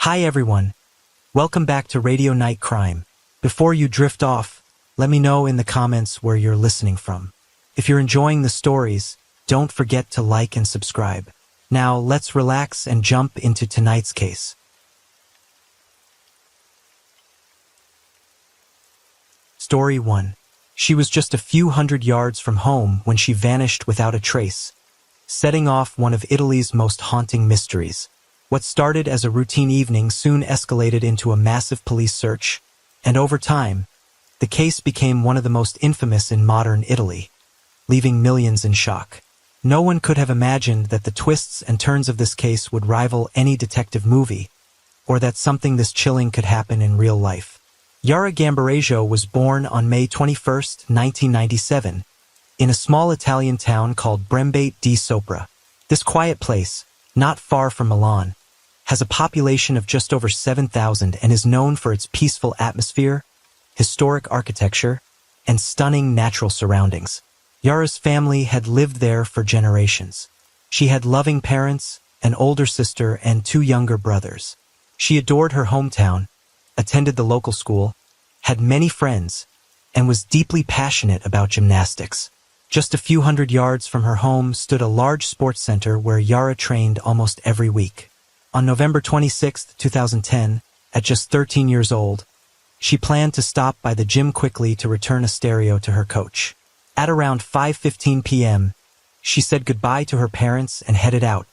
Hi everyone, welcome back to Radio Night Crime. Before you drift off, let me know in the comments where you're listening from. If you're enjoying the stories, don't forget to like and subscribe. Now let's relax and jump into tonight's case. Story 1. She was just a few hundred yards from home when she vanished without a trace, setting off one of Italy's most haunting mysteries. What started as a routine evening soon escalated into a massive police search, and over time, the case became one of the most infamous in modern Italy, leaving millions in shock. No one could have imagined that the twists and turns of this case would rival any detective movie, or that something this chilling could happen in real life. Yara Gambaraggio was born on May 21, 1997, in a small Italian town called Brembate di Sopra. This quiet place, not far from Milan, has a population of just over 7,000 and is known for its peaceful atmosphere, historic architecture, and stunning natural surroundings. Yara's family had lived there for generations. She had loving parents, an older sister, and 2 younger brothers. She adored her hometown, attended the local school, had many friends, and was deeply passionate about gymnastics. Just a few hundred yards from her home stood a large sports center where Yara trained almost every week. On November 26, 2010, at just 13 years old, she planned to stop by the gym quickly to return a stereo to her coach. At around 5:15 p.m., she said goodbye to her parents and headed out,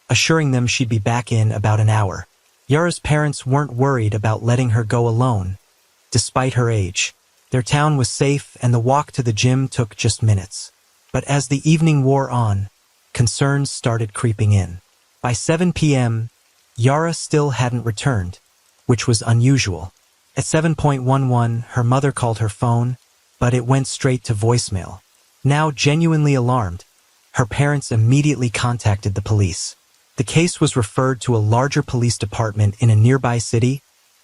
assuring them she'd be back in about an hour. Yara's parents weren't worried about letting her go alone, despite her age. Their town was safe and the walk to the gym took just minutes. But as the evening wore on, concerns started creeping in. By 7 p.m., Yara still hadn't returned, which was unusual. At 7:11, her mother called her phone, but it went straight to voicemail. Now genuinely alarmed, her parents immediately contacted the police. The case was referred to a larger police department in a nearby city,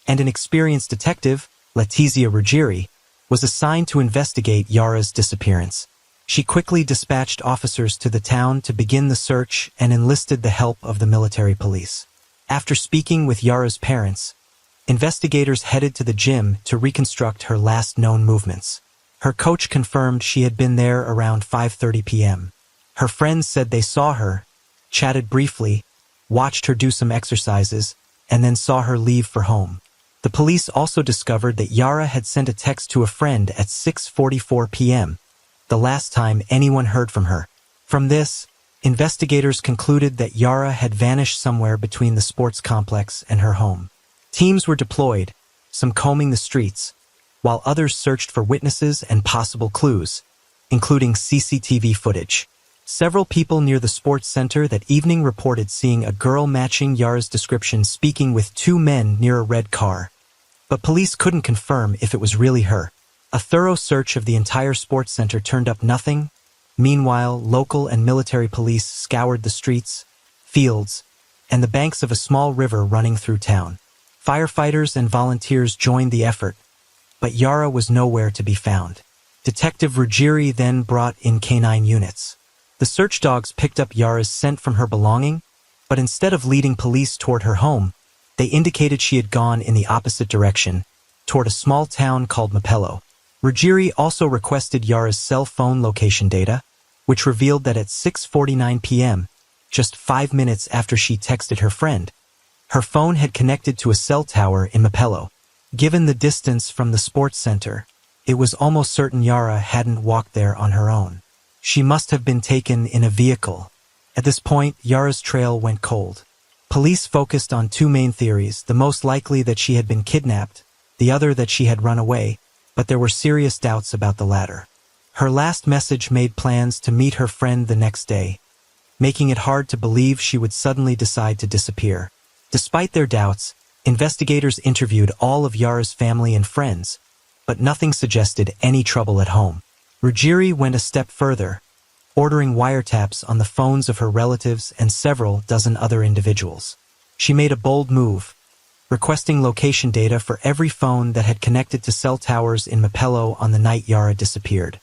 and an experienced detective, Letizia Ruggieri, was assigned to investigate Yara's disappearance. She quickly dispatched officers to the town to begin the search and enlisted the help of the military police. After speaking with Yara's parents, investigators headed to the gym to reconstruct her last known movements. Her coach confirmed she had been there around 5:30 p.m. Her friends said they saw her, chatted briefly, watched her do some exercises, and then saw her leave for home. The police also discovered that Yara had sent a text to a friend at 6:44 p.m., the last time anyone heard from her. From this, investigators concluded that Yara had vanished somewhere between the sports complex and her home. Teams were deployed, some combing the streets, while others searched for witnesses and possible clues, including CCTV footage. Several people near the sports center that evening reported seeing a girl matching Yara's description speaking with 2 men near a red car. But police couldn't confirm if it was really her. A thorough search of the entire sports center turned up nothing. Meanwhile, local and military police scoured the streets, fields, and the banks of a small river running through town. Firefighters and volunteers joined the effort, but Yara was nowhere to be found. Detective Ruggieri then brought in canine units. The search dogs picked up Yara's scent from her belonging, but instead of leading police toward her home, they indicated she had gone in the opposite direction, toward a small town called Mapello. Ruggieri also requested Yara's cell phone location data, which revealed that at 6:49 p.m., just 5 minutes after she texted her friend, her phone had connected to a cell tower in Mapello. Given the distance from the sports center, it was almost certain Yara hadn't walked there on her own. She must have been taken in a vehicle. At this point, Yara's trail went cold. Police focused on 2 main theories, the most likely that she had been kidnapped, the other that she had run away, but there were serious doubts about the latter. Her last message made plans to meet her friend the next day, making it hard to believe she would suddenly decide to disappear. Despite their doubts, investigators interviewed all of Yara's family and friends, but nothing suggested any trouble at home. Ruggieri went a step further, ordering wiretaps on the phones of her relatives and several dozen other individuals. She made a bold move, requesting location data for every phone that had connected to cell towers in Mapello on the night Yara disappeared.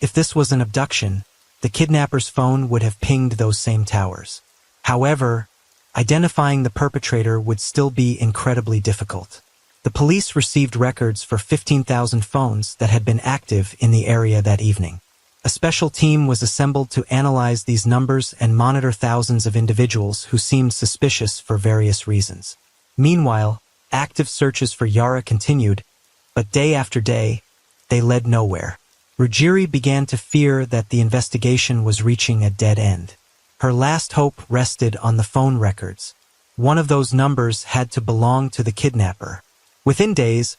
If this was an abduction, the kidnapper's phone would have pinged those same towers. However, identifying the perpetrator would still be incredibly difficult. The police received records for 15,000 phones that had been active in the area that evening. A special team was assembled to analyze these numbers and monitor thousands of individuals who seemed suspicious for various reasons. Meanwhile, active searches for Yara continued, but day after day, they led nowhere. Ruggieri began to fear that the investigation was reaching a dead end. Her last hope rested on the phone records. One of those numbers had to belong to the kidnapper. Within days,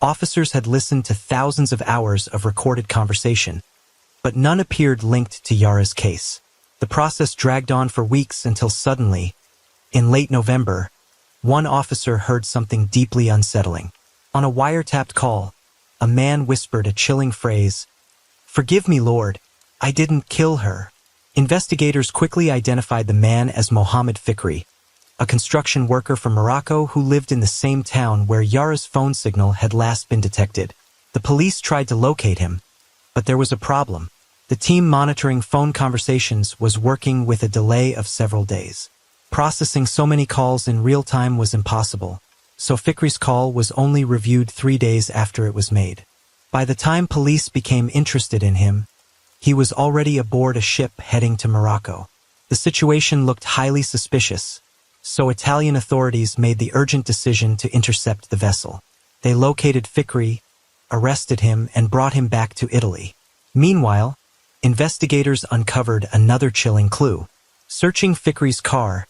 officers had listened to thousands of hours of recorded conversation, but none appeared linked to Yara's case. The process dragged on for weeks until suddenly, in late November, one officer heard something deeply unsettling. On a wiretapped call, a man whispered a chilling phrase, "Forgive me, Lord, I didn't kill her." Investigators quickly identified the man as Mohammed Fikri, a construction worker from Morocco who lived in the same town where Yara's phone signal had last been detected. The police tried to locate him, but there was a problem. The team monitoring phone conversations was working with a delay of several days. Processing so many calls in real time was impossible, so Fikri's call was only reviewed 3 days after it was made. By the time police became interested in him, he was already aboard a ship heading to Morocco. The situation looked highly suspicious, so Italian authorities made the urgent decision to intercept the vessel. They located Fikri, arrested him, and brought him back to Italy. Meanwhile, investigators uncovered another chilling clue. Searching Fikri's car,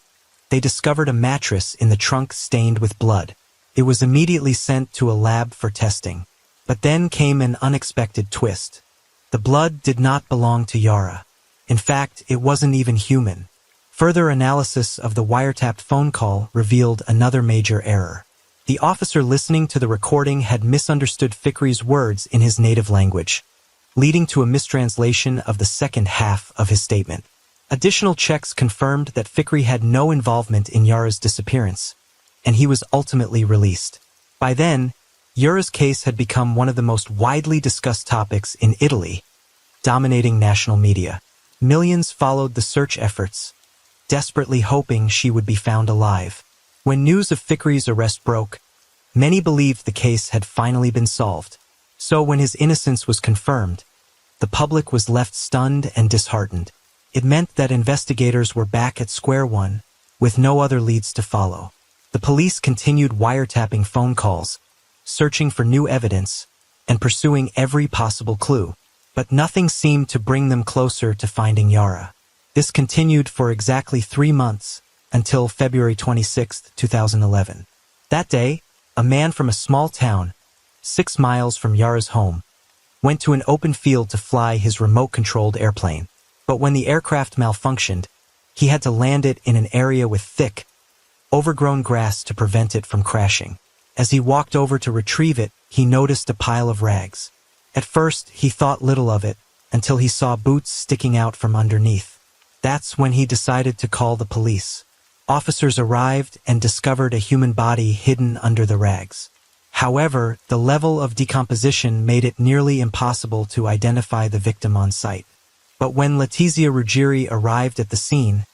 they discovered a mattress in the trunk stained with blood. It was immediately sent to a lab for testing. But then came an unexpected twist. The blood did not belong to Yara. In fact, it wasn't even human. Further analysis of the wiretapped phone call revealed another major error. The officer listening to the recording had misunderstood Fikri's words in his native language, leading to a mistranslation of the second half of his statement. Additional checks confirmed that Fikri had no involvement in Yara's disappearance, and he was ultimately released. By then, Yara's case had become one of the most widely discussed topics in Italy, dominating national media. Millions followed the search efforts, desperately hoping she would be found alive. When news of Fikri's arrest broke, many believed the case had finally been solved. So when his innocence was confirmed, the public was left stunned and disheartened. It meant that investigators were back at square one, with no other leads to follow. The police continued wiretapping phone calls, searching for new evidence, and pursuing every possible clue. But nothing seemed to bring them closer to finding Yara. This continued for exactly 3 months, until February 26, 2011. That day, a man from a small town, 6 miles from Yara's home, went to an open field to fly his remote-controlled airplane. But when the aircraft malfunctioned, he had to land it in an area with thick, overgrown grass to prevent it from crashing. As he walked over to retrieve it, he noticed a pile of rags. At first, he thought little of it, until he saw boots sticking out from underneath. That's when he decided to call the police. Officers arrived and discovered a human body hidden under the rags. However, the level of decomposition made it nearly impossible to identify the victim on sight. But when Letizia Ruggieri arrived at the scene,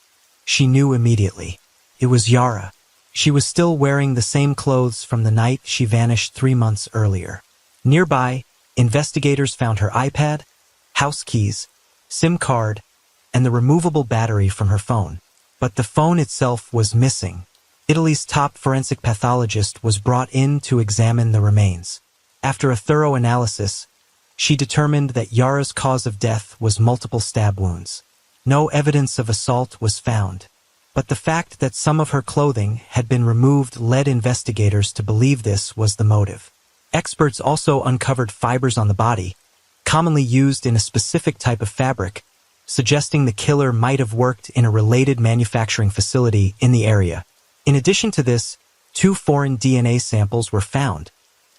she knew immediately. It was Yara. She was still wearing the same clothes from the night she vanished 3 months earlier. Nearby, investigators found her iPad, house keys, SIM card, and the removable battery from her phone. But the phone itself was missing. Italy's top forensic pathologist was brought in to examine the remains. After a thorough analysis, she determined that Yara's cause of death was multiple stab wounds. No evidence of assault was found, but the fact that some of her clothing had been removed led investigators to believe this was the motive. Experts also uncovered fibers on the body, commonly used in a specific type of fabric, suggesting the killer might have worked in a related manufacturing facility in the area. In addition to this, 2 foreign DNA samples were found,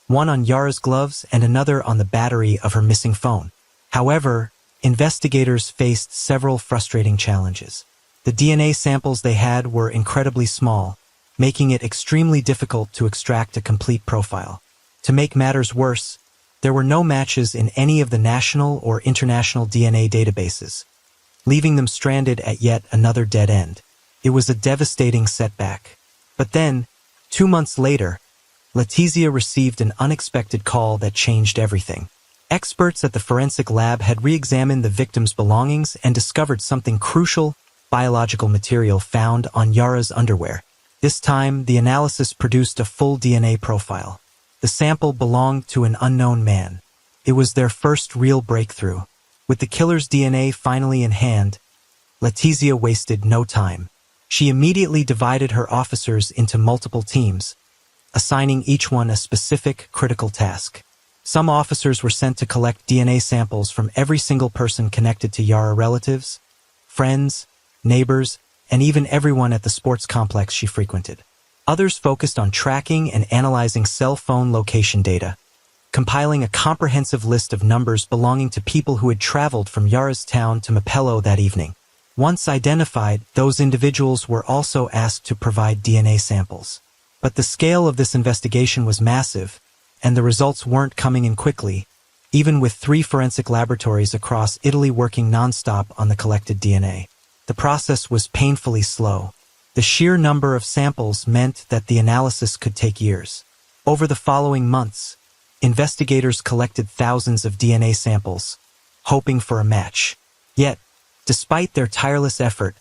one on Yara's gloves and another on the battery of her missing phone. However, investigators faced several frustrating challenges. The DNA samples they had were incredibly small, making it extremely difficult to extract a complete profile. To make matters worse, there were no matches in any of the national or international DNA databases, leaving them stranded at yet another dead end. It was a devastating setback. But then, 2 months later, Letizia received an unexpected call that changed everything. Experts at the forensic lab had re-examined the victim's belongings and discovered something crucial: biological material found on Yara's underwear. This time, the analysis produced a full DNA profile. The sample belonged to an unknown man. It was their first real breakthrough. With the killer's DNA finally in hand, Letizia wasted no time. She immediately divided her officers into multiple teams, assigning each one a specific, critical task. Some officers were sent to collect DNA samples from every single person connected to Yara: relatives, friends, neighbors, and even everyone at the sports complex she frequented. Others focused on tracking and analyzing cell phone location data, compiling a comprehensive list of numbers belonging to people who had traveled from Yara's town to Mapello that evening. Once identified, those individuals were also asked to provide DNA samples. But the scale of this investigation was massive, and the results weren't coming in quickly, even with 3 forensic laboratories across Italy working non-stop on the collected DNA. The process was painfully slow. The sheer number of samples meant that the analysis could take years. Over the following months, investigators collected thousands of DNA samples, hoping for a match. Yet, despite their tireless effort,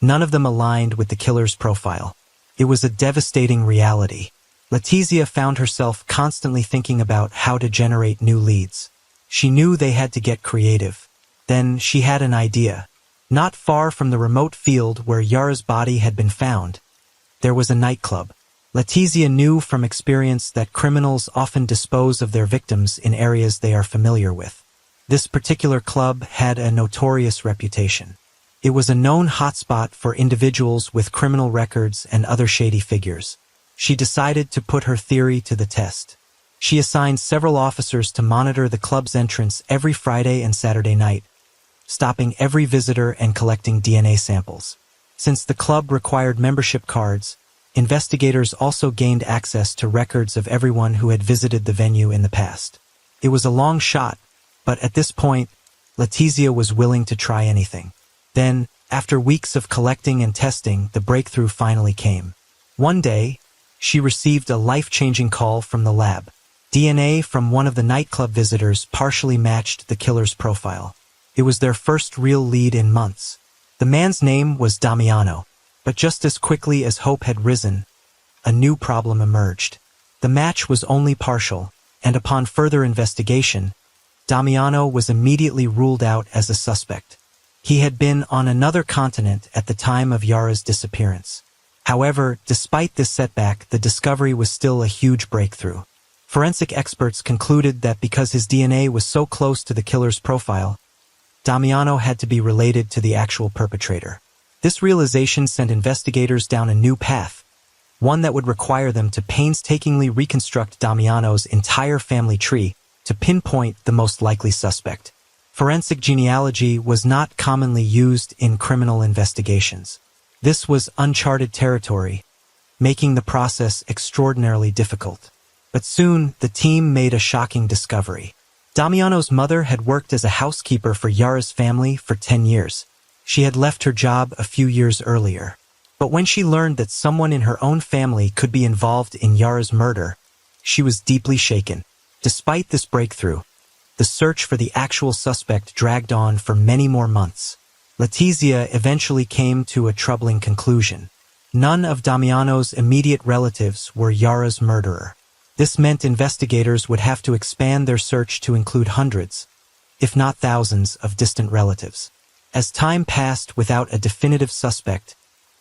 none of them aligned with the killer's profile. It was a devastating reality. Letizia found herself constantly thinking about how to generate new leads. She knew they had to get creative. Then she had an idea. Not far from the remote field where Yara's body had been found, there was a nightclub. Letizia knew from experience that criminals often dispose of their victims in areas they are familiar with. This particular club had a notorious reputation. It was a known hotspot for individuals with criminal records and other shady figures. She decided to put her theory to the test. She assigned several officers to monitor the club's entrance every Friday and Saturday night, stopping every visitor and collecting DNA samples. Since the club required membership cards, investigators also gained access to records of everyone who had visited the venue in the past. It was a long shot, but at this point, Letizia was willing to try anything. Then, after weeks of collecting and testing, the breakthrough finally came. One day, she received a life-changing call from the lab. DNA from one of the nightclub visitors partially matched the killer's profile. It was their first real lead in months. The man's name was Damiano, but just as quickly as hope had risen, a new problem emerged. The match was only partial, and upon further investigation, Damiano was immediately ruled out as a suspect. He had been on another continent at the time of Yara's disappearance. However, despite this setback, the discovery was still a huge breakthrough. Forensic experts concluded that because his DNA was so close to the killer's profile, Damiano had to be related to the actual perpetrator. This realization sent investigators down a new path, one that would require them to painstakingly reconstruct Damiano's entire family tree to pinpoint the most likely suspect. Forensic genealogy was not commonly used in criminal investigations. This was uncharted territory, making the process extraordinarily difficult. But soon, the team made a shocking discovery. Damiano's mother had worked as a housekeeper for Yara's family for 10 years. She had left her job a few years earlier. But when she learned that someone in her own family could be involved in Yara's murder, she was deeply shaken. Despite this breakthrough, the search for the actual suspect dragged on for many more months. Letizia eventually came to a troubling conclusion. None of Damiano's immediate relatives were Yara's murderer. This meant investigators would have to expand their search to include hundreds, if not thousands, of distant relatives. As time passed without a definitive suspect,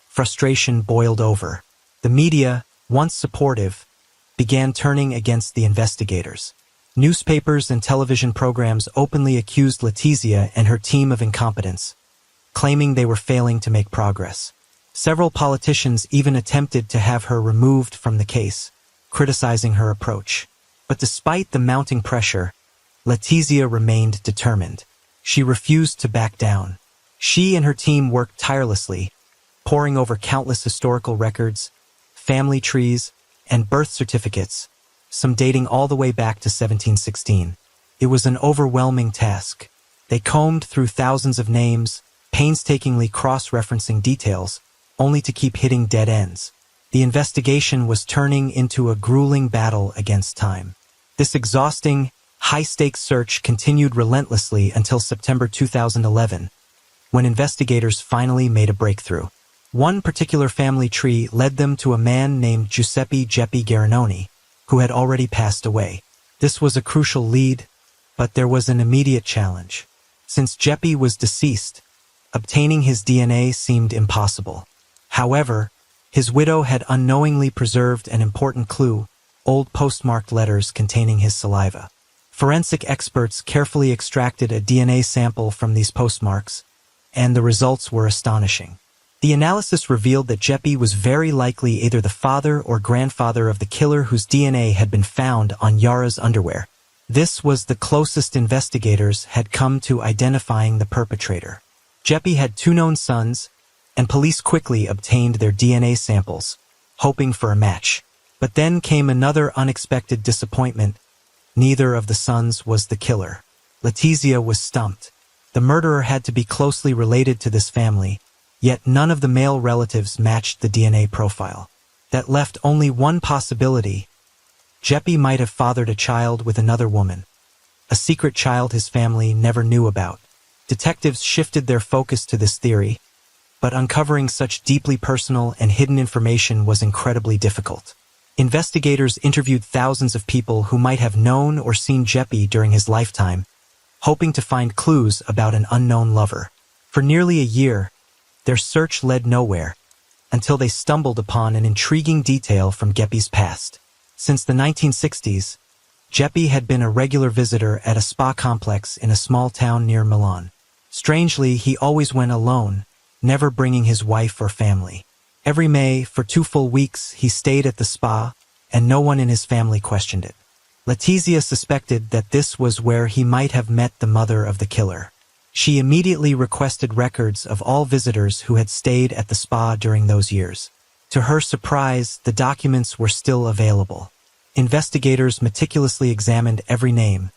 frustration boiled over. The media, once supportive, began turning against the investigators. Newspapers and television programs openly accused Letizia and her team of incompetence, claiming they were failing to make progress. Several politicians even attempted to have her removed from the case, criticizing her approach. But despite the mounting pressure, Letizia remained determined. She refused to back down. She and her team worked tirelessly, poring over countless historical records, family trees, and birth certificates, some dating all the way back to 1716. It was an overwhelming task. They combed through thousands of names, painstakingly cross-referencing details, only to keep hitting dead ends. The investigation was turning into a grueling battle against time. This exhausting, high-stakes search continued relentlessly until September 2011, when investigators finally made a breakthrough. One particular family tree led them to a man named Giuseppe "Geppi" Garanoni, who had already passed away. This was a crucial lead, but there was an immediate challenge. Since Geppi was deceased, obtaining his DNA seemed impossible. However, his widow had unknowingly preserved an important clue, old postmarked letters containing his saliva. Forensic experts carefully extracted a DNA sample from these postmarks, and the results were astonishing. The analysis revealed that Geppi was very likely either the father or grandfather of the killer whose DNA had been found on Yara's underwear. This was the closest investigators had come to identifying the perpetrator. Geppi had 2 known sons, and police quickly obtained their DNA samples, hoping for a match. But then came another unexpected disappointment. Neither of the sons was the killer. Letizia was stumped. The murderer had to be closely related to this family, yet none of the male relatives matched the DNA profile. That left only one possibility. Geppi might have fathered a child with another woman, a secret child his family never knew about. Detectives shifted their focus to this theory, but uncovering such deeply personal and hidden information was incredibly difficult. Investigators interviewed thousands of people who might have known or seen Geppi during his lifetime, hoping to find clues about an unknown lover. For nearly a year, their search led nowhere, until they stumbled upon an intriguing detail from Geppi's past. Since the 1960s, Geppi had been a regular visitor at a spa complex in a small town near Milan. Strangely, he always went alone, never bringing his wife or family. Every May, for 2 full weeks, he stayed at the spa, and no one in his family questioned it. Letizia suspected that this was where he might have met the mother of the killer. She immediately requested records of all visitors who had stayed at the spa during those years. To her surprise, the documents were still available. Investigators meticulously examined every name,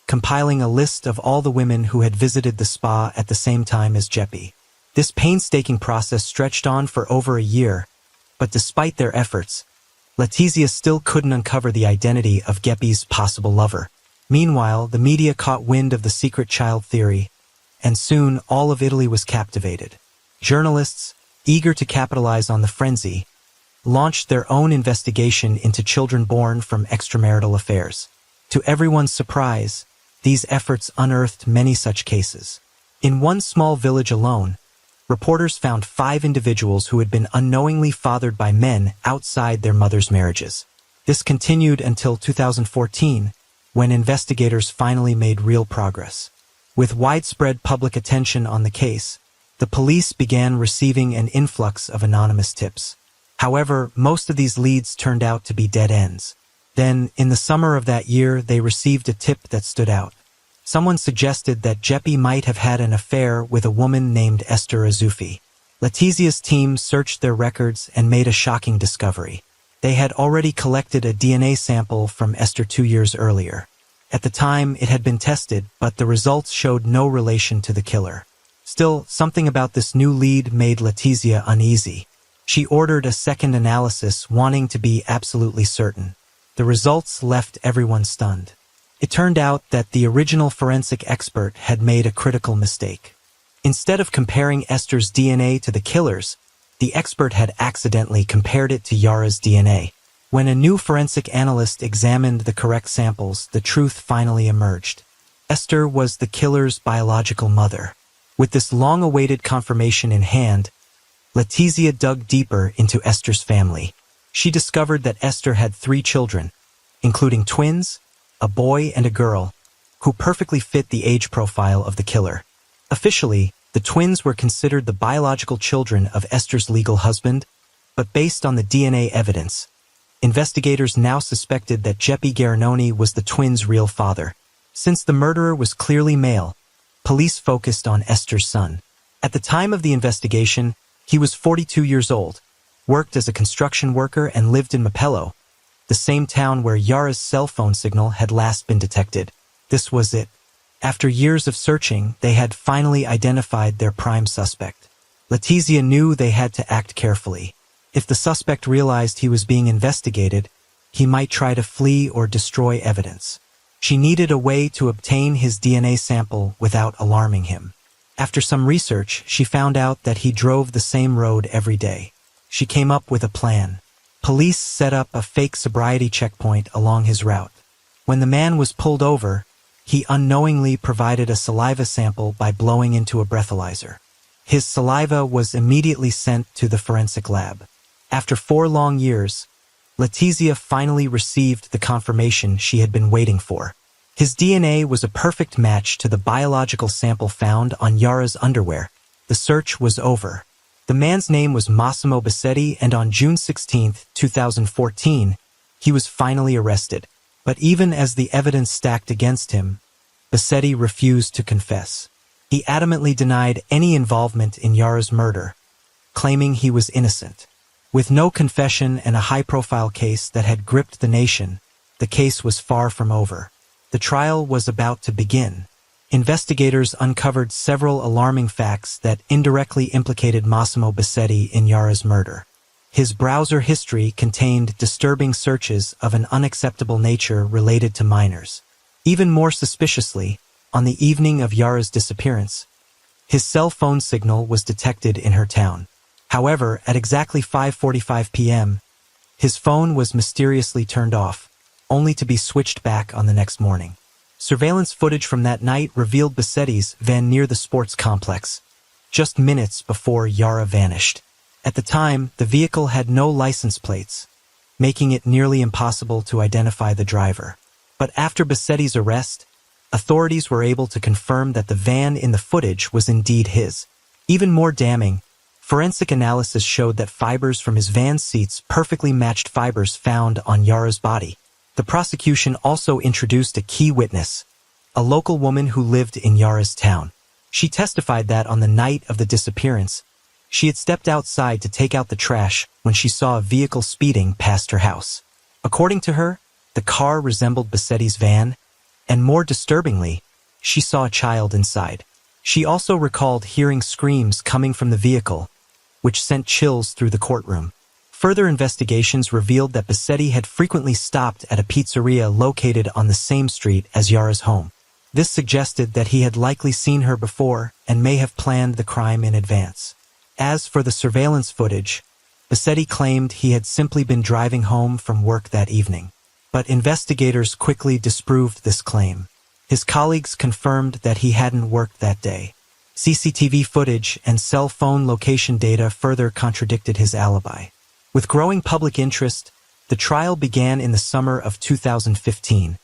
compiling a list of all the women who had visited the spa at the same time as Geppi. This painstaking process stretched on for over a year, but despite their efforts, Letizia still couldn't uncover the identity of Geppi's possible lover. Meanwhile, the media caught wind of the secret child theory, and soon all of Italy was captivated. Journalists, eager to capitalize on the frenzy, launched their own investigation into children born from extramarital affairs. To everyone's surprise, these efforts unearthed many such cases. In one small village alone, reporters found 5 individuals who had been unknowingly fathered by men outside their mothers' marriages. This continued until 2014, when investigators finally made real progress. With widespread public attention on the case, the police began receiving an influx of anonymous tips. However, most of these leads turned out to be dead ends. Then, in the summer of that year, they received a tip that stood out. Someone suggested that Geppi might have had an affair with a woman named Esther Azzuffi. Letizia's team searched their records and made a shocking discovery. They had already collected a DNA sample from Esther 2 years earlier. At the time, it had been tested, but the results showed no relation to the killer. Still, something about this new lead made Letizia uneasy. She ordered a second analysis, wanting to be absolutely certain. The results left everyone stunned. It turned out that the original forensic expert had made a critical mistake. Instead of comparing Esther's DNA to the killer's, the expert had accidentally compared it to Yara's DNA. When a new forensic analyst examined the correct samples, the truth finally emerged. Esther was the killer's biological mother. With this long-awaited confirmation in hand, Letizia dug deeper into Esther's family. She discovered that Esther had 3 children, including twins, a boy and a girl, who perfectly fit the age profile of the killer. Officially, the twins were considered the biological children of Esther's legal husband, but based on the DNA evidence, investigators now suspected that Geppi Garanoni was the twins' real father. Since the murderer was clearly male, police focused on Esther's son. At the time of the investigation, he was 42 years old, worked as a construction worker, and lived in Mapello, the same town where Yara's cell phone signal had last been detected. This was it. After years of searching, they had finally identified their prime suspect. Letizia knew they had to act carefully. If the suspect realized he was being investigated, he might try to flee or destroy evidence. She needed a way to obtain his DNA sample without alarming him. After some research, she found out that he drove the same road every day. She came up with a plan. Police set up a fake sobriety checkpoint along his route. When the man was pulled over, he unknowingly provided a saliva sample by blowing into a breathalyzer. His saliva was immediately sent to the forensic lab. After 4 long years, Letizia finally received the confirmation she had been waiting for. His DNA was a perfect match to the biological sample found on Yara's underwear. The search was over. The man's name was Massimo Bassetti, and on June 16, 2014, he was finally arrested. But even as the evidence stacked against him, Bassetti refused to confess. He adamantly denied any involvement in Yara's murder, claiming he was innocent. With no confession and a high-profile case that had gripped the nation, the case was far from over. The trial was about to begin. Investigators uncovered several alarming facts that indirectly implicated Massimo Bassetti in Yara's murder. His browser history contained disturbing searches of an unacceptable nature related to minors. Even more suspiciously, on the evening of Yara's disappearance, his cell phone signal was detected in her town. However, at exactly 5:45 p.m., his phone was mysteriously turned off, only to be switched back on the next morning. Surveillance footage from that night revealed Bassetti's van near the sports complex, just minutes before Yara vanished. At the time, the vehicle had no license plates, making it nearly impossible to identify the driver. But after Bassetti's arrest, authorities were able to confirm that the van in the footage was indeed his. Even more damning, forensic analysis showed that fibers from his van's seats perfectly matched fibers found on Yara's body. The prosecution also introduced a key witness, a local woman who lived in Yara's town. She testified that on the night of the disappearance, she had stepped outside to take out the trash when she saw a vehicle speeding past her house. According to her, the car resembled Bassetti's van, and more disturbingly, she saw a child inside. She also recalled hearing screams coming from the vehicle, which sent chills through the courtroom. Further investigations revealed that Bassetti had frequently stopped at a pizzeria located on the same street as Yara's home. This suggested that he had likely seen her before and may have planned the crime in advance. As for the surveillance footage, Bassetti claimed he had simply been driving home from work that evening. But investigators quickly disproved this claim. His colleagues confirmed that he hadn't worked that day. CCTV footage and cell phone location data further contradicted his alibi. With growing public interest, the trial began in the summer of 2015,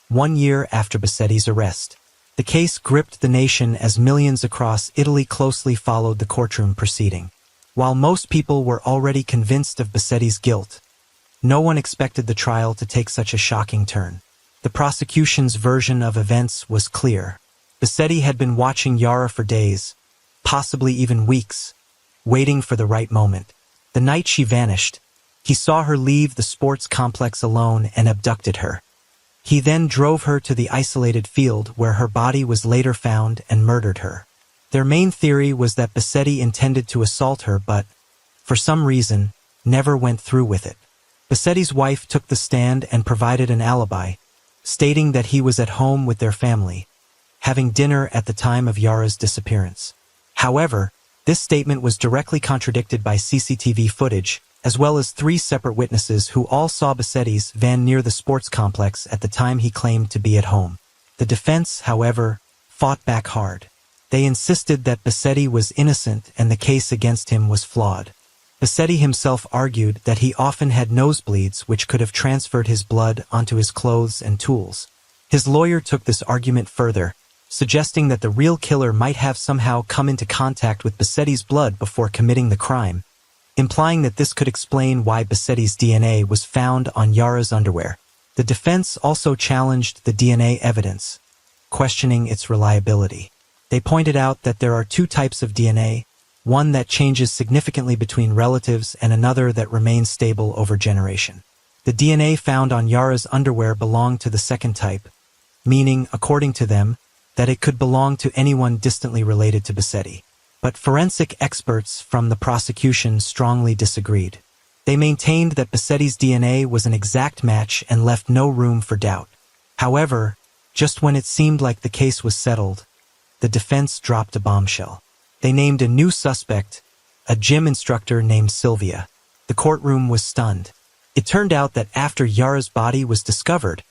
1 year after Bassetti's arrest. The case gripped the nation as millions across Italy closely followed the courtroom proceeding. While most people were already convinced of Bassetti's guilt, no one expected the trial to take such a shocking turn. The prosecution's version of events was clear. Bassetti had been watching Yara for days, possibly even weeks, waiting for the right moment. The night she vanished, he saw her leave the sports complex alone and abducted her. He then drove her to the isolated field where her body was later found and murdered her. Their main theory was that Bassetti intended to assault her but, for some reason, never went through with it. Bassetti's wife took the stand and provided an alibi, stating that he was at home with their family, having dinner at the time of Yara's disappearance. However, this statement was directly contradicted by CCTV footage, as well as 3 separate witnesses who all saw Bassetti's van near the sports complex at the time he claimed to be at home. The defense, however, fought back hard. They insisted that Bassetti was innocent and the case against him was flawed. Bassetti himself argued that he often had nosebleeds which could have transferred his blood onto his clothes and tools. His lawyer took this argument further, suggesting that the real killer might have somehow come into contact with Bassetti's blood before committing the crime, implying that this could explain why Bassetti's DNA was found on Yara's underwear. The defense also challenged the DNA evidence, questioning its reliability. They pointed out that there are 2 types of DNA, one that changes significantly between relatives and another that remains stable over generation. The DNA found on Yara's underwear belonged to the second type, meaning, according to them, that it could belong to anyone distantly related to Bassetti. But forensic experts from the prosecution strongly disagreed. They maintained that Bassetti's DNA was an exact match and left no room for doubt. However, just when it seemed like the case was settled, the defense dropped a bombshell. They named a new suspect, a gym instructor named Sylvia. The courtroom was stunned. It turned out that after Yara's body was discovered,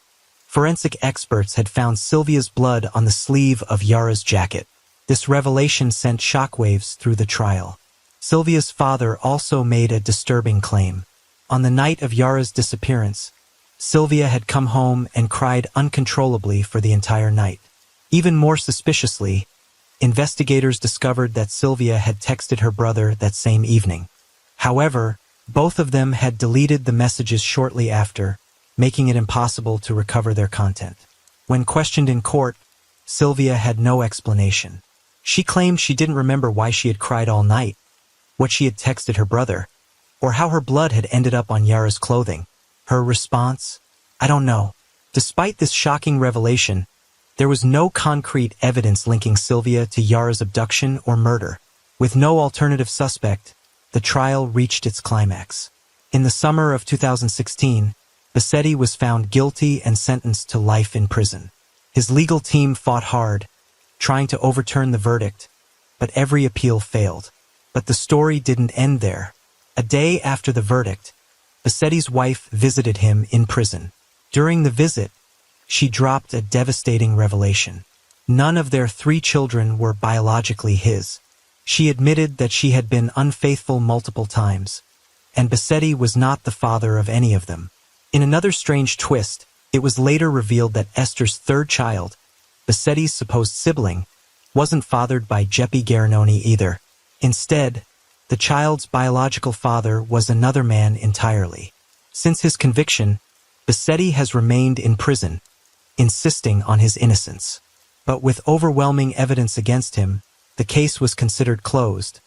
forensic experts had found Sylvia's blood on the sleeve of Yara's jacket. This revelation sent shockwaves through the trial. Sylvia's father also made a disturbing claim. On the night of Yara's disappearance, Sylvia had come home and cried uncontrollably for the entire night. Even more suspiciously, investigators discovered that Sylvia had texted her brother that same evening. However, both of them had deleted the messages shortly after, making it impossible to recover their content. When questioned in court, Sylvia had no explanation. She claimed she didn't remember why she had cried all night, what she had texted her brother, or how her blood had ended up on Yara's clothing. Her response? I don't know. Despite this shocking revelation, there was no concrete evidence linking Sylvia to Yara's abduction or murder. With no alternative suspect, the trial reached its climax. In the summer of 2016, Bassetti was found guilty and sentenced to life in prison. His legal team fought hard, trying to overturn the verdict, but every appeal failed. But the story didn't end there. A day after the verdict, Bassetti's wife visited him in prison. During the visit, she dropped a devastating revelation. None of their 3 children were biologically his. She admitted that she had been unfaithful multiple times, and Bassetti was not the father of any of them. In another strange twist, it was later revealed that Esther's 3rd child, Bassetti's supposed sibling, wasn't fathered by Geppi Garanoni either. Instead, the child's biological father was another man entirely. Since his conviction, Bassetti has remained in prison, insisting on his innocence. But with overwhelming evidence against him, the case was considered closed,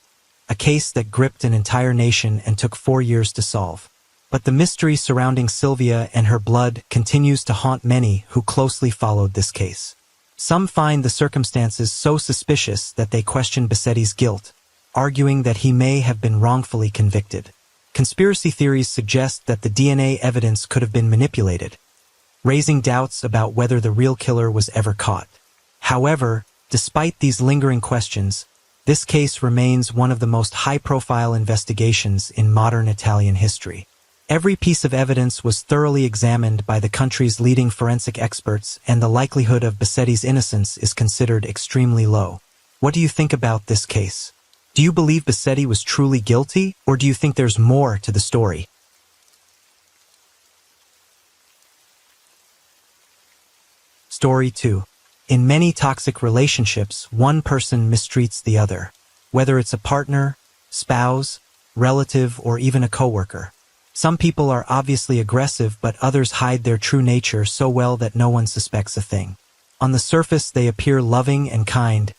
a case that gripped an entire nation and took 4 years to solve. But the mystery surrounding Sylvia and her blood continues to haunt many who closely followed this case. Some find the circumstances so suspicious that they question Bassetti's guilt, arguing that he may have been wrongfully convicted. Conspiracy theories suggest that the DNA evidence could have been manipulated, raising doubts about whether the real killer was ever caught. However, despite these lingering questions, this case remains one of the most high-profile investigations in modern Italian history. Every piece of evidence was thoroughly examined by the country's leading forensic experts, and the likelihood of Bassetti's innocence is considered extremely low. What do you think about this case? Do you believe Bassetti was truly guilty, or do you think there's more to the story? Story 2. In many toxic relationships, one person mistreats the other, whether it's a partner, spouse, relative, or even a coworker. Some people are obviously aggressive, but others hide their true nature so well that no one suspects a thing. On the surface, they appear loving and kind,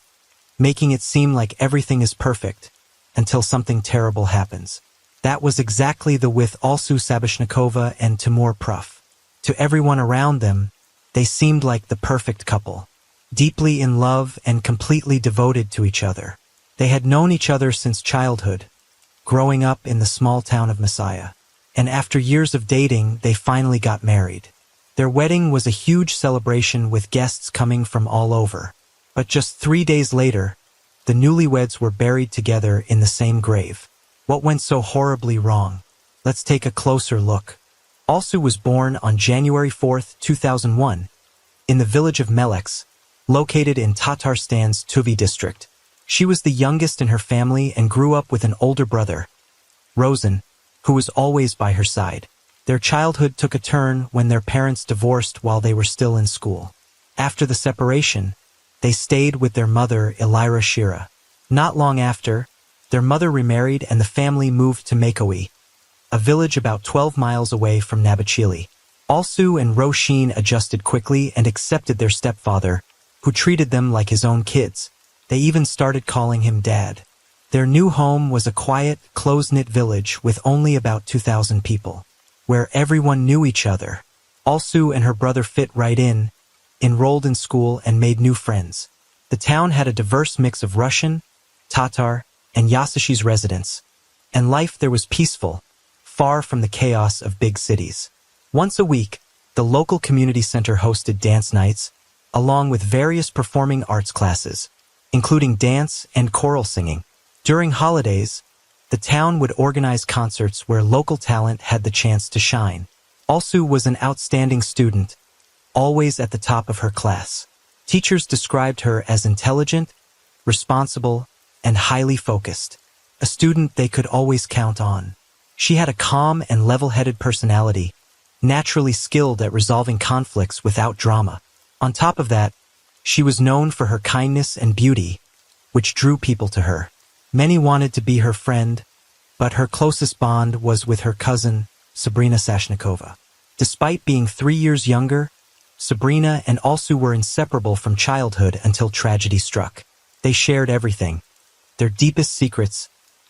making it seem like everything is perfect, until something terrible happens. That was exactly the with Alsu Sabashnikova and Timur Pruf. To everyone around them, they seemed like the perfect couple, deeply in love and completely devoted to each other. They had known each other since childhood, growing up in the small town of Messiah. And after years of dating, they finally got married. Their wedding was a huge celebration with guests coming from all over. But just 3 days later, the newlyweds were buried together in the same grave. What went so horribly wrong? Let's take a closer look. Alsu was born on January 4, 2001, in the village of Melex, located in Tatarstan's Tuvi district. She was the youngest in her family and grew up with an older brother, Rosen, who was always by her side. Their childhood took a turn when their parents divorced while they were still in school. After the separation, they stayed with their mother, Elira Shira. Not long after, their mother remarried and the family moved to Makoe, a village about 12 miles away from Nabachili. Alsu and Roshin adjusted quickly and accepted their stepfather, who treated them like his own kids. They even started calling him Dad. Their new home was a quiet, close-knit village with only about 2,000 people, where everyone knew each other. Alsu and her brother fit right in, enrolled in school, and made new friends. The town had a diverse mix of Russian, Tatar, and Yasashi's residence. And life there was peaceful, far from the chaos of big cities. Once a week, the local community center hosted dance nights, along with various performing arts classes, including dance and choral singing. During holidays, the town would organize concerts where local talent had the chance to shine. Alsu was an outstanding student, always at the top of her class. Teachers described her as intelligent, responsible, and highly focused, a student they could always count on. She had a calm and level-headed personality, naturally skilled at resolving conflicts without drama. On top of that, she was known for her kindness and beauty, which drew people to her. Many wanted to be her friend, but her closest bond was with her cousin, Sabrina Sashnikova. Despite being 3 years younger, Sabrina and Alsu were inseparable from childhood until tragedy struck. They shared everything, their deepest secrets,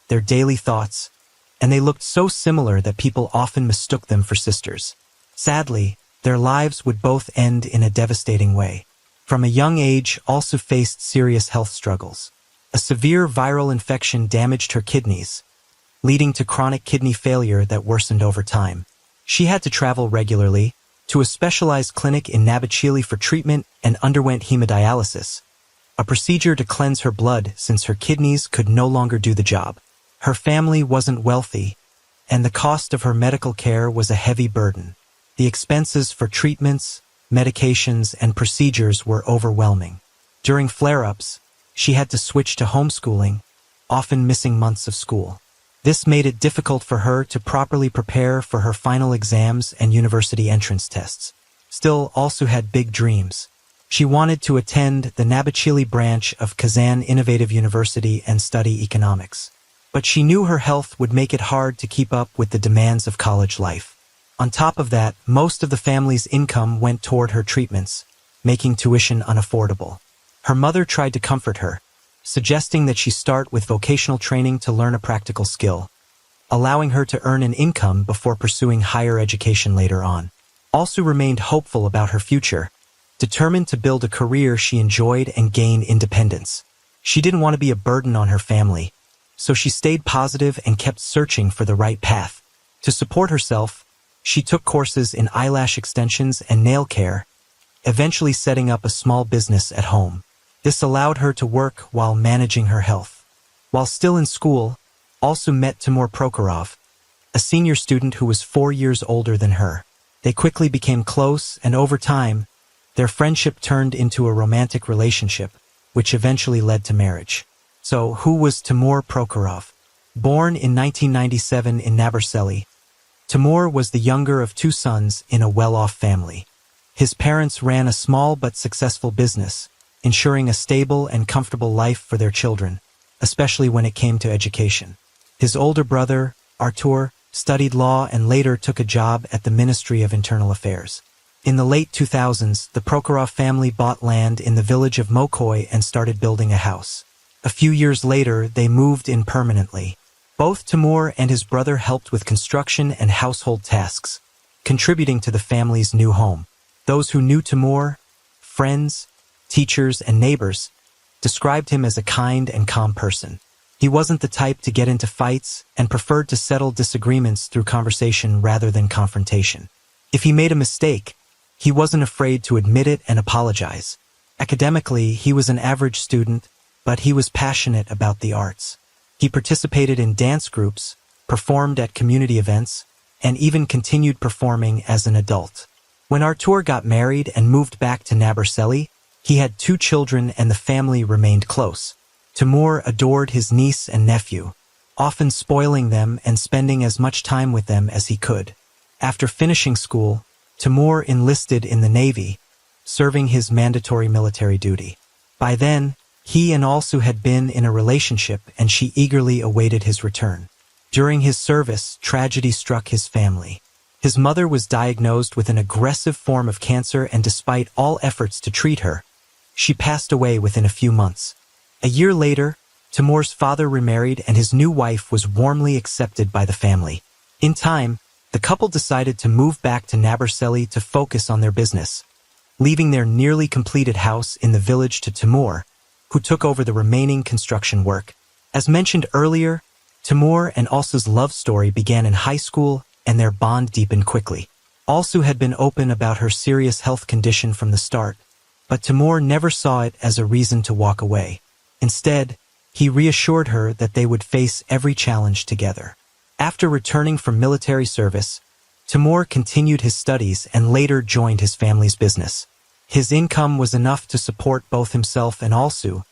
their daily thoughts, and they looked so similar that people often mistook them for sisters. Sadly, their lives would both end in a devastating way. From a young age, Alsu faced serious health struggles. A severe viral infection damaged her kidneys, leading to chronic kidney failure that worsened over time. She had to travel regularly to a specialized clinic in Nabachili for treatment and underwent hemodialysis, a procedure to cleanse her blood since her kidneys could no longer do the job. Her family wasn't wealthy, and the cost of her medical care was a heavy burden. The expenses for treatments, medications, and procedures were overwhelming. During flare-ups, she had to switch to homeschooling, often missing months of school. This made it difficult for her to properly prepare for her final exams and university entrance tests. Still, Alsu had big dreams. She wanted to attend the Nabachili branch of Kazan Innovative University and study economics. But she knew her health would make it hard to keep up with the demands of college life. On top of that, most of the family's income went toward her treatments, making tuition unaffordable. Her mother tried to comfort her, suggesting that she start with vocational training to learn a practical skill, allowing her to earn an income before pursuing higher education later on. Alsu remained hopeful about her future, determined to build a career she enjoyed and gain independence. She didn't want to be a burden on her family, so she stayed positive and kept searching for the right path. To support herself, she took courses in eyelash extensions and nail care, eventually setting up a small business at home. This allowed her to work while managing her health. While still in school, Alsu met Timur Prokhorov, a senior student who was 4 years older than her. They quickly became close, and over time, their friendship turned into a romantic relationship, which eventually led to marriage. So, who was Timur Prokhorov? Born in 1997 in Nabersely, Timur was the younger of 2 sons in a well-off family. His parents ran a small but successful business, ensuring a stable and comfortable life for their children, especially when it came to education. His older brother, Artur, studied law and later took a job at the Ministry of Internal Affairs. In the late 2000s, the Prokhorov family bought land in the village of Mokoy and started building a house. A few years later, they moved in permanently. Both Timur and his brother helped with construction and household tasks, contributing to the family's new home. Those who knew Timur, friends, teachers, and neighbors, described him as a kind and calm person. He wasn't the type to get into fights and preferred to settle disagreements through conversation rather than confrontation. If he made a mistake, he wasn't afraid to admit it and apologize. Academically, he was an average student, but he was passionate about the arts. He participated in dance groups, performed at community events, and even continued performing as an adult. When Artur got married and moved back to Nabersely, he had 2 children and the family remained close. Timur adored his niece and nephew, often spoiling them and spending as much time with them as he could. After finishing school, Timur enlisted in the Navy, serving his mandatory military duty. By then, he and Alsu had been in a relationship and she eagerly awaited his return. During his service, tragedy struck his family. His mother was diagnosed with an aggressive form of cancer, and despite all efforts to treat her, she passed away within a few months. A year later, Timur's father remarried and his new wife was warmly accepted by the family. In time, the couple decided to move back to Nabersely to focus on their business, leaving their nearly completed house in the village to Timur, who took over the remaining construction work. As mentioned earlier, Timur and Alsu's love story began in high school and their bond deepened quickly. Alsu had been open about her serious health condition from the start, but Timur never saw it as a reason to walk away. Instead, he reassured her that they would face every challenge together. After returning from military service, Timur continued his studies and later joined his family's business. His income was enough to support both himself and Alsu,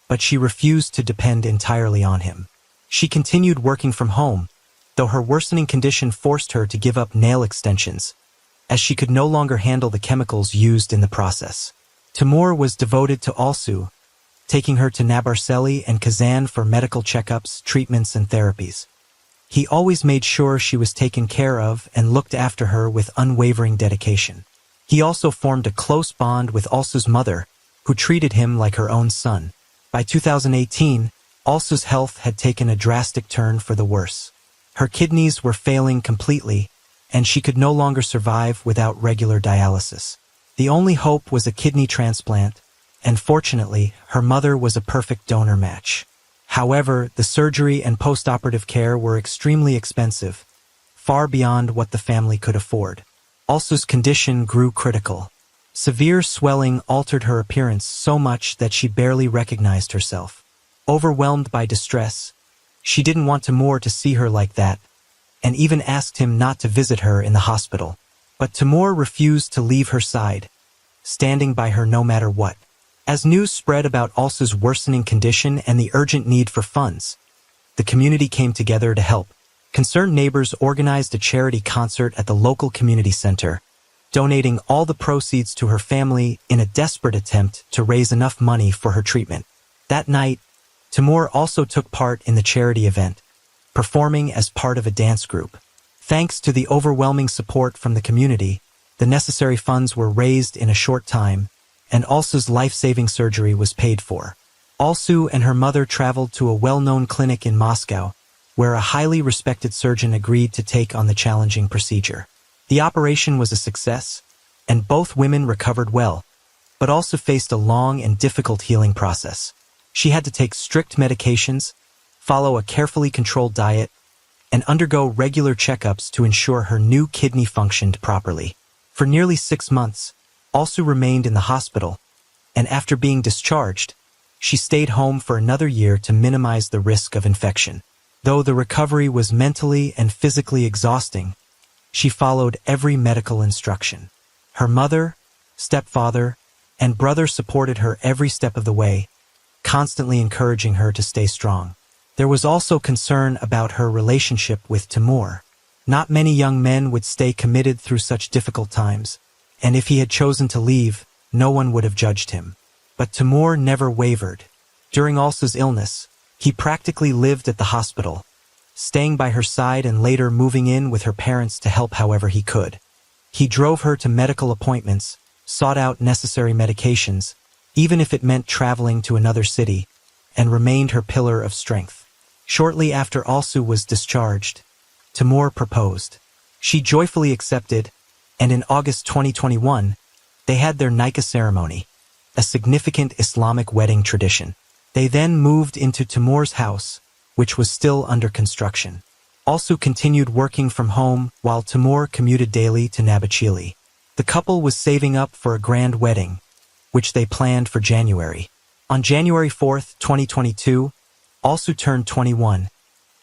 but she refused to depend entirely on him. She continued working from home, though her worsening condition forced her to give up nail extensions, as she could no longer handle the chemicals used in the process. Timur was devoted to Alsu, taking her to Nabarseli and Kazan for medical checkups, treatments, and therapies. He always made sure she was taken care of and looked after her with unwavering dedication. He also formed a close bond with Alsu's mother, who treated him like her own son. By 2018, Alsu's health had taken a drastic turn for the worse. Her kidneys were failing completely, and she could no longer survive without regular dialysis. The only hope was a kidney transplant, and fortunately, her mother was a perfect donor match. However, the surgery and post-operative care were extremely expensive, far beyond what the family could afford. Alsu's condition grew critical. Severe swelling altered her appearance so much that she barely recognized herself. Overwhelmed by distress, she didn't want Timur to see her like that, and even asked him not to visit her in the hospital. But Timur refused to leave her side, standing by her no matter what. As news spread about Alsu's worsening condition and the urgent need for funds, the community came together to help. Concerned neighbors organized a charity concert at the local community center, donating all the proceeds to her family in a desperate attempt to raise enough money for her treatment. That night, Timur also took part in the charity event, performing as part of a dance group. Thanks to the overwhelming support from the community, the necessary funds were raised in a short time, and Alsu's life-saving surgery was paid for. Alsu and her mother traveled to a well-known clinic in Moscow, where a highly respected surgeon agreed to take on the challenging procedure. The operation was a success, and both women recovered well, but also faced a long and difficult healing process. She had to take strict medications, follow a carefully controlled diet, and undergo regular checkups to ensure her new kidney functioned properly. For nearly 6 months, Alsu remained in the hospital, and after being discharged, she stayed home for another year to minimize the risk of infection. Though the recovery was mentally and physically exhausting, she followed every medical instruction. Her mother, stepfather, and brother supported her every step of the way, constantly encouraging her to stay strong. There was also concern about her relationship with Timur. Not many young men would stay committed through such difficult times, and if he had chosen to leave, no one would have judged him. But Timur never wavered. During Alsu's illness, he practically lived at the hospital, staying by her side and later moving in with her parents to help however he could. He drove her to medical appointments, sought out necessary medications, even if it meant traveling to another city, and remained her pillar of strength. Shortly after Alsu was discharged, Timur proposed. She joyfully accepted, and in August 2021, they had their nikah ceremony, a significant Islamic wedding tradition. They then moved into Timur's house, which was still under construction. Alsu continued working from home while Timur commuted daily to Nabachili. The couple was saving up for a grand wedding, which they planned for January. On January 4, 2022, Alsu turned 21,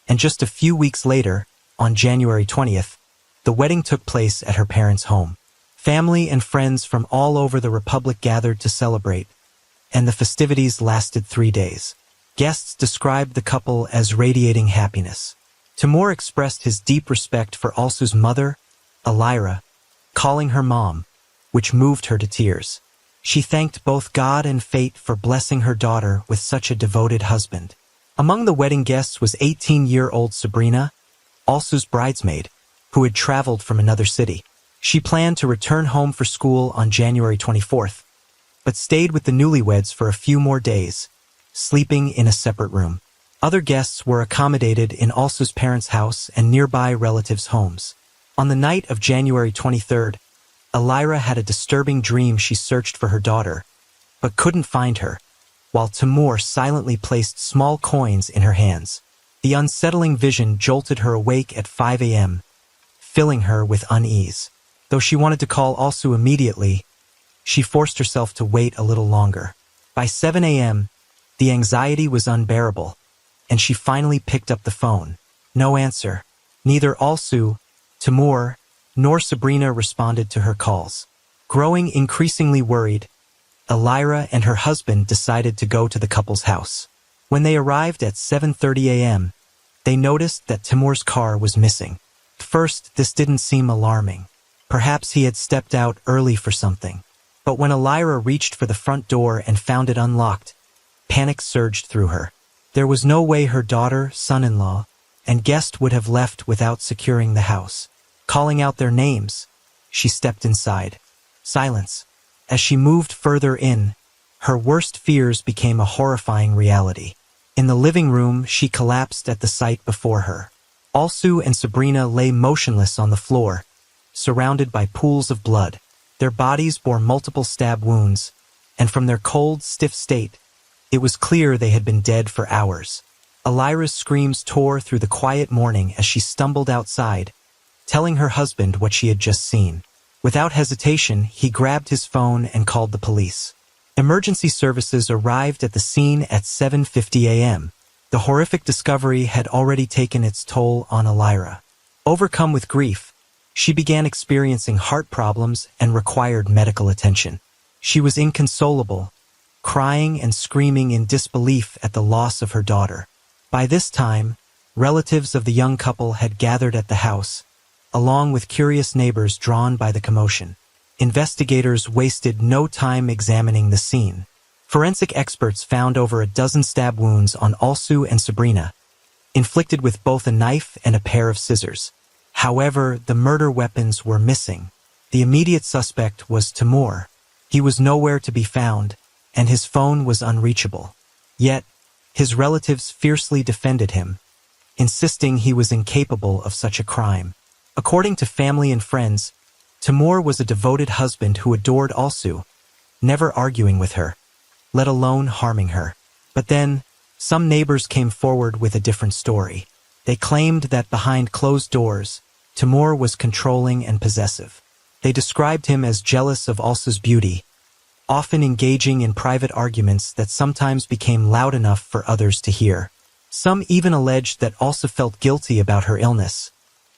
and just a few weeks later, on January 20th, the wedding took place at her parents' home. Family and friends from all over the Republic gathered to celebrate, and the festivities lasted 3 days. Guests described the couple as radiating happiness. Timur expressed his deep respect for Alsu's mother, Elira, calling her mom, which moved her to tears. She thanked both God and fate for blessing her daughter with such a devoted husband. Among the wedding guests was 18-year-old Sabrina, Alsu's bridesmaid, who had traveled from another city. She planned to return home for school on January 24th, but stayed with the newlyweds for a few more days, sleeping in a separate room. Other guests were accommodated in Alsu's parents' house and nearby relatives' homes. On the night of January 23rd, Elira had a disturbing dream. She searched for her daughter, but couldn't find her. while Timur silently placed small coins in her hands. The unsettling vision jolted her awake at 5 a.m., filling her with unease. Though she wanted to call Alsu immediately, she forced herself to wait a little longer. By 7 a.m., the anxiety was unbearable, and she finally picked up the phone. No answer. Neither Alsu, Timur, nor Sabrina responded to her calls. Growing increasingly worried, Elira and her husband decided to go to the couple's house. When they arrived at 7:30 a.m., they noticed that Timur's car was missing. At first, this didn't seem alarming. Perhaps he had stepped out early for something. But when Elira reached for the front door and found it unlocked, panic surged through her. There was no way her daughter, son-in-law, and guest would have left without securing the house. Calling out their names, she stepped inside. Silence. As she moved further in, her worst fears became a horrifying reality. In the living room, she collapsed at the sight before her. Alsu and Sabrina lay motionless on the floor, surrounded by pools of blood. Their bodies bore multiple stab wounds, and from their cold, stiff state, it was clear they had been dead for hours. Elira's screams tore through the quiet morning as she stumbled outside, telling her husband what she had just seen. Without hesitation, he grabbed his phone and called the police. Emergency services arrived at the scene at 7:50 a.m. The horrific discovery had already taken its toll on Elira. Overcome with grief, she began experiencing heart problems and required medical attention. She was inconsolable, crying and screaming in disbelief at the loss of her daughter. By this time, relatives of the young couple had gathered at the house, along with curious neighbors drawn by the commotion. Investigators wasted no time examining the scene. Forensic experts found over a dozen stab wounds on Alsu and Sabrina, inflicted with both a knife and a pair of scissors. However, the murder weapons were missing. The immediate suspect was Timur. He was nowhere to be found, and his phone was unreachable. Yet, his relatives fiercely defended him, insisting he was incapable of such a crime. According to family and friends, Timur was a devoted husband who adored Alsu, never arguing with her, let alone harming her. But then, some neighbors came forward with a different story. They claimed that behind closed doors, Timur was controlling and possessive. They described him as jealous of Alsu's beauty, often engaging in private arguments that sometimes became loud enough for others to hear. Some even alleged that Alsu felt guilty about her illness,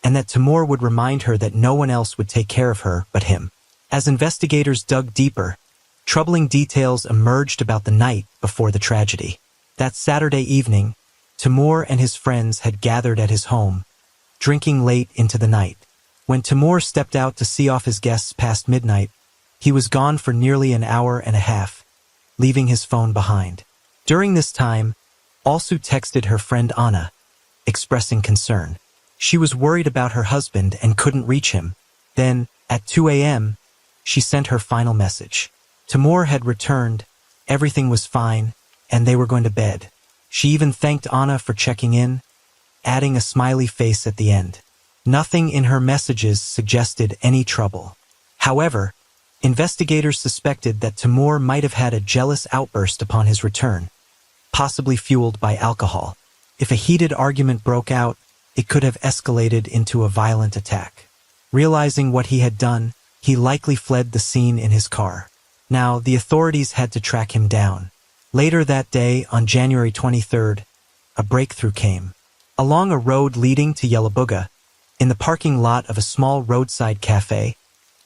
and that Timur would remind her that no one else would take care of her but him. As investigators dug deeper, troubling details emerged about the night before the tragedy. That Saturday evening, Timur and his friends had gathered at his home, drinking late into the night. When Timur stepped out to see off his guests past midnight, he was gone for nearly an hour and a half, leaving his phone behind. During this time, Alsu texted her friend Anna, expressing concern. She was worried about her husband and couldn't reach him. Then, at 2 a.m., she sent her final message. Timur had returned, everything was fine, and they were going to bed. She even thanked Anna for checking in, adding a smiley face at the end. Nothing in her messages suggested any trouble. However, investigators suspected that Timur might have had a jealous outburst upon his return, possibly fueled by alcohol. If a heated argument broke out, it could have escalated into a violent attack. Realizing what he had done, he likely fled the scene in his car. Now, the authorities had to track him down. Later that day, on January 23rd, a breakthrough came. Along a road leading to Yelabuga, in the parking lot of a small roadside cafe,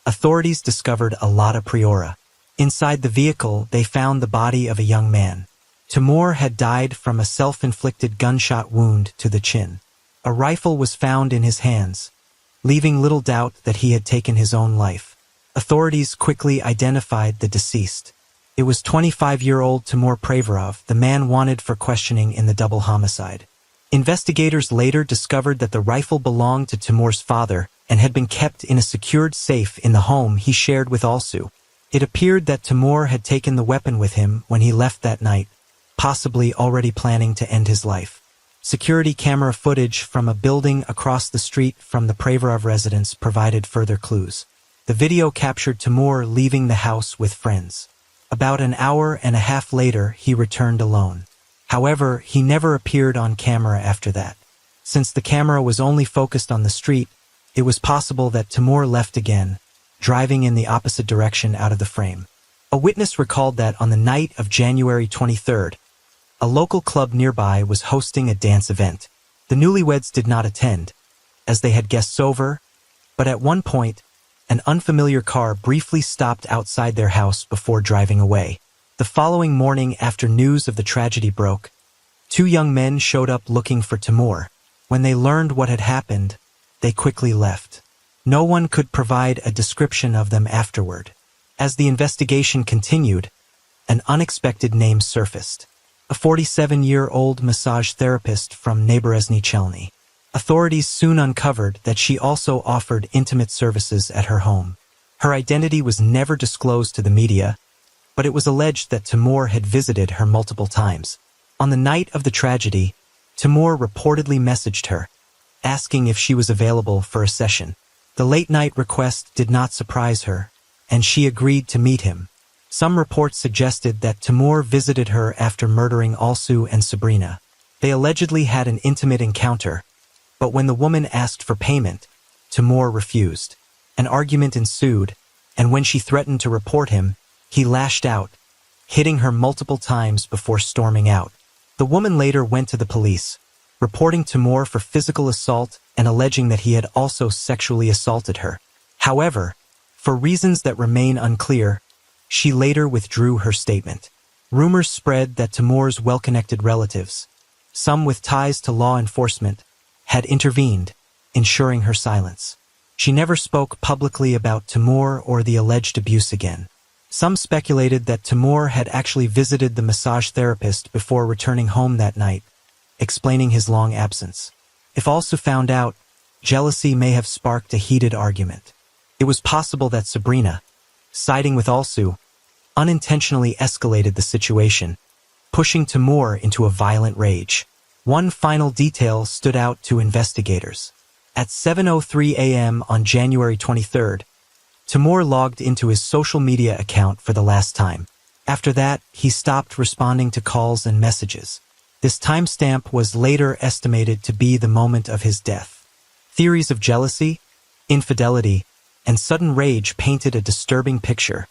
authorities discovered a Lada Priora. Inside the vehicle, they found the body of a young man. Timur had died from a self-inflicted gunshot wound to the chin. A rifle was found in his hands, leaving little doubt that he had taken his own life. Authorities quickly identified the deceased. It was 25-year-old Timur Pravarov, the man wanted for questioning in the double homicide. Investigators later discovered that the rifle belonged to Timur's father and had been kept in a secured safe in the home he shared with Alsu. It appeared that Timur had taken the weapon with him when he left that night, possibly already planning to end his life. Security camera footage from a building across the street from the Pravarov residence provided further clues. The video captured Timur leaving the house with friends. About an hour and a half later, he returned alone. However, he never appeared on camera after that. Since the camera was only focused on the street, it was possible that Timur left again, driving in the opposite direction out of the frame. A witness recalled that on the night of January 23rd, a local club nearby was hosting a dance event. The newlyweds did not attend, as they had guests over, but at one point, an unfamiliar car briefly stopped outside their house before driving away. The following morning, after news of the tragedy broke, two young men showed up looking for Timur. When they learned what had happened, they quickly left. No one could provide a description of them afterward. As the investigation continued, an unexpected name surfaced. A 47-year-old massage therapist from Naborozni Chelny. Authorities soon uncovered that she also offered intimate services at her home. Her identity was never disclosed to the media, but it was alleged that Timur had visited her multiple times. On the night of the tragedy, Timur reportedly messaged her, asking if she was available for a session. The late-night request did not surprise her, and she agreed to meet him. Some reports suggested that Timur visited her after murdering Alsu and Sabrina. They allegedly had an intimate encounter, but when the woman asked for payment, Timur refused. An argument ensued, and when she threatened to report him, he lashed out, hitting her multiple times before storming out. The woman later went to the police, reporting Timur for physical assault and alleging that he had also sexually assaulted her. However, for reasons that remain unclear, she later withdrew her statement. Rumors spread that Timur's well-connected relatives, some with ties to law enforcement, had intervened, ensuring her silence. She never spoke publicly about Timur or the alleged abuse again. Some speculated that Timur had actually visited the massage therapist before returning home that night, explaining his long absence. If Alsu found out, jealousy may have sparked a heated argument. It was possible that Sabrina, siding with Alsu, unintentionally escalated the situation, pushing Timur into a violent rage. One final detail stood out to investigators. At 7:03 a.m. on January 23rd, Timur logged into his social media account for the last time. After that, he stopped responding to calls and messages. This timestamp was later estimated to be the moment of his death. Theories of jealousy, infidelity, and sudden rage painted a disturbing picture,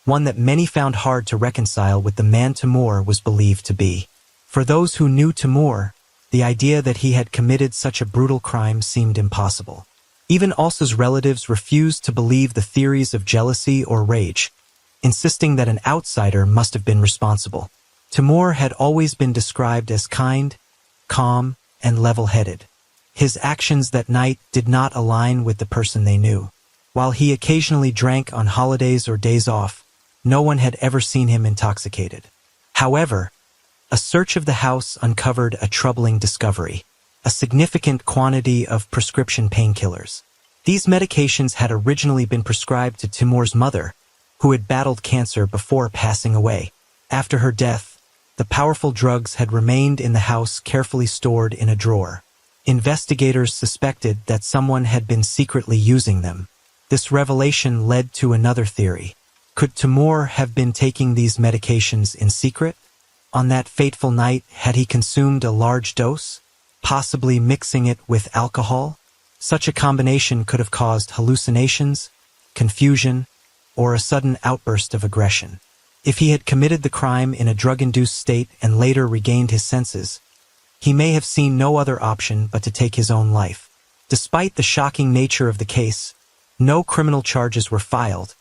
one that many found hard to reconcile with the man Timur was believed to be. For those who knew Timur, the idea that he had committed such a brutal crime seemed impossible. Even Alsu's relatives refused to believe the theories of jealousy or rage, insisting that an outsider must have been responsible. Timur had always been described as kind, calm, and level-headed. His actions that night did not align with the person they knew. While he occasionally drank on holidays or days off, no one had ever seen him intoxicated. However, a search of the house uncovered a troubling discovery: a significant quantity of prescription painkillers. These medications had originally been prescribed to Timur's mother, who had battled cancer before passing away. After her death, the powerful drugs had remained in the house, carefully stored in a drawer. Investigators suspected that someone had been secretly using them. This revelation led to another theory. Could Timur have been taking these medications in secret? On that fateful night, had he consumed a large dose, possibly mixing it with alcohol? Such a combination could have caused hallucinations, confusion, or a sudden outburst of aggression. If he had committed the crime in a drug-induced state and later regained his senses, he may have seen no other option but to take his own life. Despite the shocking nature of the case, no criminal charges were filed,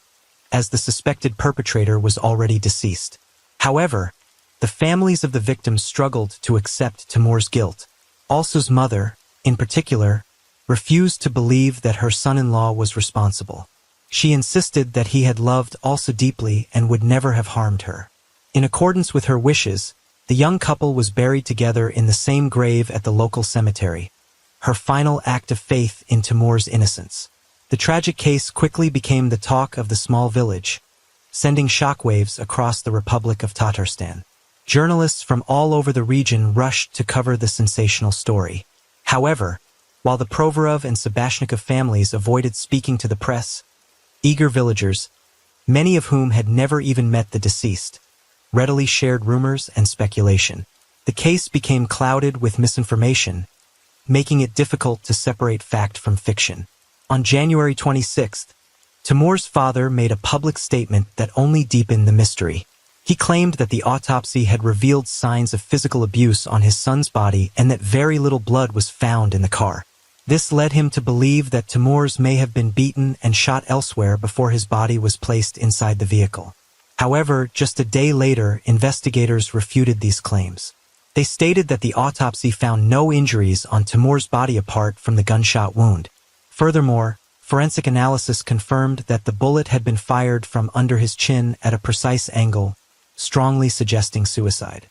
as the suspected perpetrator was already deceased. However, the families of the victims struggled to accept Timur's guilt. Alsu's mother, in particular, refused to believe that her son-in-law was responsible. She insisted that he had loved Alsu deeply and would never have harmed her. In accordance with her wishes, the young couple was buried together in the same grave at the local cemetery, her final act of faith in Timur's innocence. The tragic case quickly became the talk of the small village, sending shockwaves across the Republic of Tatarstan. Journalists from all over the region rushed to cover the sensational story. However, while the Provorov and Sabashnikov families avoided speaking to the press, eager villagers, many of whom had never even met the deceased, readily shared rumors and speculation. The case became clouded with misinformation, making it difficult to separate fact from fiction. On January 26th, Timur's father made a public statement that only deepened the mystery. He claimed that the autopsy had revealed signs of physical abuse on his son's body and that very little blood was found in the car. This led him to believe that Timur's may have been beaten and shot elsewhere before his body was placed inside the vehicle. However, just a day later, investigators refuted these claims. They stated that the autopsy found no injuries on Timur's body apart from the gunshot wound. Furthermore, forensic analysis confirmed that the bullet had been fired from under his chin at a precise angle, strongly suggesting suicide.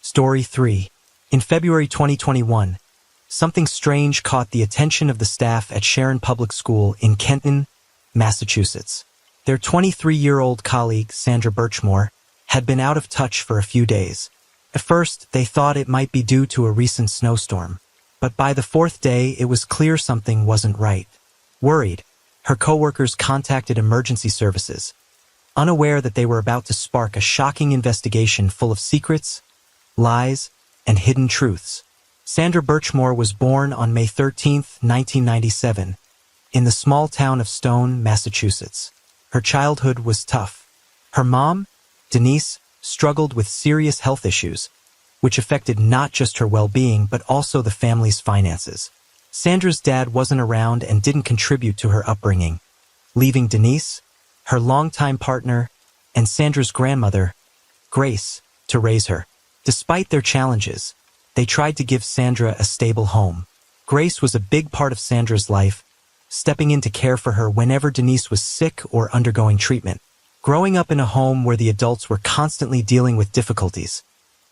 Story 3. In February 2021, something strange caught the attention of the staff at Sharon Public School in Kenton, Massachusetts. Their 23-year-old colleague, Sandra Birchmore, had been out of touch for a few days. At first, they thought it might be due to a recent snowstorm, but by the fourth day, it was clear something wasn't right. Worried, her coworkers contacted emergency services, unaware that they were about to spark a shocking investigation full of secrets, lies, and hidden truths. Sandra Birchmore was born on May 13, 1997, in the small town of Stone, Massachusetts. Her childhood was tough. Her mom, Denise, struggled with serious health issues, which affected not just her well-being but also the family's finances. Sandra's dad wasn't around and didn't contribute to her upbringing, leaving Denise, her longtime partner, and Sandra's grandmother, Grace, to raise her. Despite their challenges, they tried to give Sandra a stable home. Grace was a big part of Sandra's life, stepping in to care for her whenever Denise was sick or undergoing treatment. Growing up in a home where the adults were constantly dealing with difficulties,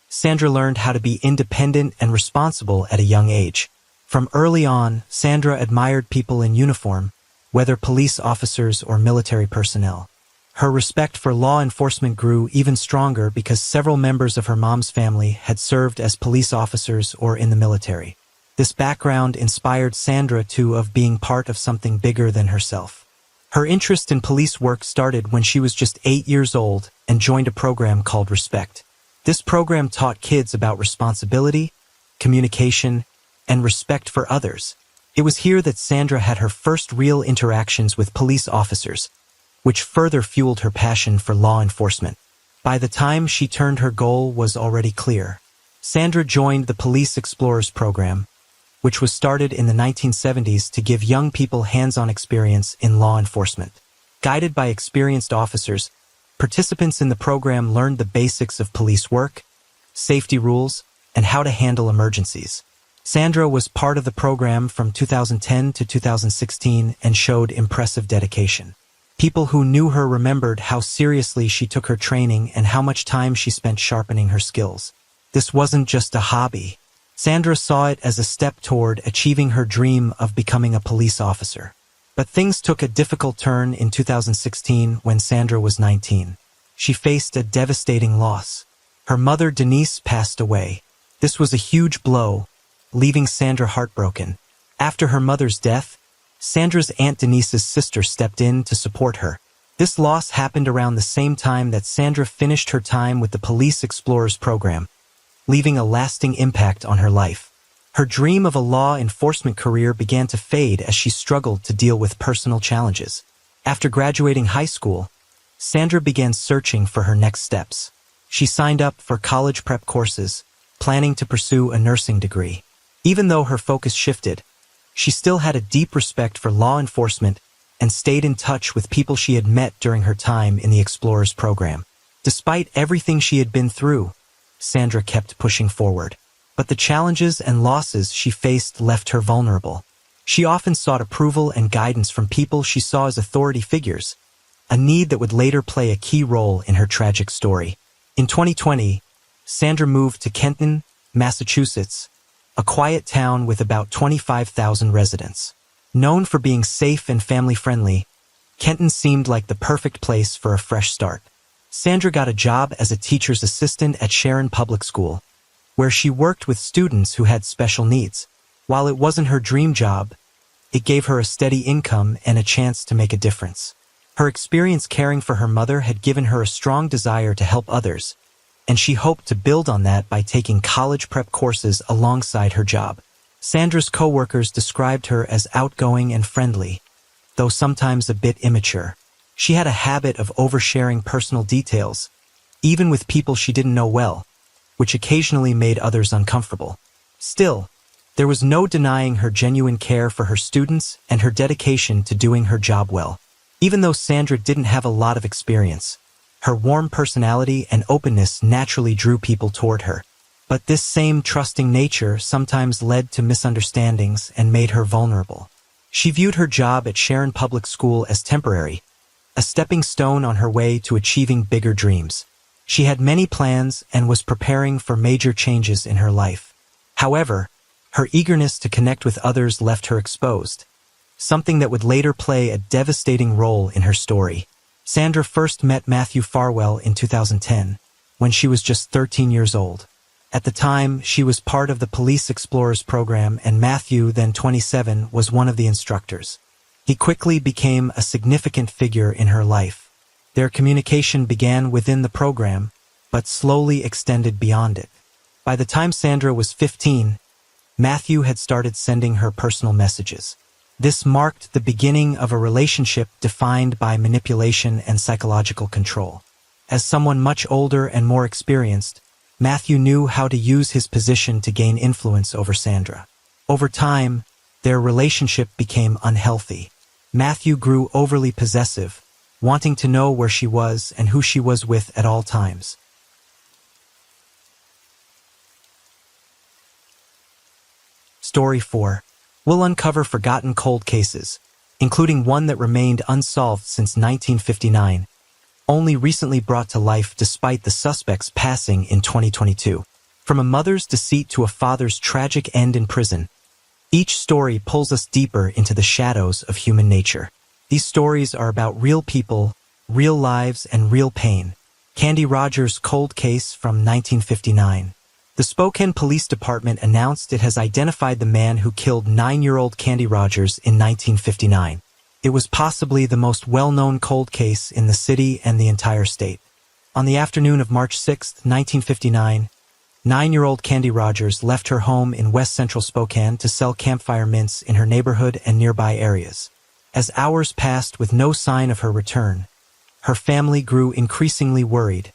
Sandra learned how to be independent and responsible at a young age. From early on, Sandra admired people in uniform, whether police officers or military personnel. Her respect for law enforcement grew even stronger because several members of her mom's family had served as police officers or in the military. This background inspired Sandra of being part of something bigger than herself. Her interest in police work started when she was just 8 years old and joined a program called Respect. This program taught kids about responsibility, communication, and respect for others. It was here that Sandra had her first real interactions with police officers, which further fueled her passion for law enforcement. By the time she turned, her goal was already clear. Sandra joined the Police Explorers program, which was started in the 1970s to give young people hands-on experience in law enforcement. Guided by experienced officers, participants in the program learned the basics of police work, safety rules, and how to handle emergencies. Sandra was part of the program from 2010 to 2016 and showed impressive dedication. People who knew her remembered how seriously she took her training and how much time she spent sharpening her skills. This wasn't just a hobby. Sandra saw it as a step toward achieving her dream of becoming a police officer. But things took a difficult turn in 2016 when Sandra was 19. She faced a devastating loss. Her mother, Denise, passed away. This was a huge blow, leaving Sandra heartbroken. After her mother's death, Sandra's Aunt Denise's sister stepped in to support her. This loss happened around the same time that Sandra finished her time with the Police Explorers program, leaving a lasting impact on her life. Her dream of a law enforcement career began to fade as she struggled to deal with personal challenges. After graduating high school, Sandra began searching for her next steps. She signed up for college prep courses, planning to pursue a nursing degree. Even though her focus shifted, she still had a deep respect for law enforcement and stayed in touch with people she had met during her time in the Explorers program. Despite everything she had been through, Sandra kept pushing forward. But the challenges and losses she faced left her vulnerable. She often sought approval and guidance from people she saw as authority figures, a need that would later play a key role in her tragic story. In 2020, Sandra moved to Kenton, Massachusetts, a quiet town with about 25,000 residents. Known for being safe and family-friendly, Kenton seemed like the perfect place for a fresh start. Sandra got a job as a teacher's assistant at Sharon Public School, where she worked with students who had special needs. While it wasn't her dream job, It gave her a steady income and a chance to make a difference. Her experience caring for her mother had given her a strong desire to help others, and she hoped to build on that by taking college prep courses alongside her job. Sandra's co-workers described her as outgoing and friendly, though sometimes a bit immature. She had a habit of oversharing personal details, even with people she didn't know well, which occasionally made others uncomfortable. Still, there was no denying her genuine care for her students and her dedication to doing her job well. Even though Sandra didn't have a lot of experience, her warm personality and openness naturally drew people toward her. But this same trusting nature sometimes led to misunderstandings and made her vulnerable. She viewed her job at Sharon Public School as temporary, a stepping stone on her way to achieving bigger dreams. She had many plans and was preparing for major changes in her life. However, her eagerness to connect with others left her exposed, something that would later play a devastating role in her story. Sandra first met Matthew Farwell in 2010, when she was just 13 years old. At the time, she was part of the Police Explorers program, and Matthew, then 27, was one of the instructors. He quickly became a significant figure in her life. Their communication began within the program, but slowly extended beyond it. By the time Sandra was 15, Matthew had started sending her personal messages. This marked the beginning of a relationship defined by manipulation and psychological control. As someone much older and more experienced, Matthew knew how to use his position to gain influence over Sandra. Over time, their relationship became unhealthy. Matthew grew overly possessive, wanting to know where she was and who she was with at all times. Story 4. We'll uncover forgotten cold cases, including one that remained unsolved since 1959, only recently brought to life despite the suspect's passing in 2022. From a mother's deceit to a father's tragic end in prison, each story pulls us deeper into the shadows of human nature. These stories are about real people, real lives, and real pain. Candy Rogers' cold case from 1959. The Spokane Police Department announced it has identified the man who killed 9-year-old Candy Rogers in 1959. It was possibly the most well-known cold case in the city and the entire state. On the afternoon of March 6, 1959, 9-year-old Candy Rogers left her home in west central Spokane to sell campfire mints in her neighborhood and nearby areas. As hours passed with no sign of her return, her family grew increasingly worried,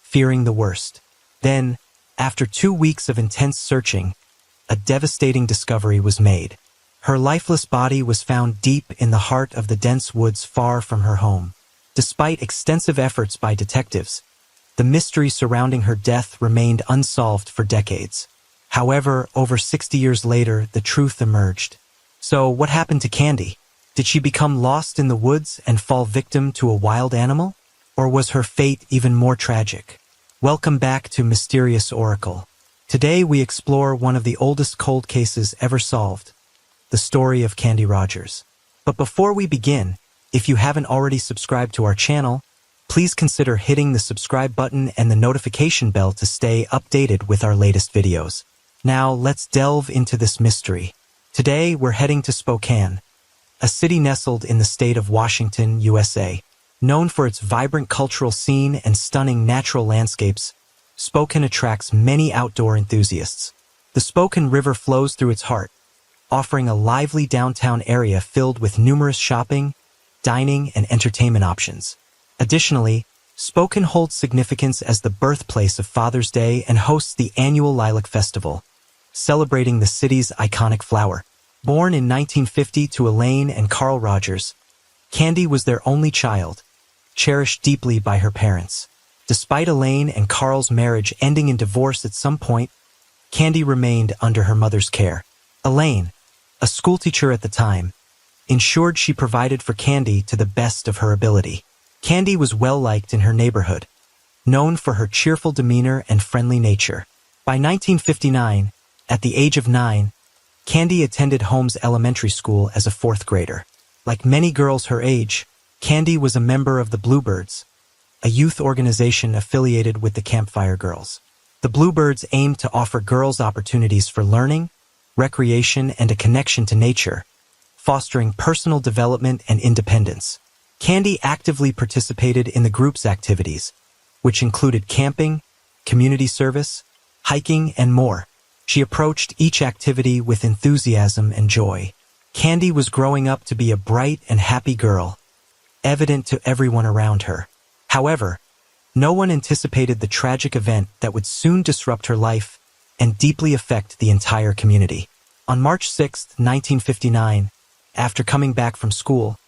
fearing the worst. Then, after 2 weeks of intense searching, a devastating discovery was made. Her lifeless body was found deep in the heart of the dense woods far from her home. Despite extensive efforts by detectives, the mystery surrounding her death remained unsolved for decades. However, over 60 years later, the truth emerged. So, what happened to Candy? Did she become lost in the woods and fall victim to a wild animal? Or was her fate even more tragic? Welcome back to Mysterious Oracle. Today we explore one of the oldest cold cases ever solved, the story of Candy Rogers. But before we begin, if you haven't already subscribed to our channel, please consider hitting the subscribe button and the notification bell to stay updated with our latest videos. Now let's delve into this mystery. Today we're heading to Spokane, a city nestled in the state of Washington, USA. Known for its vibrant cultural scene and stunning natural landscapes, Spokane attracts many outdoor enthusiasts. The Spokane River flows through its heart, offering a lively downtown area filled with numerous shopping, dining, and entertainment options. Additionally, Spokane holds significance as the birthplace of Father's Day and hosts the annual Lilac Festival, celebrating the city's iconic flower. Born in 1950 to Elaine and Carl Rogers, Candy was their only child, cherished deeply by her parents. Despite Elaine and Carl's marriage ending in divorce at some point, Candy remained under her mother's care. Elaine, a schoolteacher at the time, ensured she provided for Candy to the best of her ability. Candy was well-liked in her neighborhood, known for her cheerful demeanor and friendly nature. By 1959, at the age of 9, Candy attended Holmes Elementary School as a 4th grader. Like many girls her age, Candy was a member of the Bluebirds, a youth organization affiliated with the Campfire Girls. The Bluebirds aimed to offer girls opportunities for learning, recreation, and a connection to nature, fostering personal development and independence. Candy actively participated in the group's activities, which included camping, community service, hiking, and more. She approached each activity with enthusiasm and joy. Candy was growing up to be a bright and happy girl, evident to everyone around her. However, no one anticipated the tragic event that would soon disrupt her life and deeply affect the entire community. On March 6, 1959, after coming back from school,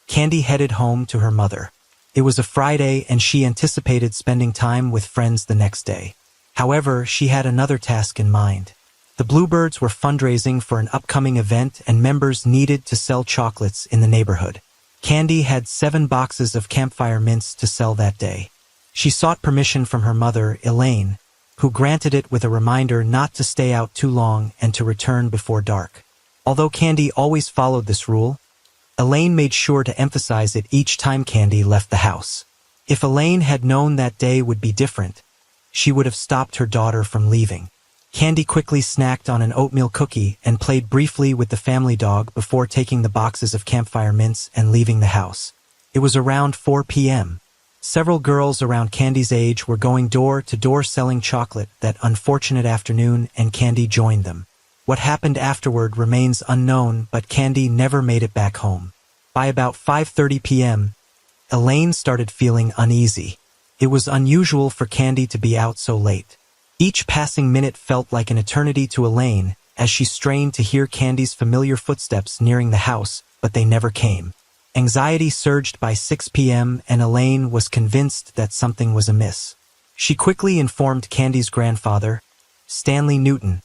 Candy headed home to her mother. It was a Friday and she anticipated spending time with friends the next day. However, she had another task in mind. The Bluebirds were fundraising for an upcoming event and members needed to sell chocolates in the neighborhood. Candy had 7 boxes of campfire mints to sell that day. She sought permission from her mother, Elaine, who granted it with a reminder not to stay out too long and to return before dark. Although Candy always followed this rule, Elaine made sure to emphasize it each time Candy left the house. If Elaine had known that day would be different, she would have stopped her daughter from leaving. Candy quickly snacked on an oatmeal cookie and played briefly with the family dog before taking the boxes of campfire mints and leaving the house. It was around 4 p.m. Several girls around Candy's age were going door to door selling chocolate that unfortunate afternoon, and Candy joined them. What happened afterward remains unknown, but Candy never made it back home. By about 5:30 p.m., Elaine started feeling uneasy. It was unusual for Candy to be out so late. Each passing minute felt like an eternity to Elaine as she strained to hear Candy's familiar footsteps nearing the house, but they never came. Anxiety surged by 6 p.m. and Elaine was convinced that something was amiss. She quickly informed Candy's grandfather, Stanley Newton,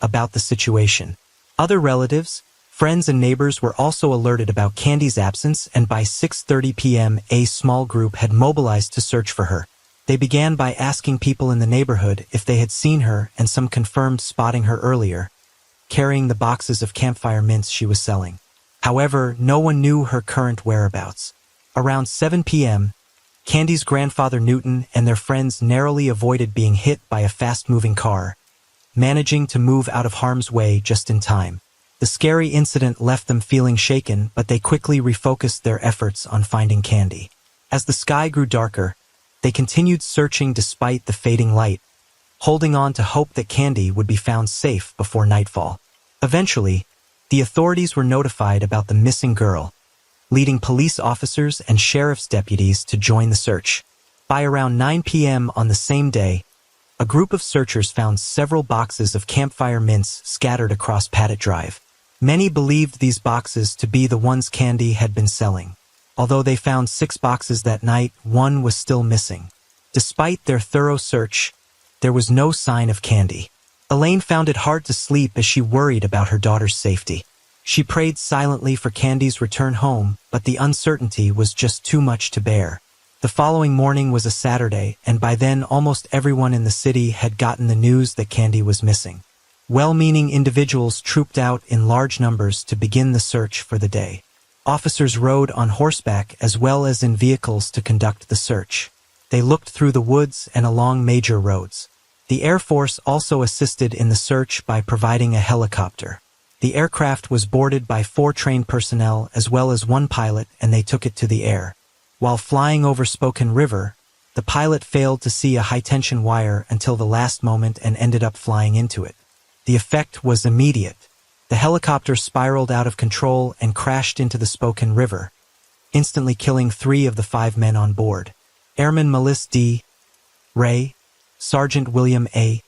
about the situation. Other relatives, friends and neighbors were also alerted about Candy's absence, and by 6:30 p.m. a small group had mobilized to search for her. They began by asking people in the neighborhood if they had seen her, and some confirmed spotting her earlier, carrying the boxes of campfire mints she was selling. However, no one knew her current whereabouts. Around 7 p.m., Candy's grandfather Newton and their friends narrowly avoided being hit by a fast-moving car, managing to move out of harm's way just in time. The scary incident left them feeling shaken, but they quickly refocused their efforts on finding Candy. As the sky grew darker, they continued searching despite the fading light, holding on to hope that Candy would be found safe before nightfall. Eventually, the authorities were notified about the missing girl, leading police officers and sheriff's deputies to join the search. By around 9 p.m. on the same day, a group of searchers found several boxes of campfire mints scattered across Paddock Drive. Many believed these boxes to be the ones Candy had been selling. Although they found 6 boxes that night, one was still missing. Despite their thorough search, there was no sign of Candy. Elaine found it hard to sleep as she worried about her daughter's safety. She prayed silently for Candy's return home, but the uncertainty was just too much to bear. The following morning was a Saturday, and by then almost everyone in the city had gotten the news that Candy was missing. Well-meaning individuals trooped out in large numbers to begin the search for the day. Officers rode on horseback as well as in vehicles to conduct the search. They looked through the woods and along major roads. The Air Force also assisted in the search by providing a helicopter. The aircraft was boarded by 4 trained personnel as well as 1 pilot, and they took it to the air. While flying over Spokane River, the pilot failed to see a high-tension wire until the last moment and ended up flying into it. The effect was immediate. The helicopter spiraled out of control and crashed into the Spokane River, instantly killing 3 of the 5 men on board. Airman Melissa D. Ray, Sergeant William A.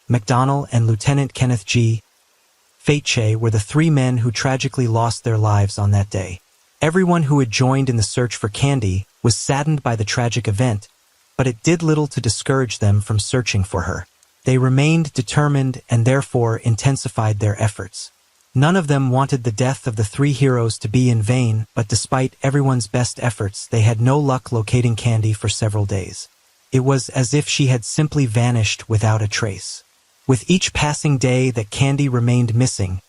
McDonnell, and Lieutenant Kenneth G. Faitche were the 3 men who tragically lost their lives on that day. Everyone who had joined in the search for Candy was saddened by the tragic event, but it did little to discourage them from searching for her. They remained determined and therefore intensified their efforts. None of them wanted the death of the 3 heroes to be in vain, but despite everyone's best efforts, they had no luck locating Candy for several days. It was as if she had simply vanished without a trace. With each passing day that Candy remained missing,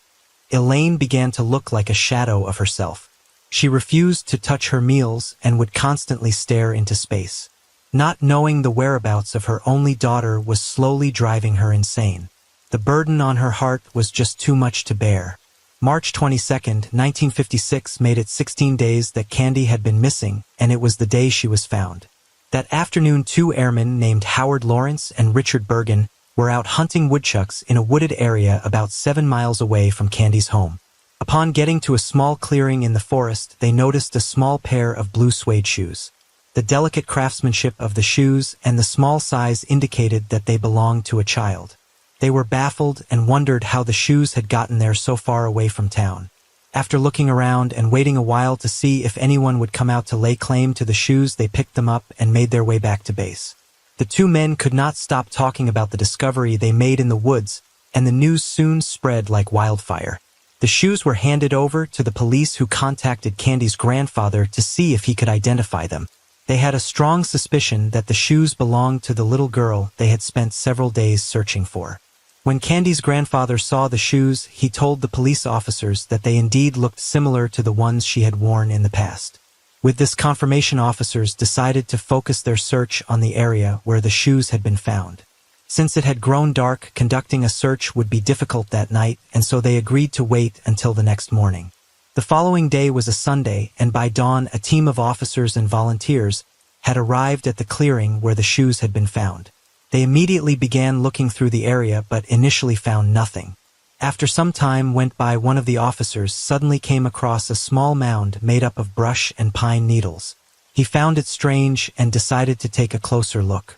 Elaine began to look like a shadow of herself. She refused to touch her meals and would constantly stare into space. Not knowing the whereabouts of her only daughter was slowly driving her insane. The burden on her heart was just too much to bear. March 22, 1956 made it 16 days that Candy had been missing, and it was the day she was found. That afternoon, two airmen named Howard Lawrence and Richard Bergen were out hunting woodchucks in a wooded area about 7 miles away from Candy's home. Upon getting to a small clearing in the forest, they noticed a small pair of blue suede shoes. The delicate craftsmanship of the shoes and the small size indicated that they belonged to a child. They were baffled and wondered how the shoes had gotten there so far away from town. After looking around and waiting a while to see if anyone would come out to lay claim to the shoes, they picked them up and made their way back to base. The two men could not stop talking about the discovery they made in the woods, and the news soon spread like wildfire. The shoes were handed over to the police, who contacted Candy's grandfather to see if he could identify them. They had a strong suspicion that the shoes belonged to the little girl they had spent several days searching for. When Candy's grandfather saw the shoes, he told the police officers that they indeed looked similar to the ones she had worn in the past. With this confirmation, officers decided to focus their search on the area where the shoes had been found. Since it had grown dark, conducting a search would be difficult that night, and so they agreed to wait until the next morning. The following day was a Sunday, and by dawn a team of officers and volunteers had arrived at the clearing where the shoes had been found. They immediately began looking through the area, but initially found nothing. After some time went by, one of the officers suddenly came across a small mound made up of brush and pine needles. He found it strange and decided to take a closer look.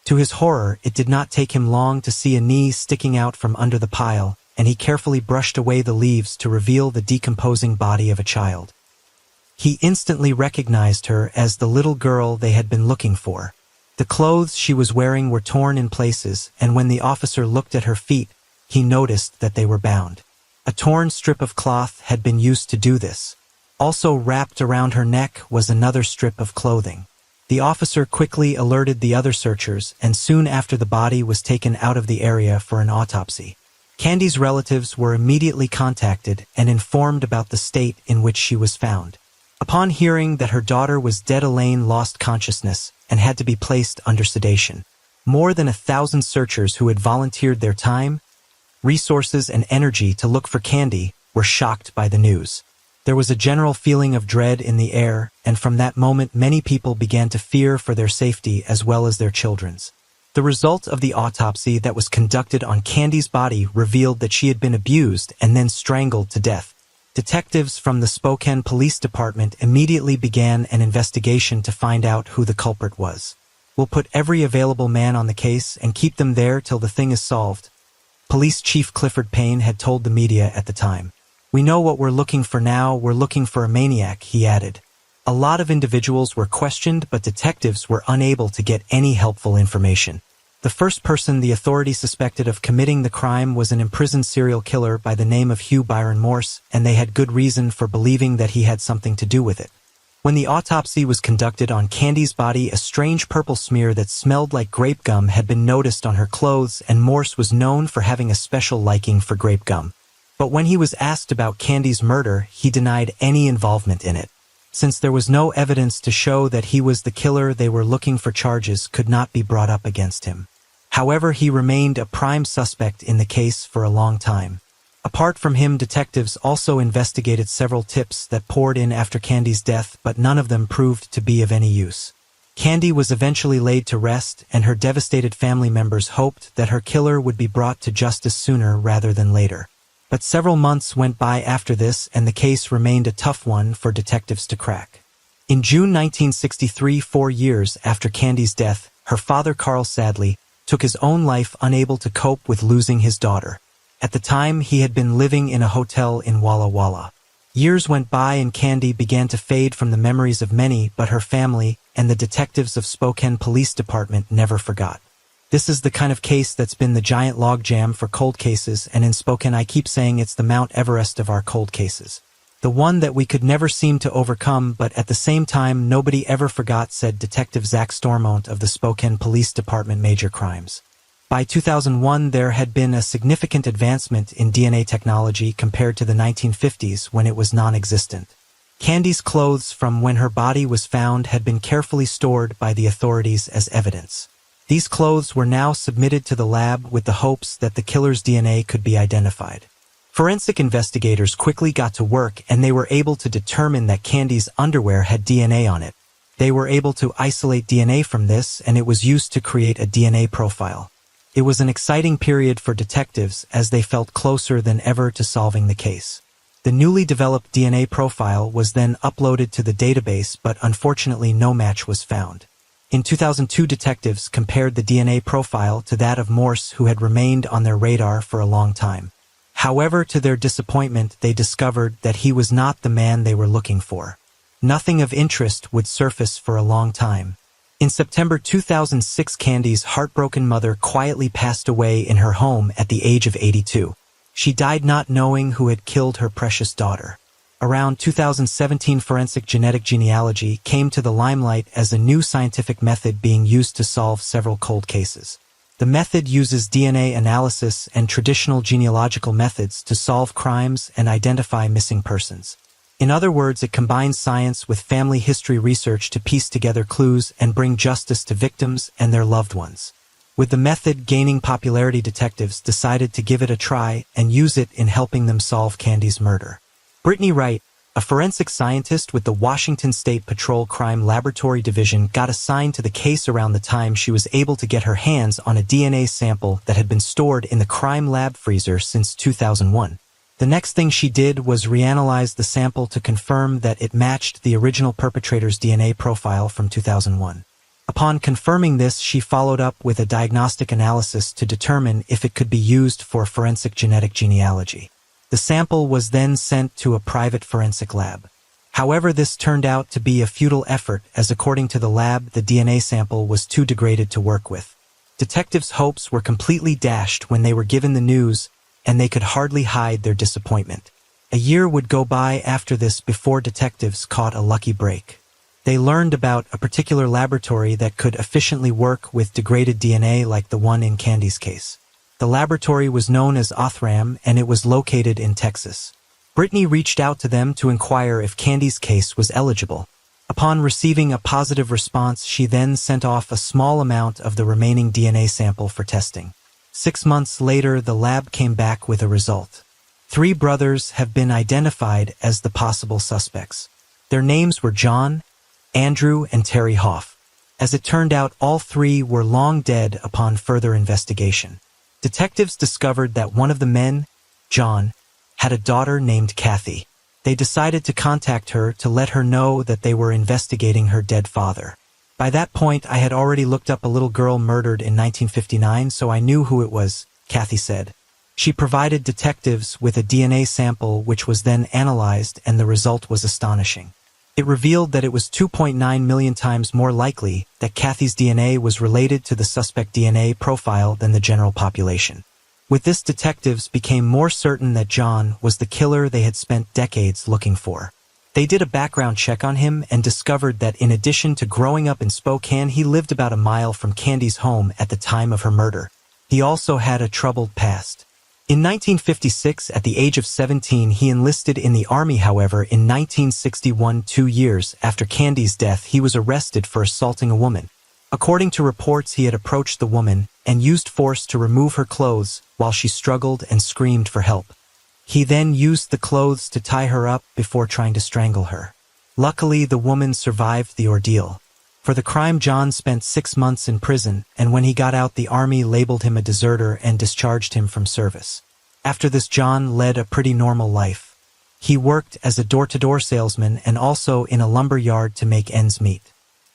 To his horror, it did not take him long to see a knee sticking out from under the pile, and he carefully brushed away the leaves to reveal the decomposing body of a child. He instantly recognized her as the little girl they had been looking for. The clothes she was wearing were torn in places, and when the officer looked at her feet, he noticed that they were bound. A torn strip of cloth had been used to do this. Also wrapped around her neck was another strip of clothing. The officer quickly alerted the other searchers, and soon after the body was taken out of the area for an autopsy. Candy's relatives were immediately contacted and informed about the state in which she was found. Upon hearing that her daughter was dead, Elaine lost consciousness and had to be placed under sedation. More than 1,000 searchers who had volunteered their time, resources, and energy to look for Candy were shocked by the news. There was a general feeling of dread in the air, and from that moment many people began to fear for their safety as well as their children's. The result of the autopsy that was conducted on Candy's body revealed that she had been abused and then strangled to death. Detectives from the Spokane Police Department immediately began an investigation to find out who the culprit was. "We'll put every available man on the case and keep them there till the thing is solved," Police Chief Clifford Payne had told the media at the time. "We know what we're looking for now. We're looking for a maniac," he added. A lot of individuals were questioned, but detectives were unable to get any helpful information. The first person the authorities suspected of committing the crime was an imprisoned serial killer by the name of Hugh Byron Morse, and they had good reason for believing that he had something to do with it. When the autopsy was conducted on Candy's body, a strange purple smear that smelled like grape gum had been noticed on her clothes, and Morse was known for having a special liking for grape gum. But when he was asked about Candy's murder, he denied any involvement in it. Since there was no evidence to show that he was the killer they were looking for, charges could not be brought up against him. However, he remained a prime suspect in the case for a long time. Apart from him, detectives also investigated several tips that poured in after Candy's death, but none of them proved to be of any use. Candy was eventually laid to rest, and her devastated family members hoped that her killer would be brought to justice sooner rather than later. But several months went by after this, and the case remained a tough one for detectives to crack. In June 1963, 4 years after Candy's death, her father, Carl, sadly took his own life, unable to cope with losing his daughter. At the time, he had been living in a hotel in Walla Walla. Years went by and Candy began to fade from the memories of many, but her family and the detectives of Spokane Police Department never forgot. This is the kind of case that's been the giant logjam for cold cases, and in Spokane I keep saying it's the Mount Everest of our cold cases. The one that we could never seem to overcome, but at the same time nobody ever forgot, said Detective Zach Stormont of the Spokane Police Department Major Crimes. By 2001, there had been a significant advancement in DNA technology compared to the 1950s when it was non-existent. Candy's clothes from when her body was found had been carefully stored by the authorities as evidence. These clothes were now submitted to the lab with the hopes that the killer's DNA could be identified. Forensic investigators quickly got to work and they were able to determine that Candy's underwear had DNA on it. They were able to isolate DNA from this and it was used to create a DNA profile. It was an exciting period for detectives as they felt closer than ever to solving the case. The newly developed DNA profile was then uploaded to the database, but unfortunately no match was found. In 2002, detectives compared the DNA profile to that of Morse, who had remained on their radar for a long time. However, to their disappointment, they discovered that he was not the man they were looking for. Nothing of interest would surface for a long time. In September 2006, Candy's heartbroken mother quietly passed away in her home at the age of 82. She died not knowing who had killed her precious daughter. Around 2017, forensic genetic genealogy came to the limelight as a new scientific method being used to solve several cold cases. The method uses DNA analysis and traditional genealogical methods to solve crimes and identify missing persons. In other words, it combines science with family history research to piece together clues and bring justice to victims and their loved ones. With the method gaining popularity, detectives decided to give it a try and use it in helping them solve Candy's murder. Brittany Wright, a forensic scientist with the Washington State Patrol Crime Laboratory Division, got assigned to the case around the time she was able to get her hands on a DNA sample that had been stored in the crime lab freezer since 2001. The next thing she did was reanalyze the sample to confirm that it matched the original perpetrator's DNA profile from 2001. Upon confirming this, she followed up with a diagnostic analysis to determine if it could be used for forensic genetic genealogy. The sample was then sent to a private forensic lab. However, this turned out to be a futile effort, as according to the lab, the DNA sample was too degraded to work with. Detectives' hopes were completely dashed when they were given the news, and they could hardly hide their disappointment. A year would go by after this before detectives caught a lucky break. They learned about a particular laboratory that could efficiently work with degraded DNA like the one in Candy's case. The laboratory was known as Othram, and it was located in Texas. Brittany reached out to them to inquire if Candy's case was eligible. Upon receiving a positive response, she then sent off a small amount of the remaining DNA sample for testing. 6 months later, the lab came back with a result. 3 brothers have been identified as the possible suspects. Their names were John, Andrew, and Terry Hoff. As it turned out, all 3 were long dead upon further investigation. Detectives discovered that one of the men, John, had a daughter named Kathy. They decided to contact her to let her know that they were investigating her dead father. By that point, I had already looked up a little girl murdered in 1959, so I knew who it was, Kathy said. She provided detectives with a DNA sample which was then analyzed, and the result was astonishing. It revealed that it was 2.9 million times more likely that Kathy's DNA was related to the suspect DNA profile than the general population. With this, detectives became more certain that John was the killer they had spent decades looking for. They did a background check on him and discovered that in addition to growing up in Spokane, he lived about a mile from Candy's home at the time of her murder. He also had a troubled past. In 1956, at the age of 17, he enlisted in the Army. However, in 1961, 2 years after Candy's death, he was arrested for assaulting a woman. According to reports, he had approached the woman and used force to remove her clothes while she struggled and screamed for help. He then used the clothes to tie her up before trying to strangle her. Luckily, the woman survived the ordeal. For the crime, John spent 6 months in prison, and when he got out, the Army labeled him a deserter and discharged him from service. After this, John led a pretty normal life. He worked as a door-to-door salesman and also in a lumber yard to make ends meet.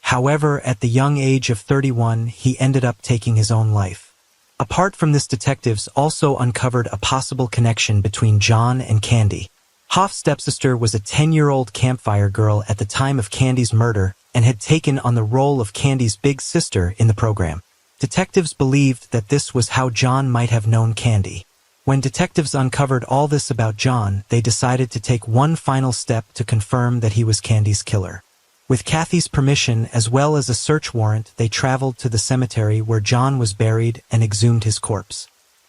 However, at the young age of 31, he ended up taking his own life. Apart from this, detectives also uncovered a possible connection between John and Candy. Hoff's stepsister was a 10-year-old campfire girl at the time of Candy's murder and had taken on the role of Candy's big sister in the program. Detectives believed that this was how John might have known Candy. When detectives uncovered all this about John, they decided to take one final step to confirm that he was Candy's killer. With Kathy's permission, as well as a search warrant, they traveled to the cemetery where John was buried and exhumed his corpse.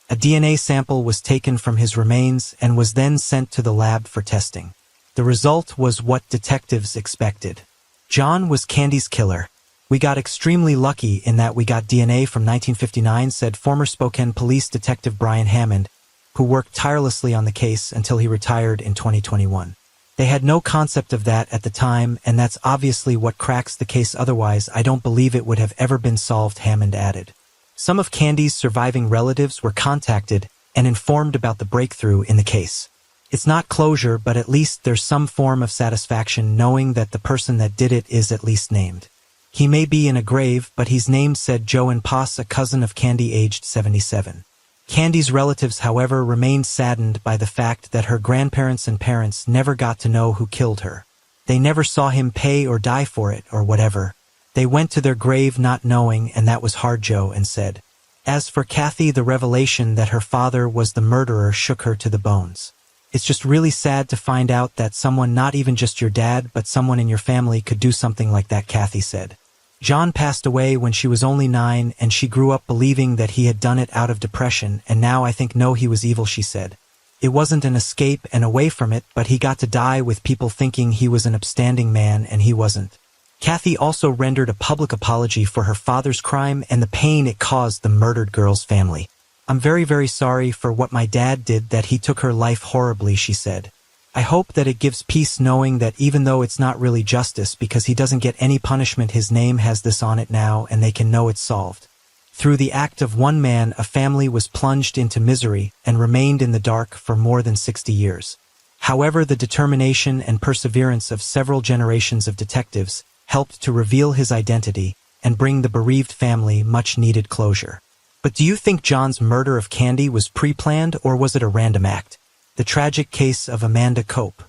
A DNA sample was taken from his remains and was then sent to the lab for testing. The result was what detectives expected. John was Candy's killer. "We got extremely lucky in that we got DNA from 1959, said former Spokane Police Detective Brian Hammond. who worked tirelessly on the case until he retired in 2021. They had no concept of that at the time, and that's obviously what cracks the case. Otherwise, I don't believe it would have ever been solved, Hammond added. Some of Candy's surviving relatives were contacted and informed about the breakthrough in the case. It's not closure, but at least there's some form of satisfaction knowing that the person that did it is at least named. He may be in a grave, but he's named, said Joe and Poss, a cousin of Candy aged 77. Candy's relatives, however, remained saddened by the fact that her grandparents and parents never got to know who killed her. They never saw him pay or die for it or whatever. They went to their grave not knowing, and that was hard, Joe and said. As for Kathy, the revelation that her father was the murderer shook her to the bones. It's just really sad to find out that someone, not even just your dad, but someone in your family, could do something like that, Kathy said. John passed away when she was only 9, and she grew up believing that he had done it out of depression, and now I think no, he was evil, she said. It wasn't an escape and away from it, but he got to die with people thinking he was an upstanding man, and he wasn't. Kathy also rendered a public apology for her father's crime and the pain it caused the murdered girl's family. I'm very, very sorry for what my dad did, that he took her life horribly, she said. I hope that it gives peace knowing that even though it's not really justice because he doesn't get any punishment, his name has this on it now and they can know it's solved. Through the act of one man, a family was plunged into misery and remained in the dark for more than 60 years. However, the determination and perseverance of several generations of detectives helped to reveal his identity and bring the bereaved family much-needed closure. But do you think John's murder of Candy was pre-planned, or was it a random act? The tragic case of Amanda Cope.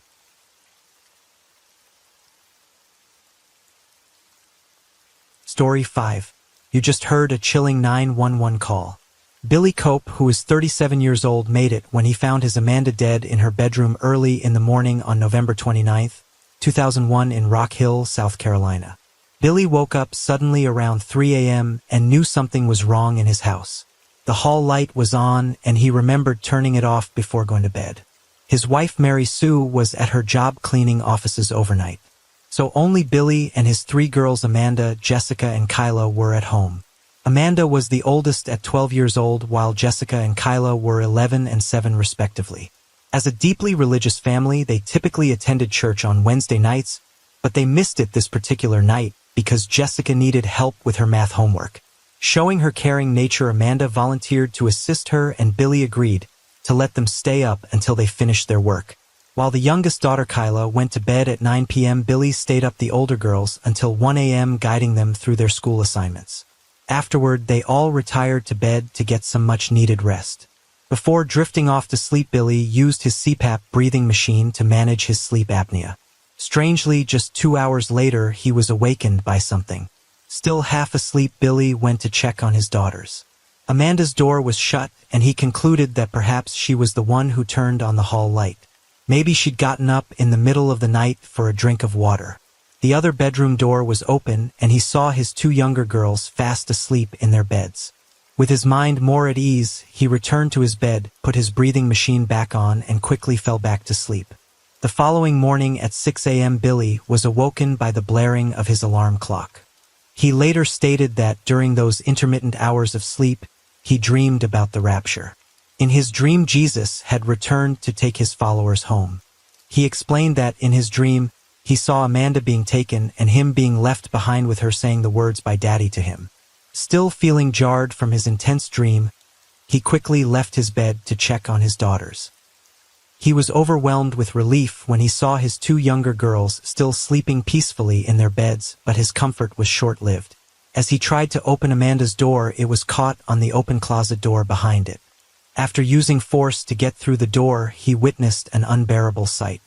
Story 5. You just heard a chilling 911 call. Billy Cope, who is 37 years old, made it when he found his Amanda dead in her bedroom early in the morning on November 29, 2001 in Rock Hill, South Carolina. Billy woke up suddenly around 3 a.m. and knew something was wrong in his house. The hall light was on, and he remembered turning it off before going to bed. His wife, Mary Sue, was at her job cleaning offices overnight. So only Billy and his 3 girls, Amanda, Jessica, and Kyla, were at home. Amanda was the oldest at 12 years old, while Jessica and Kyla were 11 and 7 respectively. As a deeply religious family, they typically attended church on Wednesday nights, but they missed it this particular night because Jessica needed help with her math homework. Showing her caring nature, Amanda volunteered to assist her, and Billy agreed to let them stay up until they finished their work. While the youngest daughter, Kyla, went to bed at 9 p.m., Billy stayed up the older girls until 1 a.m., guiding them through their school assignments. Afterward, they all retired to bed to get some much-needed rest. Before drifting off to sleep, Billy used his CPAP breathing machine to manage his sleep apnea. Strangely, just 2 hours later, he was awakened by something. Still half asleep, Billy went to check on his daughters. Amanda's door was shut, and he concluded that perhaps she was the one who turned on the hall light. Maybe she'd gotten up in the middle of the night for a drink of water. The other bedroom door was open, and he saw his 2 younger girls fast asleep in their beds. With his mind more at ease, he returned to his bed, put his breathing machine back on, and quickly fell back to sleep. The following morning at 6 a.m., Billy was awoken by the blaring of his alarm clock. He later stated that during those intermittent hours of sleep, he dreamed about the rapture. In his dream, Jesus had returned to take his followers home. He explained that in his dream, he saw Amanda being taken and him being left behind with her, saying the words "Bye, Daddy" to him. Still feeling jarred from his intense dream, he quickly left his bed to check on his daughters. He was overwhelmed with relief when he saw his 2 younger girls still sleeping peacefully in their beds, but his comfort was short-lived. As he tried to open Amanda's door, it was caught on the open closet door behind it. After using force to get through the door, he witnessed an unbearable sight.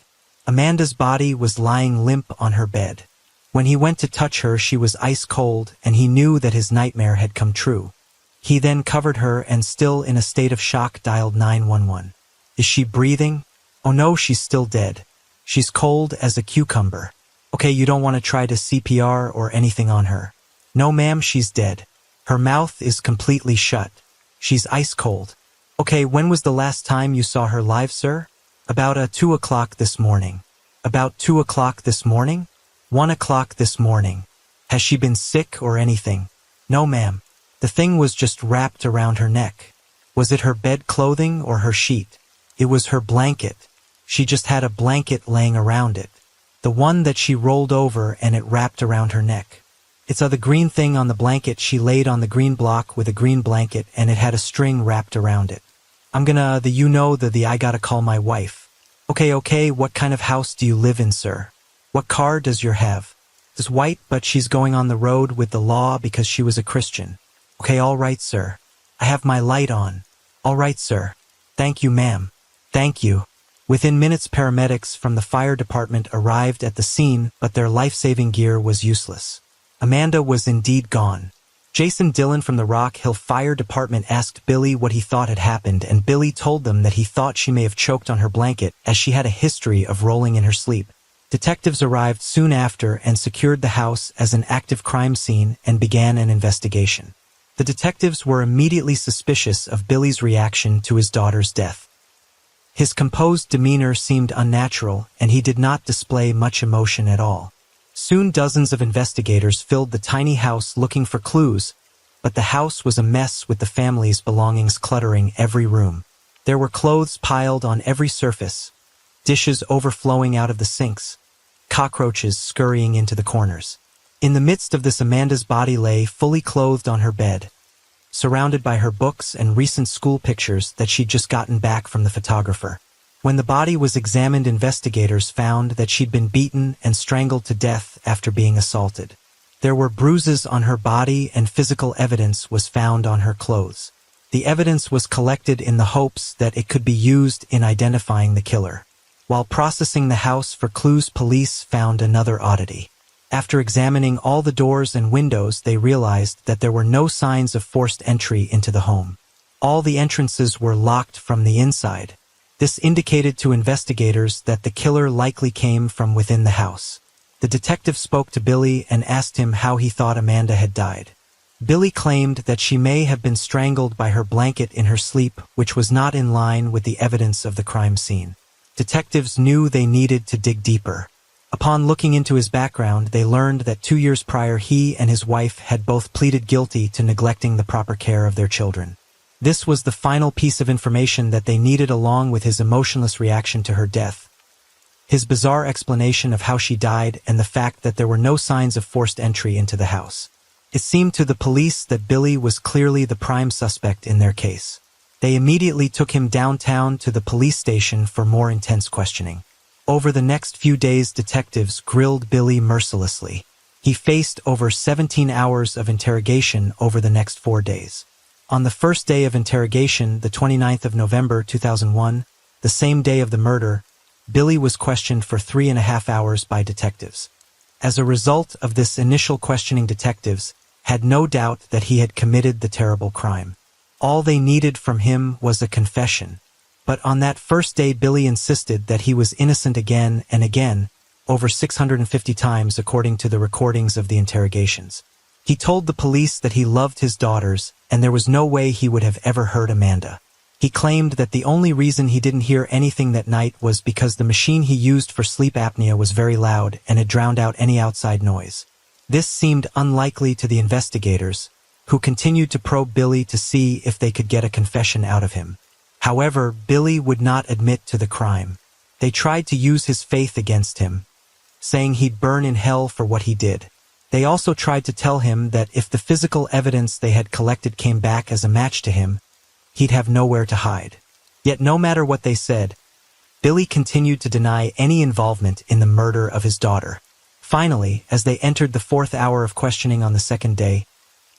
Amanda's body was lying limp on her bed. When he went to touch her, she was ice cold, and he knew that his nightmare had come true. He then covered her and, still in a state of shock, dialed 911. Is she breathing? Oh no, she's still dead. She's cold as a cucumber. Okay, you don't want to try to CPR or anything on her. No ma'am, she's dead. Her mouth is completely shut. She's ice cold. Okay, when was the last time you saw her live, sir? About 2 o'clock this morning. About 2 o'clock this morning? 1 o'clock this morning. Has she been sick or anything? No ma'am. The thing was just wrapped around her neck. Was it her bed clothing or her sheet? It was her blanket. She just had a blanket laying around it. The one that she rolled over and it wrapped around her neck. It's the green thing on the blanket. She laid on the green block with a green blanket and it had a string wrapped around it. I gotta call my wife. Okay, what kind of house do you live in, sir? What car does your have? It's white, but she's going on the road with the law because she was a Christian. Okay, all right, sir. I have my light on. All right, sir. Thank you, ma'am. Thank you. Within minutes, paramedics from the fire department arrived at the scene, but their life-saving gear was useless. Amanda was indeed gone. Jason Dillon from the Rock Hill Fire Department asked Billy what he thought had happened, and Billy told them that he thought she may have choked on her blanket as she had a history of rolling in her sleep. Detectives arrived soon after and secured the house as an active crime scene and began an investigation. The detectives were immediately suspicious of Billy's reaction to his daughter's death. His composed demeanor seemed unnatural, and he did not display much emotion at all. Soon dozens of investigators filled the tiny house looking for clues, but the house was a mess with the family's belongings cluttering every room. There were clothes piled on every surface, dishes overflowing out of the sinks, cockroaches scurrying into the corners. In the midst of this, Amanda's body lay fully clothed on her bed, surrounded by her books and recent school pictures that she'd just gotten back from the photographer. When the body was examined, investigators found that she'd been beaten and strangled to death after being assaulted. There were bruises on her body and physical evidence was found on her clothes. The evidence was collected in the hopes that it could be used in identifying the killer. While processing the house for clues, police found another oddity. After examining all the doors and windows, they realized that there were no signs of forced entry into the home. All the entrances were locked from the inside. This indicated to investigators that the killer likely came from within the house. The detective spoke to Billy and asked him how he thought Amanda had died. Billy claimed that she may have been strangled by her blanket in her sleep, which was not in line with the evidence of the crime scene. Detectives knew they needed to dig deeper. Upon looking into his background, they learned that 2 years prior he and his wife had both pleaded guilty to neglecting the proper care of their children. This was the final piece of information that they needed, along with his emotionless reaction to her death, his bizarre explanation of how she died, and the fact that there were no signs of forced entry into the house. It seemed to the police that Billy was clearly the prime suspect in their case. They immediately took him downtown to the police station for more intense questioning. Over the next few days, detectives grilled Billy mercilessly. He faced over 17 hours of interrogation over the next 4 days. On the first day of interrogation, the 29th of November 2001, the same day of the murder, Billy was questioned for 3.5 hours by detectives. As a result of this initial questioning, detectives had no doubt that he had committed the terrible crime. All they needed from him was a confession. But on that first day, Billy insisted that he was innocent again and again, over 650 times according to the recordings of the interrogations. He told the police that he loved his daughters, and there was no way he would have ever hurt Amanda. He claimed that the only reason he didn't hear anything that night was because the machine he used for sleep apnea was very loud and had drowned out any outside noise. This seemed unlikely to the investigators, who continued to probe Billy to see if they could get a confession out of him. However, Billy would not admit to the crime. They tried to use his faith against him, saying he'd burn in hell for what he did. They also tried to tell him that if the physical evidence they had collected came back as a match to him, he'd have nowhere to hide. Yet no matter what they said, Billy continued to deny any involvement in the murder of his daughter. Finally, as they entered the 4th hour of questioning on the second day,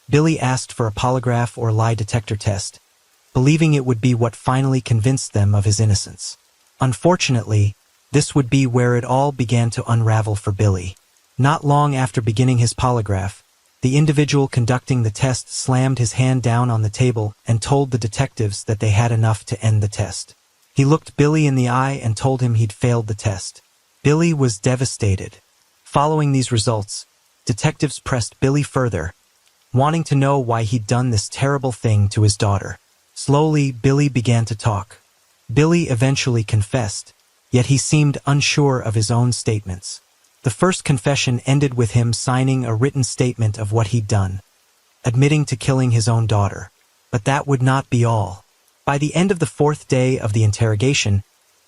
Billy asked for a polygraph or lie detector test, believing it would be what finally convinced them of his innocence. Unfortunately, this would be where it all began to unravel for Billy. Not long after beginning his polygraph, the individual conducting the test slammed his hand down on the table and told the detectives that they had enough to end the test. He looked Billy in the eye and told him he'd failed the test. Billy was devastated. Following these results, detectives pressed Billy further, wanting to know why he'd done this terrible thing to his daughter. Slowly, Billy began to talk. Billy eventually confessed, yet he seemed unsure of his own statements. The first confession ended with him signing a written statement of what he'd done, admitting to killing his own daughter. But that would not be all. By the end of the fourth day of the interrogation,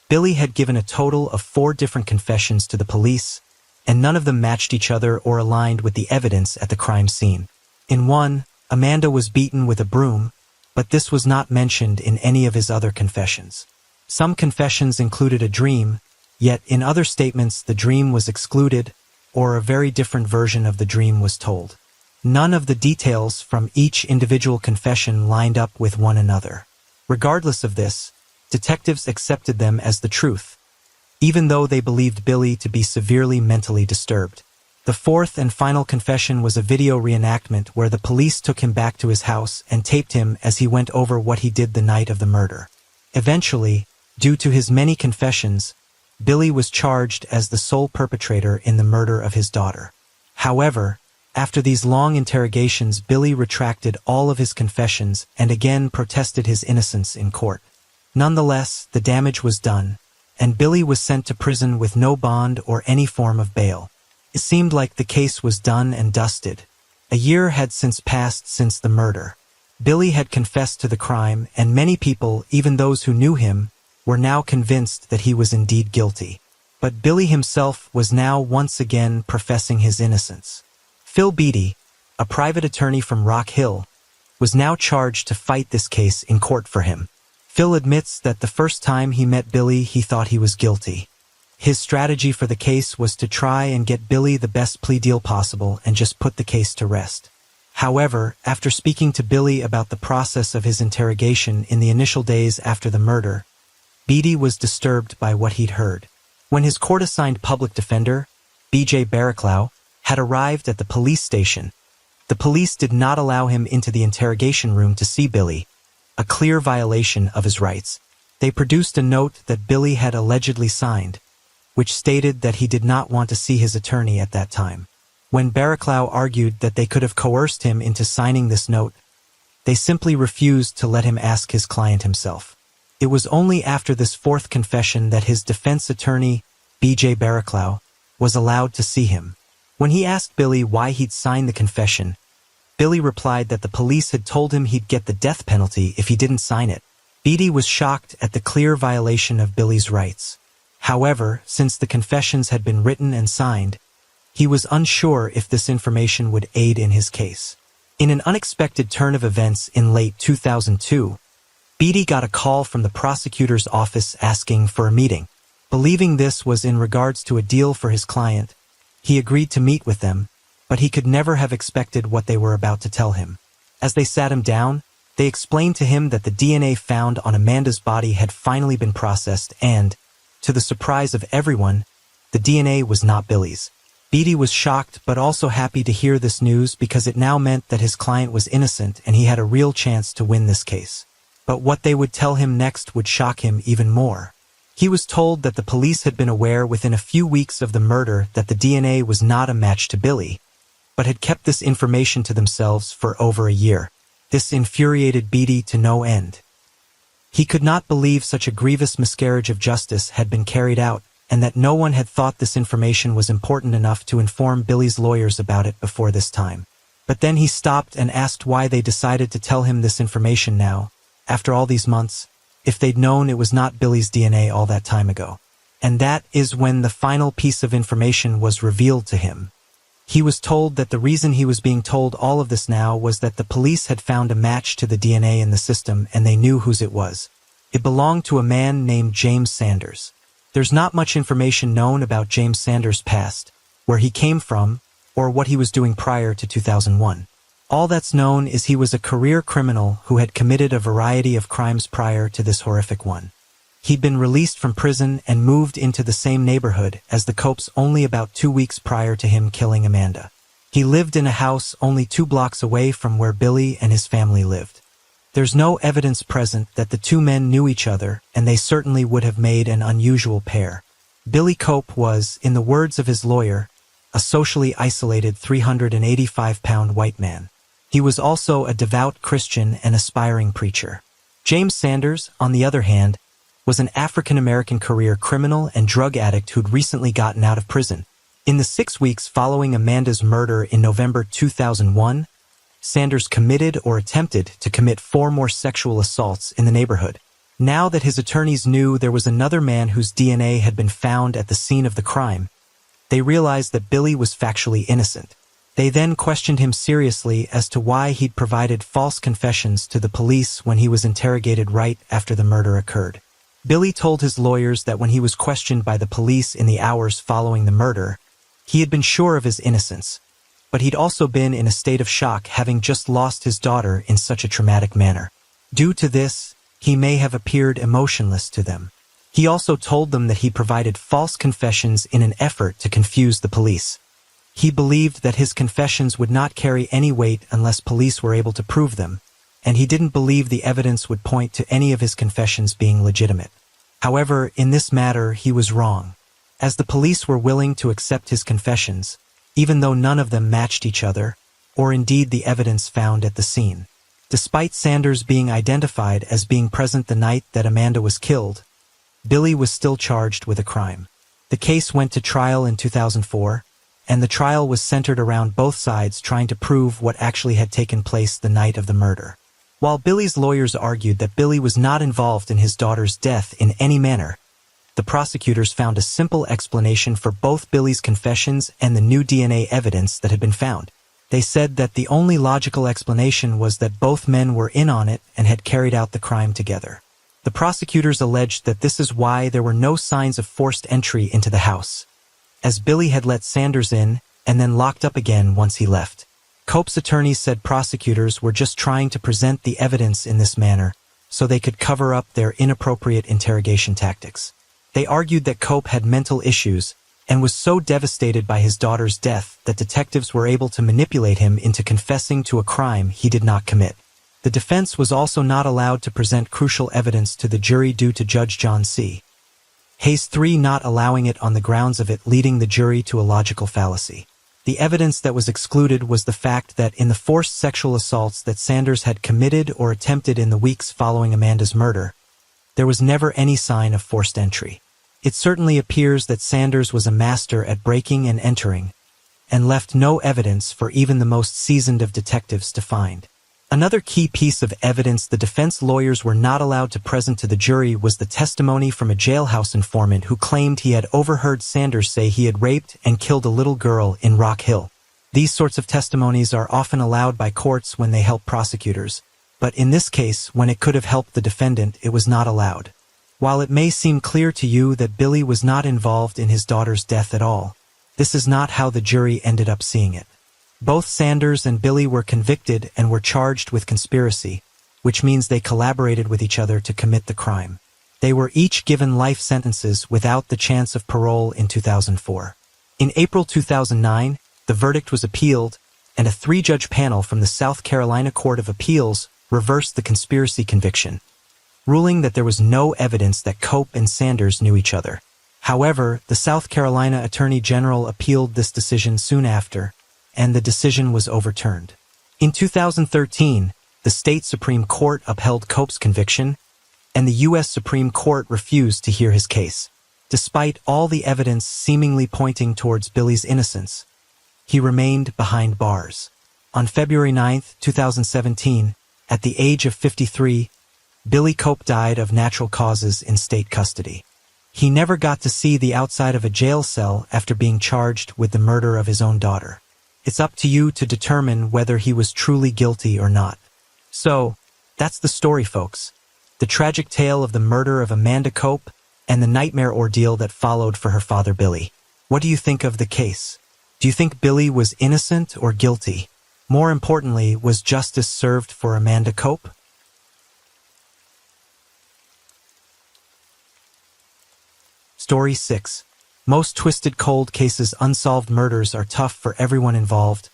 Billy had given a total of 4 different confessions to the police, and none of them matched each other or aligned with the evidence at the crime scene. In one, Amanda was beaten with a broom, but this was not mentioned in any of his other confessions. Some confessions included a dream, yet in other statements the dream was excluded, or a very different version of the dream was told. None of the details from each individual confession lined up with one another. Regardless of this, detectives accepted them as the truth, even though they believed Billy to be severely mentally disturbed. The fourth and final confession was a video reenactment where the police took him back to his house and taped him as he went over what he did the night of the murder. Eventually, due to his many confessions, Billy was charged as the sole perpetrator in the murder of his daughter. However, after these long interrogations, Billy retracted all of his confessions and again protested his innocence in court. Nonetheless, the damage was done, and Billy was sent to prison with no bond or any form of bail. It seemed like the case was done and dusted. A year had since passed since the murder. Billy had confessed to the crime, and many people, even those who knew him, were now convinced that he was indeed guilty. But Billy himself was now once again professing his innocence. Phil Beatty, a private attorney from Rock Hill, was now charged to fight this case in court for him. Phil admits that the first time he met Billy, he thought he was guilty. His strategy for the case was to try and get Billy the best plea deal possible and just put the case to rest. However, after speaking to Billy about the process of his interrogation in the initial days after the murder, Beatty was disturbed by what he'd heard. When his court-assigned public defender, B.J. Barraclough, had arrived at the police station, the police did not allow him into the interrogation room to see Billy, a clear violation of his rights. They produced a note that Billy had allegedly signed, which stated that he did not want to see his attorney at that time. When Barraclough argued that they could have coerced him into signing this note, they simply refused to let him ask his client himself. It was only after this fourth confession that his defense attorney, B.J. Barraclough, was allowed to see him. When he asked Billy why he'd signed the confession, Billy replied that the police had told him he'd get the death penalty if he didn't sign it. Beatty was shocked at the clear violation of Billy's rights. However, since the confessions had been written and signed, he was unsure if this information would aid in his case. In an unexpected turn of events in late 2002, Beatty got a call from the prosecutor's office asking for a meeting. Believing this was in regards to a deal for his client, he agreed to meet with them, but he could never have expected what they were about to tell him. As they sat him down, they explained to him that the DNA found on Amanda's body had finally been processed and, to the surprise of everyone, the DNA was not Billy's. Beatty was shocked but also happy to hear this news because it now meant that his client was innocent and he had a real chance to win this case. But what they would tell him next would shock him even more. He was told that the police had been aware within a few weeks of the murder that the DNA was not a match to Billy, but had kept this information to themselves for over a year. This infuriated Beatty to no end. He could not believe such a grievous miscarriage of justice had been carried out, and that no one had thought this information was important enough to inform Billy's lawyers about it before this time. But then he stopped and asked why they decided to tell him this information now, after all these months, if they'd known it was not Billy's DNA all that time ago. And that is when the final piece of information was revealed to him. He was told that the reason he was being told all of this now was that the police had found a match to the DNA in the system and they knew whose it was. It belonged to a man named James Sanders. There's not much information known about James Sanders' past, where he came from, or what he was doing prior to 2001. All that's known is he was a career criminal who had committed a variety of crimes prior to this horrific one. He'd been released from prison and moved into the same neighborhood as the Copes only about 2 weeks prior to him killing Amanda. He lived in a house only 2 blocks away from where Billy and his family lived. There's no evidence present that the two men knew each other, and they certainly would have made an unusual pair. Billy Cope was, in the words of his lawyer, a socially isolated 385-pound white man. He was also a devout Christian and aspiring preacher. James Sanders, on the other hand, was an African-American career criminal and drug addict who'd recently gotten out of prison. In the 6 weeks following Amanda's murder in November 2001, Sanders committed or attempted to commit 4 more sexual assaults in the neighborhood. Now that his attorneys knew there was another man whose DNA had been found at the scene of the crime, they realized that Billy was factually innocent. They then questioned him seriously as to why he'd provided false confessions to the police when he was interrogated right after the murder occurred. Billy told his lawyers that when he was questioned by the police in the hours following the murder, he had been sure of his innocence, but he'd also been in a state of shock having just lost his daughter in such a traumatic manner. Due to this, he may have appeared emotionless to them. He also told them that he provided false confessions in an effort to confuse the police. He believed that his confessions would not carry any weight unless police were able to prove them, and he didn't believe the evidence would point to any of his confessions being legitimate. However, in this matter, he was wrong, as the police were willing to accept his confessions, even though none of them matched each other, or indeed the evidence found at the scene. Despite Sanders being identified as being present the night that Amanda was killed, Billy was still charged with a crime. The case went to trial in 2004, and the trial was centered around both sides trying to prove what actually had taken place the night of the murder. While Billy's lawyers argued that Billy was not involved in his daughter's death in any manner, the prosecutors found a simple explanation for both Billy's confessions and the new DNA evidence that had been found. They said that the only logical explanation was that both men were in on it and had carried out the crime together. The prosecutors alleged that this is why there were no signs of forced entry into the house, as Billy had let Sanders in and then locked up again once he left. Cope's attorneys said prosecutors were just trying to present the evidence in this manner so they could cover up their inappropriate interrogation tactics. They argued that Cope had mental issues and was so devastated by his daughter's death that detectives were able to manipulate him into confessing to a crime he did not commit. The defense was also not allowed to present crucial evidence to the jury due to Judge John C. Hayes III not allowing it on the grounds of it leading the jury to a logical fallacy. The evidence that was excluded was the fact that in the forced sexual assaults that Sanders had committed or attempted in the weeks following Amanda's murder, there was never any sign of forced entry. It certainly appears that Sanders was a master at breaking and entering, and left no evidence for even the most seasoned of detectives to find. Another key piece of evidence the defense lawyers were not allowed to present to the jury was the testimony from a jailhouse informant who claimed he had overheard Sanders say he had raped and killed a little girl in Rock Hill. These sorts of testimonies are often allowed by courts when they help prosecutors, but in this case, when it could have helped the defendant, it was not allowed. While it may seem clear to you that Billy was not involved in his daughter's death at all, this is not how the jury ended up seeing it. Both Sanders and Billy were convicted and were charged with conspiracy, which means they collaborated with each other to commit the crime. They were each given life sentences without the chance of parole in 2004. In April 2009, the verdict was appealed, and a 3-judge panel from the South Carolina Court of Appeals reversed the conspiracy conviction, ruling that there was no evidence that Cope and Sanders knew each other. However, the South Carolina Attorney General appealed this decision soon after, and the decision was overturned. In 2013, the state Supreme Court upheld Cope's conviction, and the U.S. Supreme Court refused to hear his case. Despite all the evidence seemingly pointing towards Billy's innocence, he remained behind bars. On February 9, 2017, at the age of 53, Billy Cope died of natural causes in state custody. He never got to see the outside of a jail cell after being charged with the murder of his own daughter. It's up to you to determine whether he was truly guilty or not. So, that's the story, folks. The tragic tale of the murder of Amanda Cope and the nightmare ordeal that followed for her father Billy. What do you think of the case? Do you think Billy was innocent or guilty? More importantly, was justice served for Amanda Cope? Story 6. Most twisted cold cases, unsolved murders are tough for everyone involved: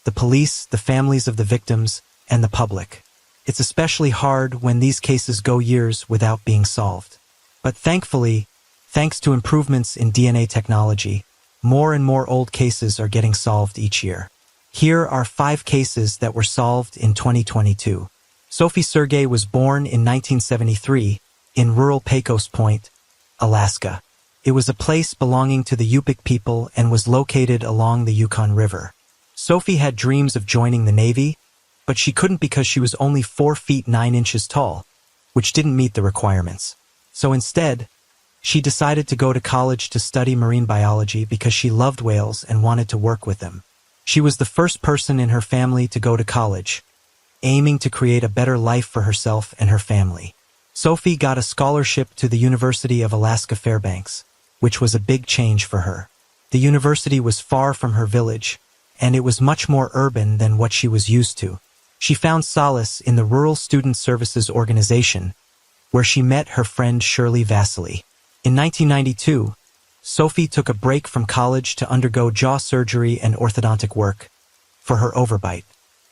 the police, the families of the victims, and the public. It's especially hard when these cases go years without being solved. But thankfully, thanks to improvements in DNA technology, more and more old cases are getting solved each year. Here are 5 cases that were solved in 2022. Sophie Sergey was born in 1973 in rural Pecos Point, Alaska. It was a place belonging to the Yupik people and was located along the Yukon River. Sophie had dreams of joining the Navy, but she couldn't because she was only 4 feet 9 inches tall, which didn't meet the requirements. So instead, she decided to go to college to study marine biology because she loved whales and wanted to work with them. She was the first person in her family to go to college, aiming to create a better life for herself and her family. Sophie got a scholarship to the University of Alaska Fairbanks, which was a big change for her. The university was far from her village, and it was much more urban than what she was used to. She found solace in the Rural Student Services Organization, where she met her friend Shirley Vasily. In 1992, Sophie took a break from college to undergo jaw surgery and orthodontic work for her overbite.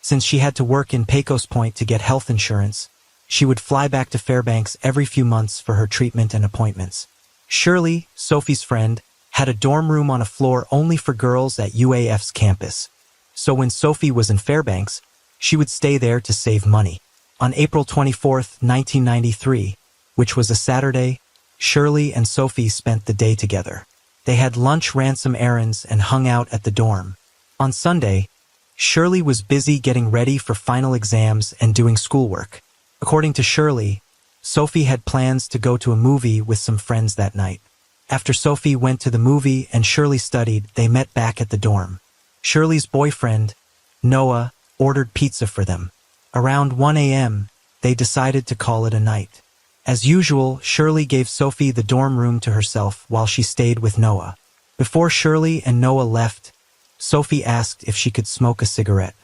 Since she had to work in Pecos Point to get health insurance, she would fly back to Fairbanks every few months for her treatment and appointments. Shirley, Sophie's friend, had a dorm room on a floor only for girls at UAF's campus. So when Sophie was in Fairbanks, she would stay there to save money. On April 24, 1993, which was a Saturday, Shirley and Sophie spent the day together. They had lunch, ran some errands, and hung out at the dorm. On Sunday, Shirley was busy getting ready for final exams and doing schoolwork. According to Shirley, Sophie had plans to go to a movie with some friends that night. After Sophie went to the movie and Shirley studied, they met back at the dorm. Shirley's boyfriend, Noah, ordered pizza for them. Around 1 a.m., they decided to call it a night. As usual, Shirley gave Sophie the dorm room to herself while she stayed with Noah. Before Shirley and Noah left, Sophie asked if she could smoke a cigarette.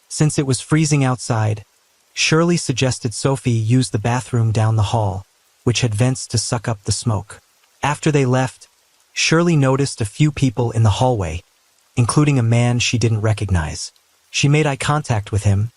Since it was freezing outside, Shirley suggested Sophie use the bathroom down the hall, which had vents to suck up the smoke. After they left, Shirley noticed a few people in the hallway, including a man she didn't recognize. She made eye contact with him,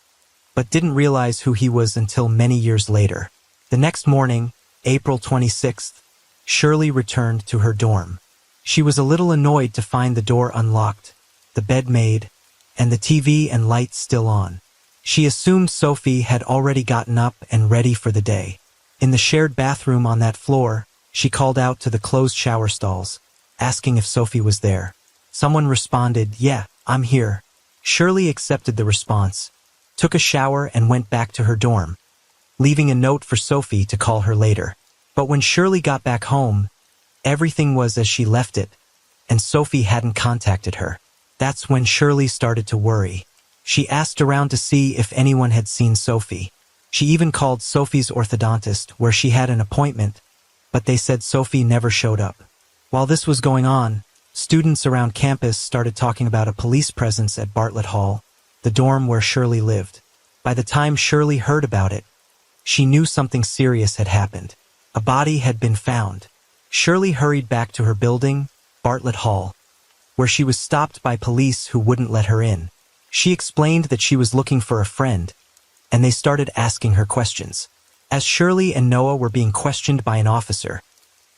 but didn't realize who he was until many years later. The next morning, April 26th, Shirley returned to her dorm. She was a little annoyed to find the door unlocked, the bed made, and the TV and lights still on. She assumed Sophie had already gotten up and ready for the day. In the shared bathroom on that floor, she called out to the closed shower stalls, asking if Sophie was there. Someone responded, "Yeah, I'm here." Shirley accepted the response, took a shower, and went back to her dorm, leaving a note for Sophie to call her later. But when Shirley got back home, everything was as she left it, and Sophie hadn't contacted her. That's when Shirley started to worry. She asked around to see if anyone had seen Sophie. She even called Sophie's orthodontist, where she had an appointment, but they said Sophie never showed up. While this was going on, students around campus started talking about a police presence at Bartlett Hall, the dorm where Shirley lived. By the time Shirley heard about it, she knew something serious had happened. A body had been found. Shirley hurried back to her building, Bartlett Hall, where she was stopped by police who wouldn't let her in. She explained that she was looking for a friend, and they started asking her questions. As Shirley and Noah were being questioned by an officer,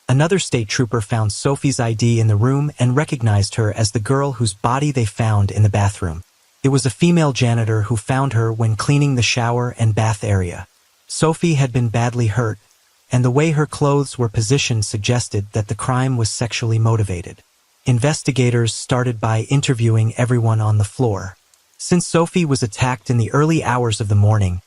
another state trooper found Sophie's ID in the room and recognized her as the girl whose body they found in the bathroom. It was a female janitor who found her when cleaning the shower and bath area. Sophie had been badly hurt, and the way her clothes were positioned suggested that the crime was sexually motivated. Investigators started by interviewing everyone on the floor. Since Sophie was attacked in the early hours of the morning,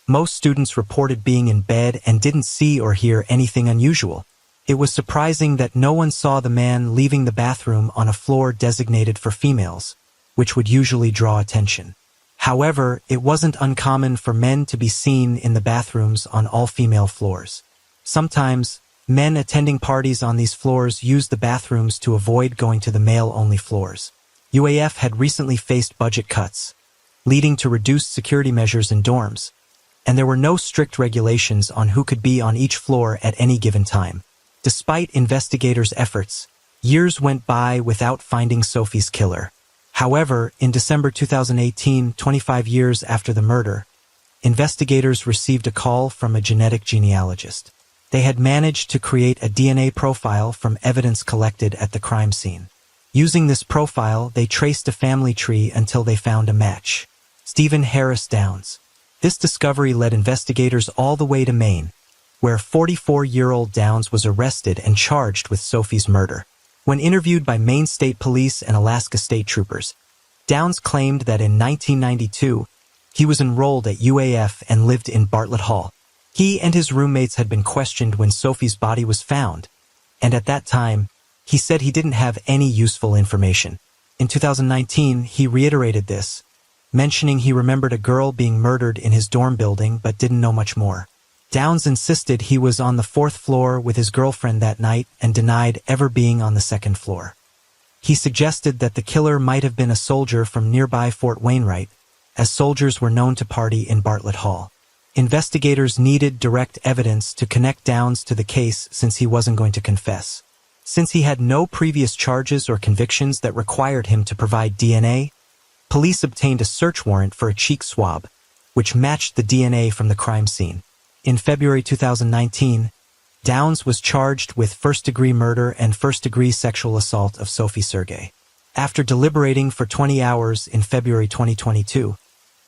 most students reported being in bed and didn't see or hear anything unusual. It was surprising that no one saw the man leaving the bathroom on a floor designated for females, which would usually draw attention. However, it wasn't uncommon for men to be seen in the bathrooms on all-female floors. Sometimes, men attending parties on these floors used the bathrooms to avoid going to the male-only floors. UAF had recently faced budget cuts, leading to reduced security measures in dorms, and there were no strict regulations on who could be on each floor at any given time. Despite investigators' efforts, years went by without finding Sophie's killer. However, in December 2018, 25 years after the murder, investigators received a call from a genetic genealogist. They had managed to create a DNA profile from evidence collected at the crime scene. Using this profile, they traced a family tree until they found a match: Stephen Harris Downs. This discovery led investigators all the way to Maine, where 44-year-old Downs was arrested and charged with Sophie's murder. When interviewed by Maine State Police and Alaska State Troopers, Downs claimed that in 1992, He was enrolled at UAF and lived in Bartlett Hall. He and his roommates had been questioned when Sophie's body was found, and at that time, he said he didn't have any useful information. In 2019, he reiterated this, mentioning he remembered a girl being murdered in his dorm building but didn't know much more. Downs insisted he was on the 4th floor with his girlfriend that night and denied ever being on the 2nd floor. He suggested that the killer might have been a soldier from nearby Fort Wainwright, as soldiers were known to party in Bartlett Hall. Investigators needed direct evidence to connect Downs to the case since he wasn't going to confess. Since he had no previous charges or convictions that required him to provide DNA, police obtained a search warrant for a cheek swab, which matched the DNA from the crime scene. In February 2019, Downs was charged with first-degree murder and first-degree sexual assault of Sophie Sergei. After deliberating for 20 hours in February 2022,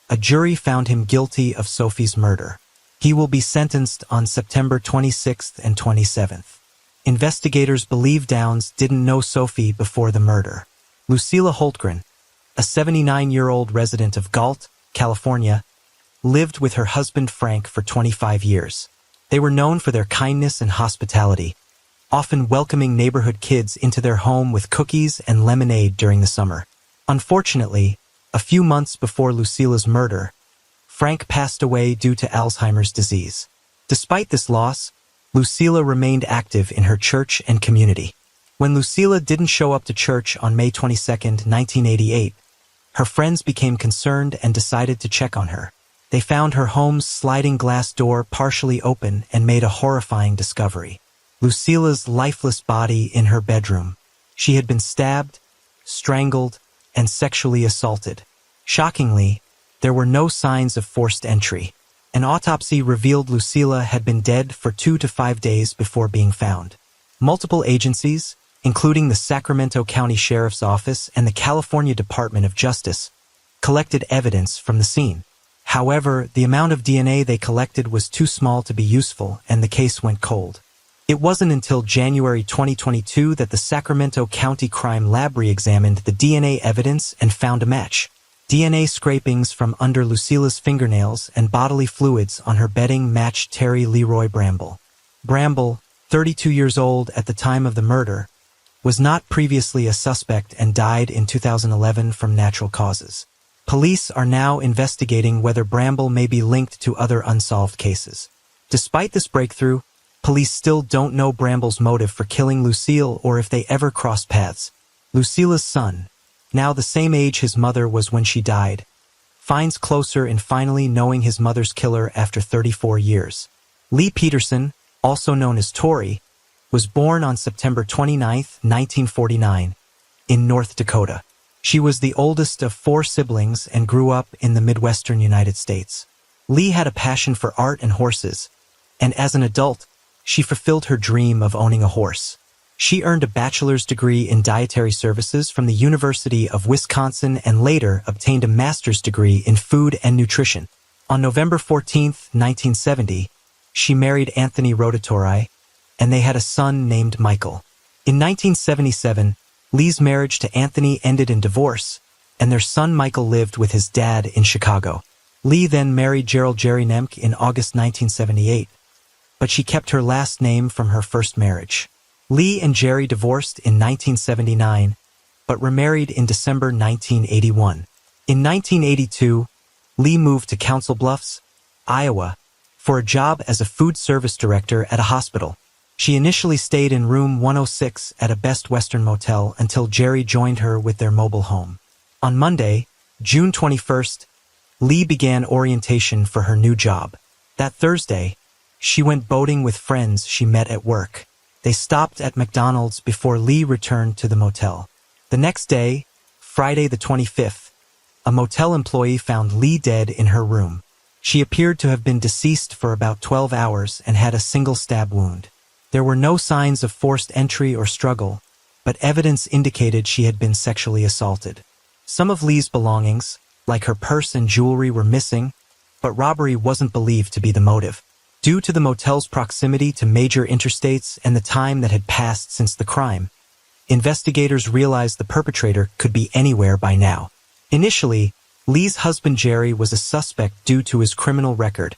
a jury found him guilty of Sophie's murder. He will be sentenced on September 26th and 27th. Investigators believe Downs didn't know Sophie before the murder. Lucila Holtgren, a 79-year-old resident of Galt, California, lived with her husband Frank for 25 years. They were known for their kindness and hospitality, often welcoming neighborhood kids into their home with cookies and lemonade during the summer. Unfortunately, a few months before Lucila's murder, Frank passed away due to Alzheimer's disease. Despite this loss, Lucila remained active in her church and community. When Lucila didn't show up to church on May 22, 1988, her friends became concerned and decided to check on her. They found her home's sliding glass door partially open and made a horrifying discovery: Lucila's lifeless body in her bedroom. She had been stabbed, strangled, and sexually assaulted. Shockingly, there were no signs of forced entry. An autopsy revealed Lucila had been dead for 2 to 5 days before being found. Multiple agencies, including the Sacramento County Sheriff's Office and the California Department of Justice, collected evidence from the scene. However, the amount of DNA they collected was too small to be useful, and the case went cold. It wasn't until January 2022 that the Sacramento County Crime Lab re-examined the DNA evidence and found a match. DNA scrapings from under Lucila's fingernails and bodily fluids on her bedding matched Terry Leroy Bramble. Bramble, 32 years old at the time of the murder, was not previously a suspect and died in 2011 from natural causes. Police are now investigating whether Bramble may be linked to other unsolved cases. Despite this breakthrough, police still don't know Bramble's motive for killing Lucille or if they ever crossed paths. Lucila's son, now the same age his mother was when she died, finds closer in finally knowing his mother's killer after 34 years. Lee Peterson, also known as Tori, was born on September 29, 1949, in North Dakota. She was the oldest of 4 siblings and grew up in the Midwestern United States. Lee had a passion for art and horses, and as an adult, she fulfilled her dream of owning a horse. She earned a bachelor's degree in dietary services from the University of Wisconsin and later obtained a master's degree in food and nutrition. On November 14, 1970, she married Anthony Rotatori, and they had a son named Michael. In 1977, Lee's marriage to Anthony ended in divorce, and their son Michael lived with his dad in Chicago. Lee then married Gerald Jerry Nemke in August 1978, but she kept her last name from her first marriage. Lee and Jerry divorced in 1979, but remarried in December 1981. In 1982, Lee moved to Council Bluffs, Iowa, for a job as a food service director at a hospital. She initially stayed in room 106 at a Best Western motel until Jerry joined her with their mobile home. On Monday, June 21st, Lee began orientation for her new job. That Thursday, she went boating with friends she met at work. They stopped at McDonald's before Lee returned to the motel. The next day, Friday the 25th, a motel employee found Lee dead in her room. She appeared to have been deceased for about 12 hours and had a single stab wound. There were no signs of forced entry or struggle, but evidence indicated she had been sexually assaulted. Some of Lee's belongings, like her purse and jewelry, were missing, but robbery wasn't believed to be the motive. Due to the motel's proximity to major interstates and the time that had passed since the crime, investigators realized the perpetrator could be anywhere by now. Initially, Lee's husband Jerry was a suspect due to his criminal record,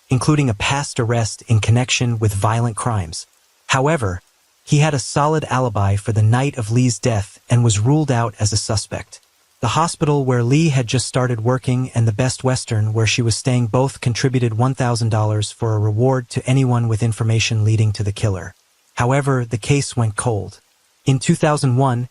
including a past arrest in connection with violent crimes. However, he had a solid alibi for the night of Lee's death and was ruled out as a suspect. The hospital where Lee had just started working and the Best Western where she was staying both contributed $1,000 for a reward to anyone with information leading to the killer. However, the case went cold. In 2001,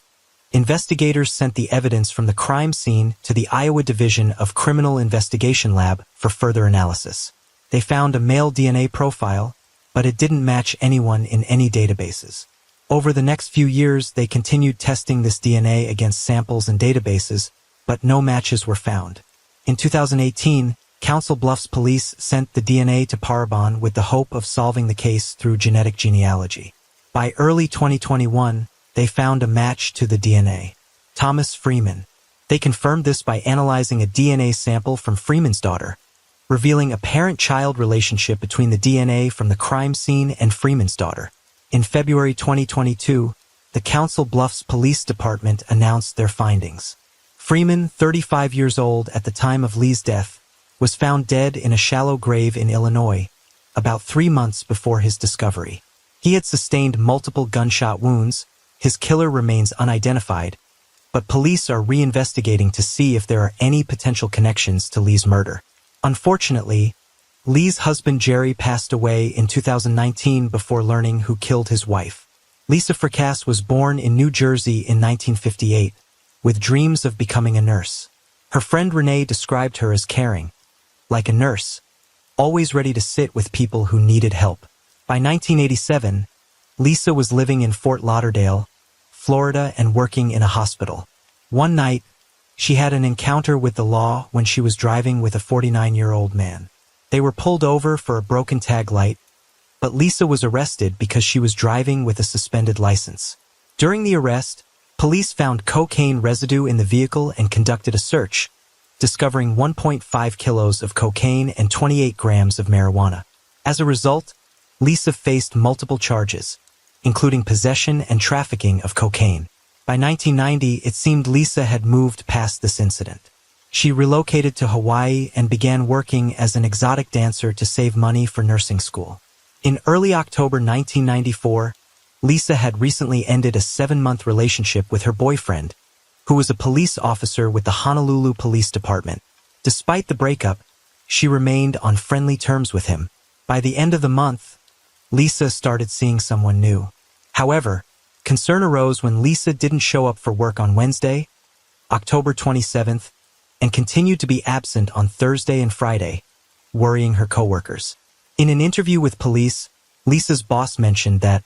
investigators sent the evidence from the crime scene to the Iowa Division of Criminal Investigation Lab for further analysis. They found a male DNA profile, but it didn't match anyone in any databases. Over the next few years, they continued testing this DNA against samples and databases, but no matches were found. In 2018, Council Bluffs police sent the DNA to Parabon with the hope of solving the case through genetic genealogy. By early 2021, they found a match to the DNA. Thomas Freeman. They confirmed this by analyzing a DNA sample from Freeman's daughter, revealing a parent-child relationship between the DNA from the crime scene and Freeman's daughter. In February 2022, the Council Bluffs Police Department announced their findings. Freeman, 35 years old at the time of Lee's death, was found dead in a shallow grave in Illinois, about 3 months before his discovery. He had sustained multiple gunshot wounds. His killer remains unidentified, but police are reinvestigating to see if there are any potential connections to Lee's murder. Unfortunately, Lee's husband Jerry passed away in 2019 before learning who killed his wife. Lisa Fracasse was born in New Jersey in 1958, with dreams of becoming a nurse. Her friend Renee described her as caring, like a nurse, always ready to sit with people who needed help. By 1987, Lisa was living in Fort Lauderdale, Florida, and working in a hospital. One night, she had an encounter with the law when she was driving with a 49-year-old man. They were pulled over for a broken tag light, but Lisa was arrested because she was driving with a suspended license. During the arrest, police found cocaine residue in the vehicle and conducted a search, discovering 1.5 kilos of cocaine and 28 grams of marijuana. As a result, Lisa faced multiple charges, including possession and trafficking of cocaine. By 1990, it seemed Lisa had moved past this incident. She relocated to Hawaii and began working as an exotic dancer to save money for nursing school. In early October 1994, Lisa had recently ended a 7-month relationship with her boyfriend, who was a police officer with the Honolulu Police Department. Despite the breakup, she remained on friendly terms with him. By the end of the month, Lisa started seeing someone new. However, concern arose when Lisa didn't show up for work on Wednesday, October 27th, and continued to be absent on Thursday and Friday, worrying her coworkers. In an interview with police, Lisa's boss mentioned that,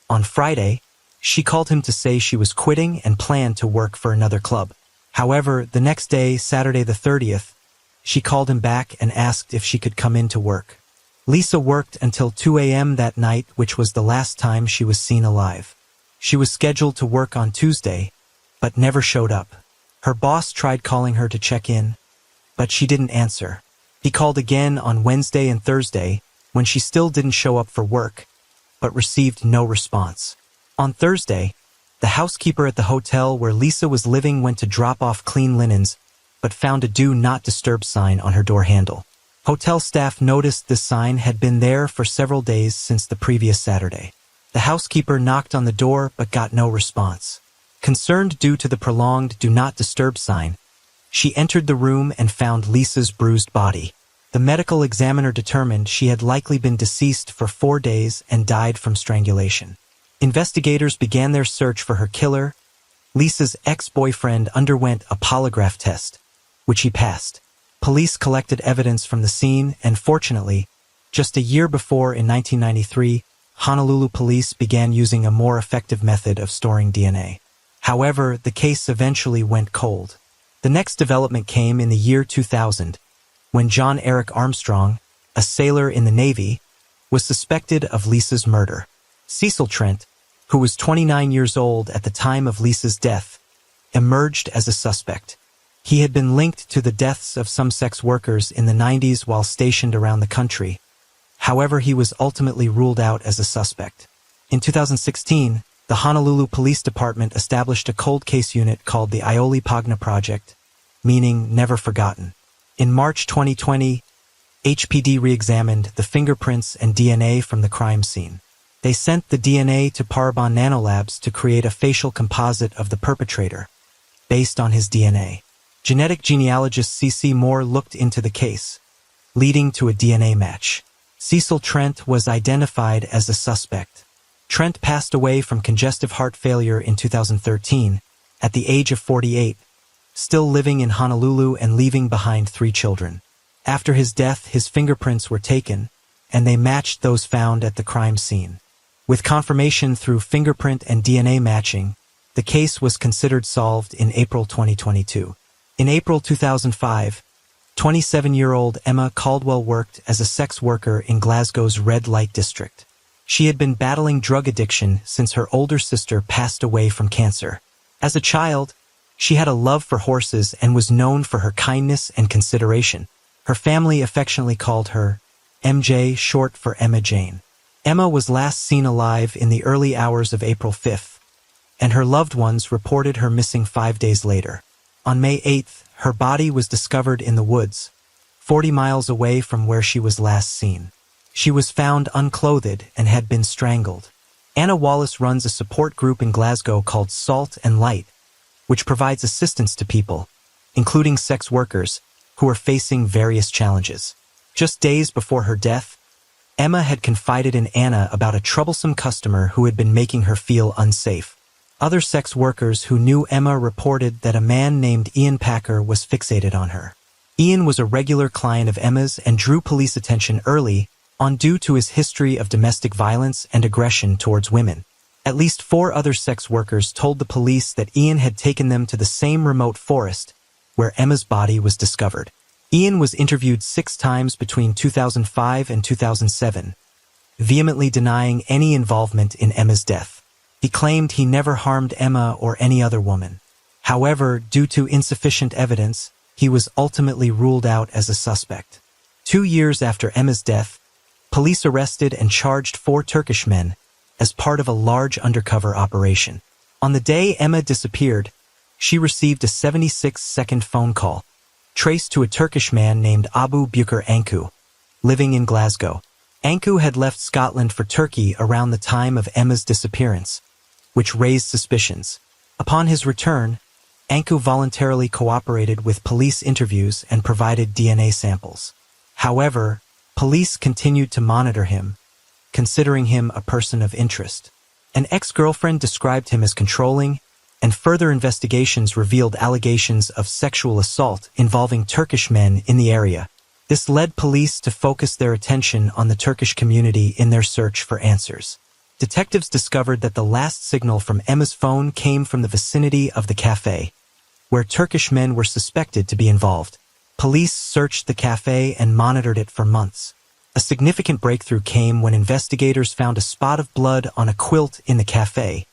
on Friday, she called him to say she was quitting and planned to work for another club. However, the next day, Saturday the 30th, she called him back and asked if she could come in to work. Lisa worked until 2 a.m. that night, which was the last time she was seen alive. She was scheduled to work on Tuesday, but never showed up. Her boss tried calling her to check in, but she didn't answer. He called again on Wednesday and Thursday, when she still didn't show up for work, but received no response. On Thursday, the housekeeper at the hotel where Lisa was living went to drop off clean linens, but found a Do Not Disturb sign on her door handle. Hotel staff noticed this sign had been there for several days since the previous Saturday. The housekeeper knocked on the door but got no response. Concerned due to the prolonged Do Not Disturb sign, she entered the room and found Lisa's bruised body. The medical examiner determined she had likely been deceased for 4 days and died from strangulation. Investigators began their search for her killer. Lisa's ex-boyfriend underwent a polygraph test, which he passed. Police collected evidence from the scene, and fortunately, just a year before, in 1993, Honolulu police began using a more effective method of storing DNA. However, the case eventually went cold. The next development came in the year 2000, when John Eric Armstrong, a sailor in the Navy, was suspected of Lisa's murder. Cecil Trent, who was 29 years old at the time of Lisa's death, emerged as a suspect. He had been linked to the deaths of some sex workers in the 90s while stationed around the country. However, he was ultimately ruled out as a suspect. In 2016, the Honolulu Police Department established a cold case unit called the Aioli Pagna Project, meaning never forgotten. In March 2020, HPD re-examined the fingerprints and DNA from the crime scene. They sent the DNA to Parabon Nanolabs to create a facial composite of the perpetrator, based on his DNA. Genetic genealogist C.C. Moore looked into the case, leading to a DNA match. Cecil Trent was identified as a suspect. Trent passed away from congestive heart failure in 2013, at the age of 48, still living in Honolulu and leaving behind 3 children. After his death, his fingerprints were taken, and they matched those found at the crime scene. With confirmation through fingerprint and DNA matching, the case was considered solved in April 2022. In April 2005, 27-year-old Emma Caldwell worked as a sex worker in Glasgow's red light district. She had been battling drug addiction since her older sister passed away from cancer. As a child, she had a love for horses and was known for her kindness and consideration. Her family affectionately called her MJ, short for Emma Jane. Emma was last seen alive in the early hours of April 5th, and her loved ones reported her missing 5 days later. On May 8th, her body was discovered in the woods, 40 miles away from where she was last seen. She was found unclothed and had been strangled. Anna Wallace runs a support group in Glasgow called Salt and Light, which provides assistance to people, including sex workers, who are facing various challenges. Just days before her death, Emma had confided in Anna about a troublesome customer who had been making her feel unsafe. Other sex workers who knew Emma reported that a man named Ian Packer was fixated on her. Ian was a regular client of Emma's and drew police attention early on due to his history of domestic violence and aggression towards women. At least 4 other sex workers told the police that Ian had taken them to the same remote forest where Emma's body was discovered. Ian was interviewed 6 times between 2005 and 2007, vehemently denying any involvement in Emma's death. He claimed he never harmed Emma or any other woman. However, due to insufficient evidence, he was ultimately ruled out as a suspect. 2 years after Emma's death, police arrested and charged 4 Turkish men as part of a large undercover operation. On the day Emma disappeared, she received a 76-second phone call, traced to a Turkish man named Abu Bukir Anku, living in Glasgow. Anku had left Scotland for Turkey around the time of Emma's disappearance, which raised suspicions. Upon his return, Anku voluntarily cooperated with police interviews and provided DNA samples. However, police continued to monitor him, considering him a person of interest. An ex-girlfriend described him as controlling, and further investigations revealed allegations of sexual assault involving Turkish men in the area. This led police to focus their attention on the Turkish community in their search for answers. Detectives discovered that the last signal from Emma's phone came from the vicinity of the cafe, where Turkish men were suspected to be involved. Police searched the cafe and monitored it for months. A significant breakthrough came when investigators found a spot of blood on a quilt in the cafe,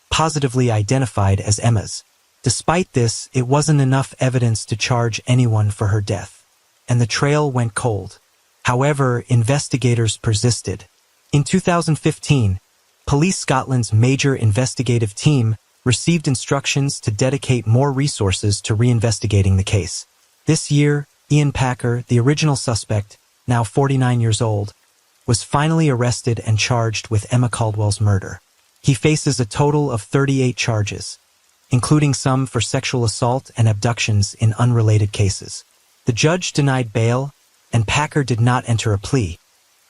positively identified as Emma's. Despite this, it wasn't enough evidence to charge anyone for her death, and the trail went cold. However, investigators persisted. In 2015, Police Scotland's major investigative team received instructions to dedicate more resources to reinvestigating the case. This year, Ian Packer, the original suspect, now 49 years old, was finally arrested and charged with Emma Caldwell's murder. He faces a total of 38 charges, including some for sexual assault and abductions in unrelated cases. The judge denied bail, and Packer did not enter a plea,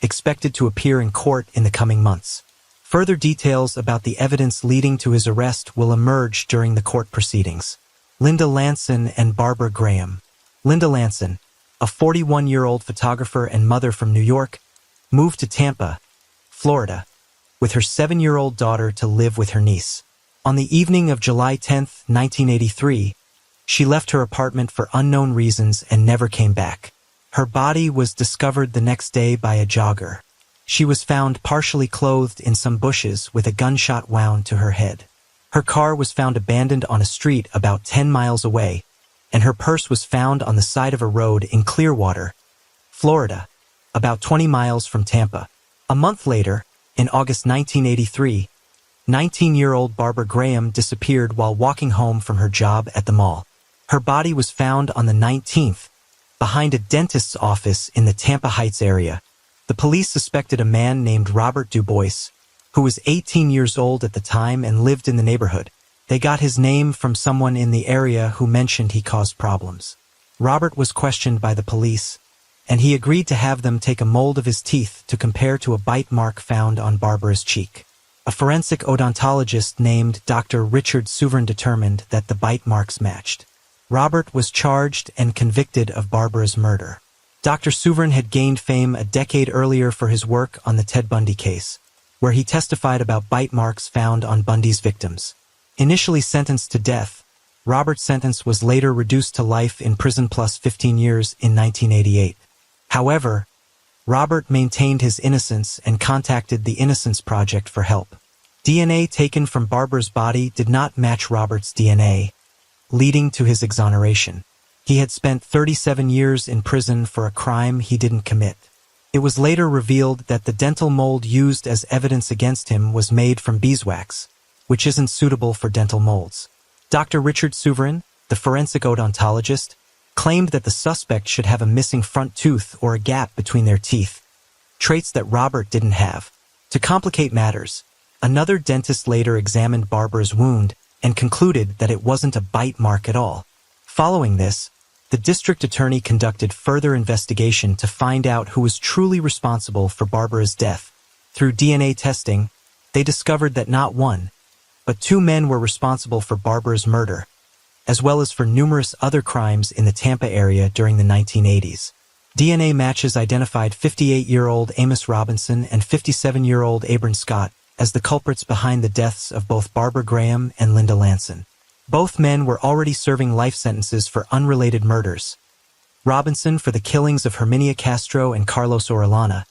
expected to appear in court in the coming months. Further details about the evidence leading to his arrest will emerge during the court proceedings. Linda Lanson and Barbara Graham. Linda Lanson, a 41-year-old photographer and mother from New York, moved to Tampa, Florida, with her 7-year-old daughter to live with her niece. On the evening of July 10, 1983, she left her apartment for unknown reasons and never came back. Her body was discovered the next day by a jogger. She was found partially clothed in some bushes with a gunshot wound to her head. Her car was found abandoned on a street about 10 miles away, and her purse was found on the side of a road in Clearwater, Florida, about 20 miles from Tampa. A month later, in August 1983, 19-year-old Barbara Graham disappeared while walking home from her job at the mall. Her body was found on the 19th, behind a dentist's office in the Tampa Heights area. The police suspected a man named Robert Dubois, who was 18 years old at the time and lived in the neighborhood. They got his name from someone in the area who mentioned he caused problems. Robert was questioned by the police, and he agreed to have them take a mold of his teeth to compare to a bite mark found on Barbara's cheek. A forensic odontologist named Dr. Richard Souverain determined that the bite marks matched. Robert was charged and convicted of Barbara's murder. Dr. Souverain had gained fame a decade earlier for his work on the Ted Bundy case, where he testified about bite marks found on Bundy's victims. Initially sentenced to death, Robert's sentence was later reduced to life in prison plus 15 years in 1988. However, Robert maintained his innocence and contacted the Innocence Project for help. DNA taken from Barbara's body did not match Robert's DNA, leading to his exoneration. He had spent 37 years in prison for a crime he didn't commit. It was later revealed that the dental mold used as evidence against him was made from beeswax, which isn't suitable for dental molds. Dr. Richard Souverain, the forensic odontologist, claimed that the suspect should have a missing front tooth or a gap between their teeth, traits that Robert didn't have. To complicate matters, another dentist later examined Barbara's wound and concluded that it wasn't a bite mark at all. Following this, the district attorney conducted further investigation to find out who was truly responsible for Barbara's death. Through DNA testing, they discovered that not one, but two men were responsible for Barbara's murder, as well as for numerous other crimes in the Tampa area during the 1980s. DNA matches identified 58-year-old Amos Robinson and 57-year-old Abram Scott as the culprits behind the deaths of both Barbara Graham and Linda Lanson. Both men were already serving life sentences for unrelated murders. Robinson for the killings of Herminia Castro and Carlos Orellana,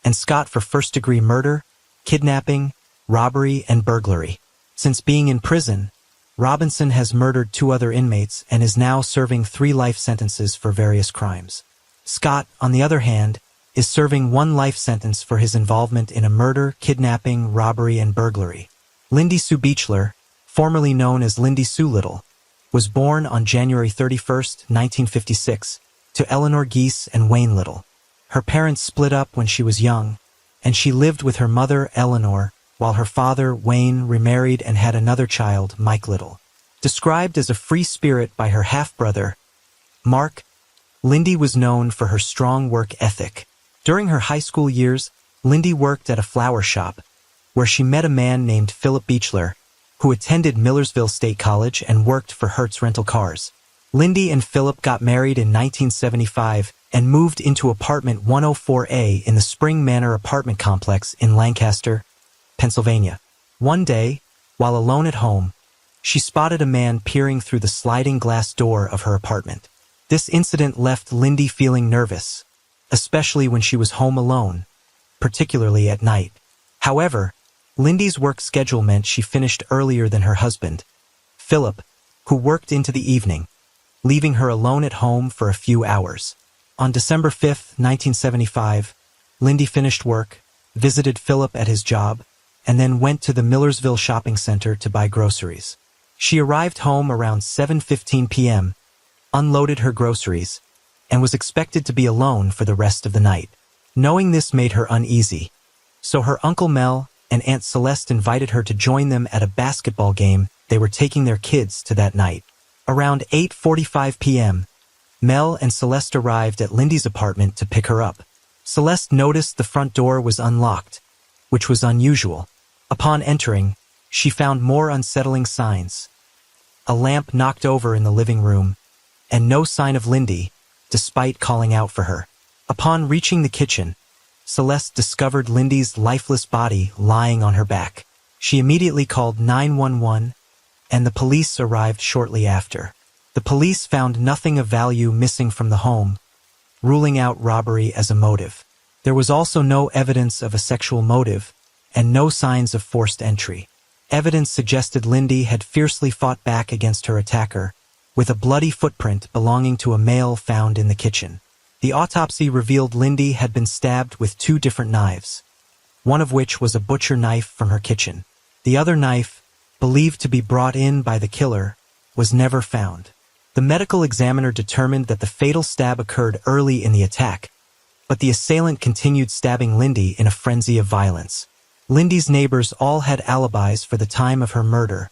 and Scott for first-degree murder, kidnapping, robbery, and burglary. Since being in prison, Robinson has murdered 2 other inmates and is now serving 3 life sentences for various crimes. Scott, on the other hand, is serving 1 life sentence for his involvement in a murder, kidnapping, robbery, and burglary. Lindy Sue Beechler, formerly known as Lindy Sue Little, was born on January 31, 1956, to Eleanor Geese and Wayne Little. Her parents split up when she was young, and she lived with her mother, Eleanor, while her father, Wayne, remarried and had another child, Mike Little. Described as a free spirit by her half-brother, Mark, Lindy was known for her strong work ethic. During her high school years, Lindy worked at a flower shop, where she met a man named Philip Beechler, who attended Millersville State College and worked for Hertz Rental Cars. Lindy and Philip got married in 1975 and moved into apartment 104A in the Spring Manor apartment complex in Lancaster, Pennsylvania. One day, while alone at home, she spotted a man peering through the sliding glass door of her apartment. This incident left Lindy feeling nervous, especially when she was home alone, particularly at night. However, Lindy's work schedule meant she finished earlier than her husband, Philip, who worked into the evening, leaving her alone at home for a few hours. On December 5, 1975, Lindy finished work, visited Philip at his job, and then went to the Millersville shopping center to buy groceries. She arrived home around 7:15 p.m., unloaded her groceries, and was expected to be alone for the rest of the night. Knowing this made her uneasy, so her Uncle Mel and Aunt Celeste invited her to join them at a basketball game they were taking their kids to that night. Around 8:45 p.m., Mel and Celeste arrived at Lindy's apartment to pick her up. Celeste noticed the front door was unlocked, which was unusual. Upon entering, she found more unsettling signs. A lamp knocked over in the living room, and no sign of Lindy, despite calling out for her. Upon reaching the kitchen, Celeste discovered Lindy's lifeless body lying on her back. She immediately called 911, and the police arrived shortly after. The police found nothing of value missing from the home, ruling out robbery as a motive. There was also no evidence of a sexual motive, and no signs of forced entry. Evidence suggested Lindy had fiercely fought back against her attacker, with a bloody footprint belonging to a male found in the kitchen. The autopsy revealed Lindy had been stabbed with 2 different knives, one of which was a butcher knife from her kitchen. The other knife, believed to be brought in by the killer, was never found. The medical examiner determined that the fatal stab occurred early in the attack, but the assailant continued stabbing Lindy in a frenzy of violence. Lindy's neighbors all had alibis for the time of her murder,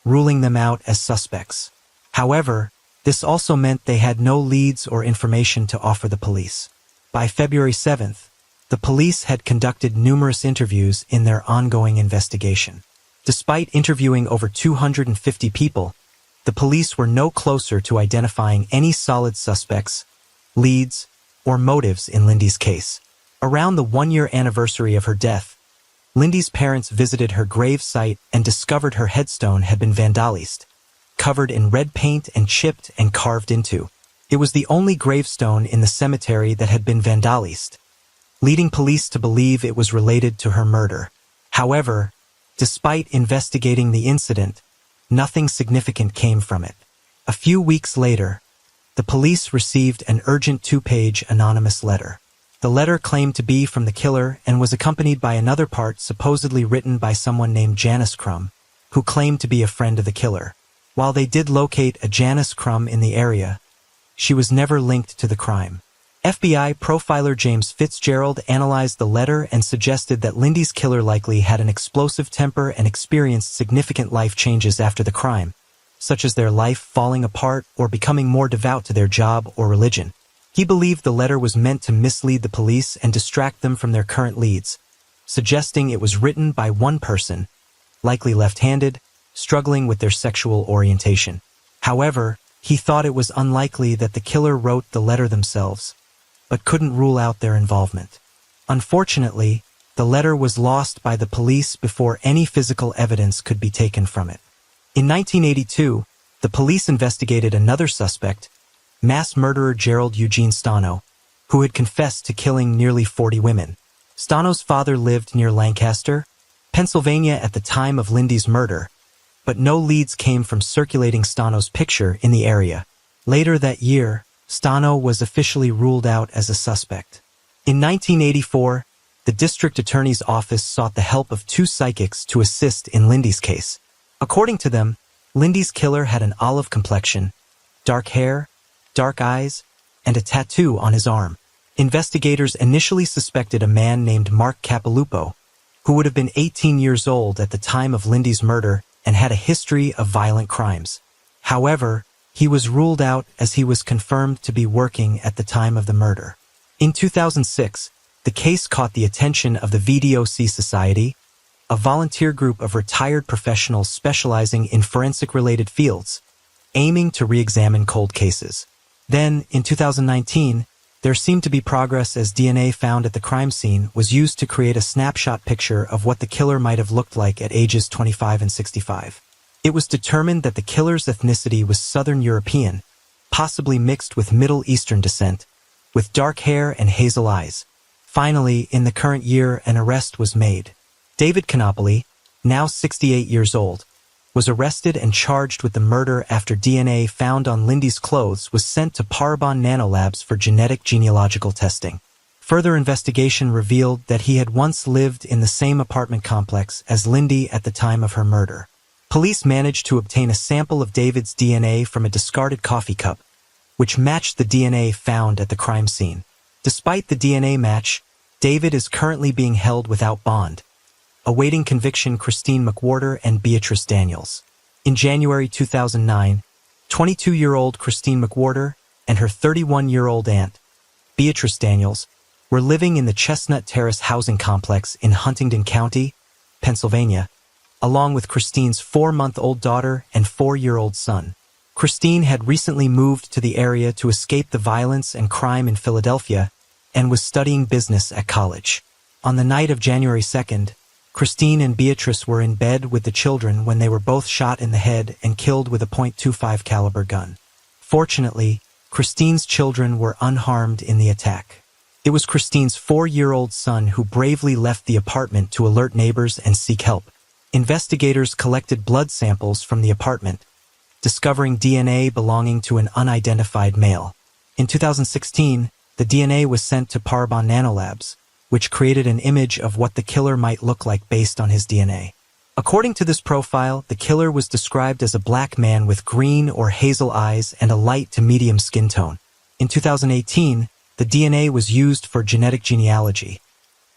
ruling them out as suspects. However, this also meant they had no leads or information to offer the police. By February 7th, the police had conducted numerous interviews in their ongoing investigation. Despite interviewing over 250 people, the police were no closer to identifying any solid suspects, leads, or motives in Lindy's case. Around the one-year anniversary of her death, Lindy's parents visited her grave site and discovered her headstone had been vandalized, covered in red paint and chipped and carved into. It was the only gravestone in the cemetery that had been vandalized, leading police to believe it was related to her murder. However, despite investigating the incident, nothing significant came from it. A few weeks later, the police received an urgent 2-page anonymous letter. The letter claimed to be from the killer and was accompanied by another part supposedly written by someone named Janice Crum, who claimed to be a friend of the killer. While they did locate a Janice Crum in the area, she was never linked to the crime. FBI profiler James Fitzgerald analyzed the letter and suggested that Lindy's killer likely had an explosive temper and experienced significant life changes after the crime, such as their life falling apart or becoming more devout to their job or religion. He believed the letter was meant to mislead the police and distract them from their current leads, suggesting it was written by one person, likely left-handed, struggling with their sexual orientation. However, he thought it was unlikely that the killer wrote the letter themselves, but couldn't rule out their involvement. Unfortunately, the letter was lost by the police before any physical evidence could be taken from it. In 1982, the police investigated another suspect, mass murderer Gerald Eugene Stano, who had confessed to killing nearly 40 women. Stano's father lived near Lancaster, Pennsylvania at the time of Lindy's murder, but no leads came from circulating Stano's picture in the area. Later that year, Stano was officially ruled out as a suspect. In 1984, the district attorney's office sought the help of 2 psychics to assist in Lindy's case. According to them, Lindy's killer had an olive complexion, dark hair, dark eyes, and a tattoo on his arm. Investigators initially suspected a man named Mark Capilupo, who would have been 18 years old at the time of Lindy's murder and had a history of violent crimes. However, he was ruled out as he was confirmed to be working at the time of the murder. In 2006, the case caught the attention of the VDOC Society, a volunteer group of retired professionals specializing in forensic-related fields, aiming to re-examine cold cases. Then, in 2019, there seemed to be progress as DNA found at the crime scene was used to create a snapshot picture of what the killer might have looked like at ages 25 and 65. It was determined that the killer's ethnicity was Southern European, possibly mixed with Middle Eastern descent, with dark hair and hazel eyes. Finally, in the current year, an arrest was made. David Canopoli, now 68 years old, was arrested and charged with the murder after DNA found on Lindy's clothes was sent to Parabon Nanolabs for genetic genealogical testing. Further investigation revealed that he had once lived in the same apartment complex as Lindy at the time of her murder. Police managed to obtain a sample of David's DNA from a discarded coffee cup, which matched the DNA found at the crime scene. Despite the DNA match, David is currently being held without bond, awaiting conviction. Christine McWhorter and Beatrice Daniels. In January 2009, 22-year-old Christine McWhorter and her 31-year-old aunt, Beatrice Daniels, were living in the Chestnut Terrace housing complex in Huntingdon County, Pennsylvania, along with Christine's 4-month-old daughter and 4-year-old son. Christine had recently moved to the area to escape the violence and crime in Philadelphia and was studying business at college. On the night of January 2nd, Christine and Beatrice were in bed with the children when they were both shot in the head and killed with a .25 caliber gun. Fortunately, Christine's children were unharmed in the attack. It was Christine's 4-year-old son who bravely left the apartment to alert neighbors and seek help. Investigators collected blood samples from the apartment, discovering DNA belonging to an unidentified male. In 2016, the DNA was sent to Parabon Nanolabs, which created an image of what the killer might look like based on his DNA. According to this profile, the killer was described as a black man with green or hazel eyes and a light to medium skin tone. In 2018, the DNA was used for genetic genealogy,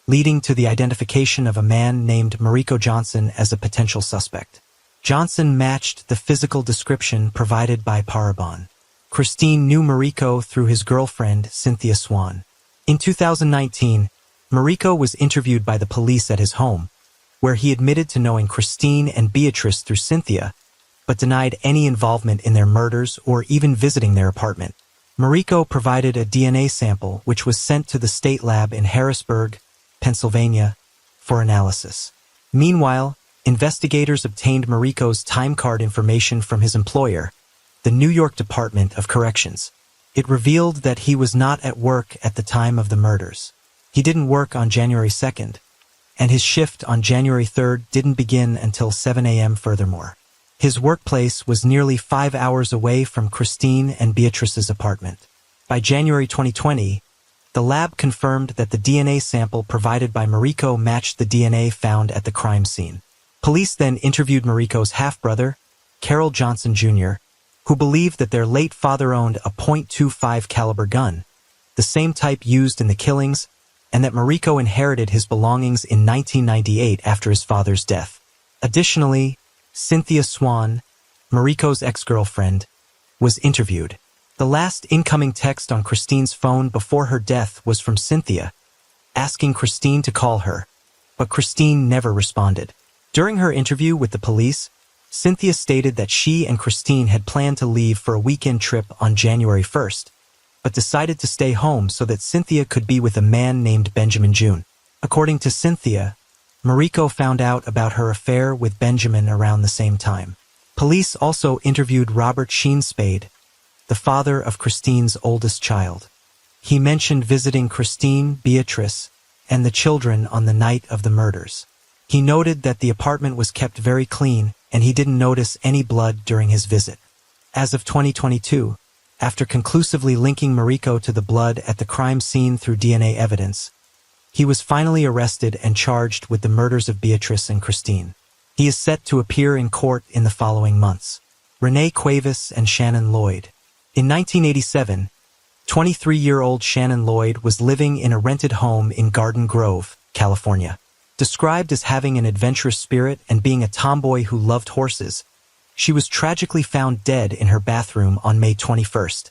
leading to the identification of a man named Mariko Johnson as a potential suspect. Johnson matched the physical description provided by Parabon. Christine knew Mariko through his girlfriend, Cynthia Swan. In 2019, Mariko was interviewed by the police at his home, where he admitted to knowing Christine and Beatrice through Cynthia, but denied any involvement in their murders or even visiting their apartment. Mariko provided a DNA sample which was sent to the state lab in Harrisburg, Pennsylvania, for analysis. Meanwhile, investigators obtained Mariko's time card information from his employer, the New York Department of Corrections. It revealed that he was not at work at the time of the murders. He didn't work on January 2nd, and his shift on January 3rd didn't begin until 7 a.m. Furthermore, his workplace was nearly 5 hours away from Christine and Beatrice's apartment. By January 2020, the lab confirmed that the DNA sample provided by Mariko matched the DNA found at the crime scene. Police then interviewed Mariko's half-brother, Carroll Johnson Jr., who believed that their late father owned a .25 caliber gun, the same type used in the killings, and that Mariko inherited his belongings in 1998 after his father's death. Additionally, Cynthia Swan, Mariko's ex-girlfriend, was interviewed. The last incoming text on Christine's phone before her death was from Cynthia, asking Christine to call her, but Christine never responded. During her interview with the police, Cynthia stated that she and Christine had planned to leave for a weekend trip on January 1st, but decided to stay home so that Cynthia could be with a man named Benjamin June. According to Cynthia, Mariko found out about her affair with Benjamin around the same time. Police also interviewed Robert Sheenspade, the father of Christine's oldest child. He mentioned visiting Christine, Beatrice, and the children on the night of the murders. He noted that the apartment was kept very clean and he didn't notice any blood during his visit. As of 2022, after conclusively linking Mariko to the blood at the crime scene through DNA evidence, he was finally arrested and charged with the murders of Beatrice and Christine. He is set to appear in court in the following months. Renee Cuevas and Shannon Lloyd. In 1987, 23-year-old Shannon Lloyd was living in a rented home in Garden Grove, California. Described as having an adventurous spirit and being a tomboy who loved horses, she was tragically found dead in her bathroom on May 21st,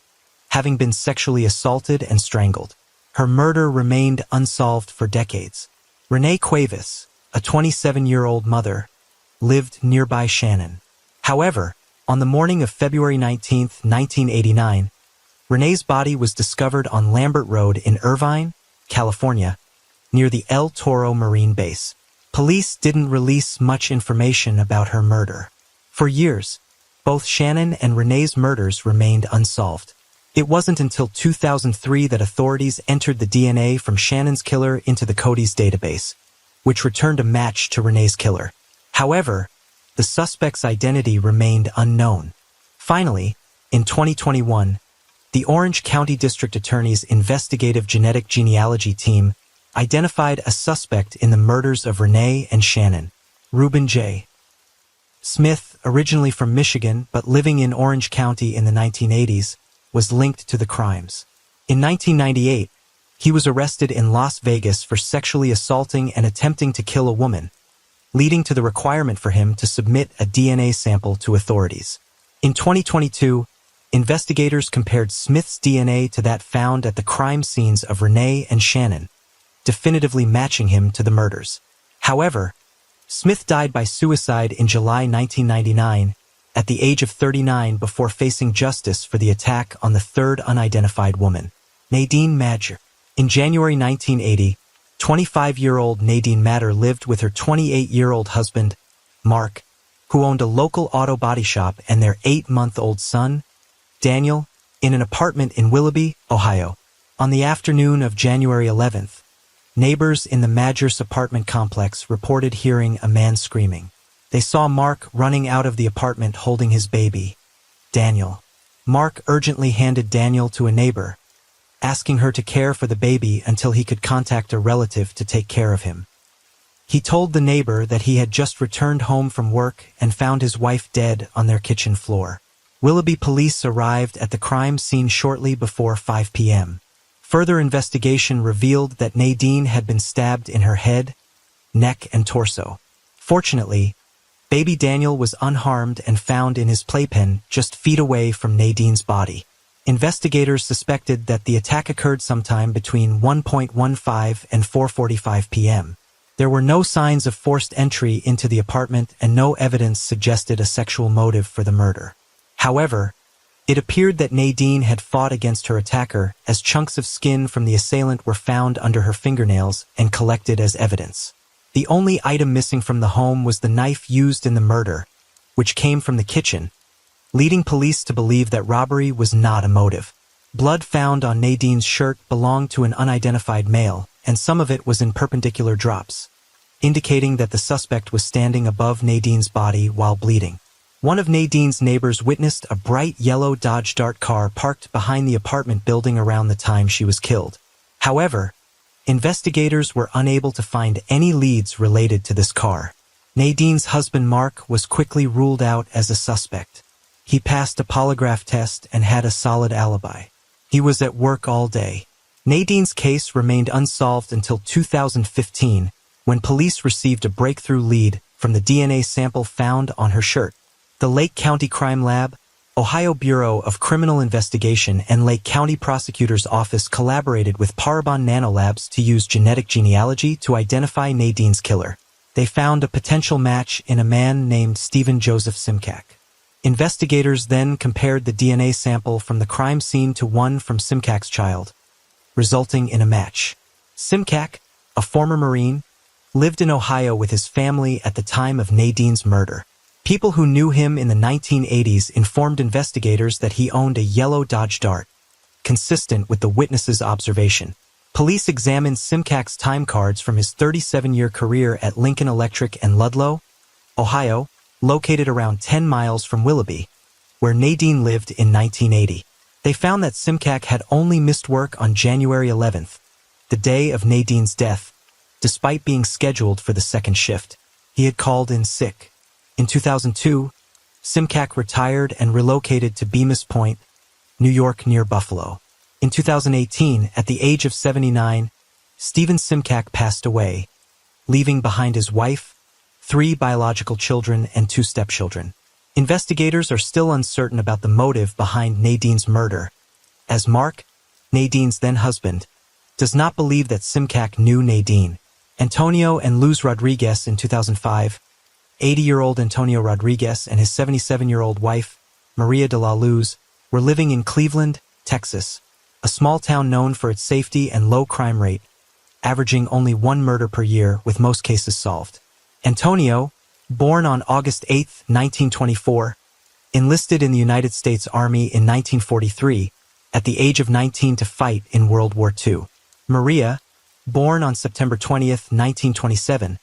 having been sexually assaulted and strangled. Her murder remained unsolved for decades. Renee Cuevas, a 27-year-old mother, lived nearby Shannon. However, on the morning of February 19, 1989, Renee's body was discovered on Lambert Road in Irvine, California, near the El Toro Marine Base. Police didn't release much information about her murder. For years, both Shannon and Renee's murders remained unsolved. It wasn't until 2003 that authorities entered the DNA from Shannon's killer into the Cody's database, which returned a match to Renee's killer. However, the suspect's identity remained unknown. Finally, in 2021, the Orange County District Attorney's investigative genetic genealogy team identified a suspect in the murders of Renee and Shannon, Reuben J. Smith, originally from Michigan but living in Orange County in the 1980s, was linked to the crimes. In 1998, he was arrested in Las Vegas for sexually assaulting and attempting to kill a woman, leading to the requirement for him to submit a DNA sample to authorities. In 2022, investigators compared Smith's DNA to that found at the crime scenes of Renee and Shannon, definitively matching him to the murders. However, Smith died by suicide in July 1999 at the age of 39 before facing justice for the attack on the third unidentified woman, Nadine Madger. In January 1980, 25-year-old Nadine Madder lived with her 28-year-old husband, Mark, who owned a local auto body shop, and their 8-month-old son, Daniel, in an apartment in Willoughby, Ohio. On the afternoon of January 11th, neighbors in the Madgers apartment complex reported hearing a man screaming. They saw Mark running out of the apartment holding his baby, Daniel. Mark urgently handed Daniel to a neighbor, asking her to care for the baby until he could contact a relative to take care of him. He told the neighbor that he had just returned home from work and found his wife dead on their kitchen floor. Willoughby police arrived at the crime scene shortly before 5 p.m. Further investigation revealed that Nadine had been stabbed in her head, neck, and torso. Fortunately, baby Daniel was unharmed and found in his playpen just feet away from Nadine's body. Investigators suspected that the attack occurred sometime between 1:15 and 4:45 p.m. There were no signs of forced entry into the apartment and no evidence suggested a sexual motive for the murder. However, it appeared that Nadine had fought against her attacker, as chunks of skin from the assailant were found under her fingernails and collected as evidence. The only item missing from the home was the knife used in the murder, which came from the kitchen, leading police to believe that robbery was not a motive. Blood found on Nadine's shirt belonged to an unidentified male, and some of it was in perpendicular drops, indicating that the suspect was standing above Nadine's body while bleeding. One of Nadine's neighbors witnessed a bright yellow Dodge Dart car parked behind the apartment building around the time she was killed. However, investigators were unable to find any leads related to this car. Nadine's husband Mark was quickly ruled out as a suspect. He passed a polygraph test and had a solid alibi. He was at work all day. Nadine's case remained unsolved until 2015, when police received a breakthrough lead from the DNA sample found on her shirt. The Lake County Crime Lab, Ohio Bureau of Criminal Investigation, and Lake County Prosecutor's Office collaborated with Parabon Nanolabs to use genetic genealogy to identify Nadine's killer. They found a potential match in a man named Stephen Joseph Simcak. Investigators then compared the DNA sample from the crime scene to one from Simcak's child, resulting in a match. Simcak, a former Marine, lived in Ohio with his family at the time of Nadine's murder. People who knew him in the 1980s informed investigators that he owned a yellow Dodge Dart, consistent with the witness's observation. Police examined Simcak's time cards from his 37-year career at Lincoln Electric and Ludlow, Ohio, located around 10 miles from Willoughby, where Nadine lived in 1980. They found that Simcak had only missed work on January 11th, the day of Nadine's death, despite being scheduled for the second shift. He had called in sick. In 2002, Simcak retired and relocated to Bemis Point, New York, near Buffalo. In 2018, at the age of 79, Stephen Simcak passed away, leaving behind his wife, 3 biological children, and 2 stepchildren. Investigators are still uncertain about the motive behind Nadine's murder, as Mark, Nadine's then-husband, does not believe that Simcak knew Nadine. Antonio and Luz Rodriguez in 2005, 80-year-old Antonio Rodriguez and his 77-year-old wife, Maria de la Luz, were living in Cleveland, Texas, a small town known for its safety and low crime rate, averaging only 1 murder per year, with most cases solved. Antonio, born on August 8, 1924, enlisted in the United States Army in 1943 at the age of 19 to fight in World War II. Maria, born on September 20, 1927,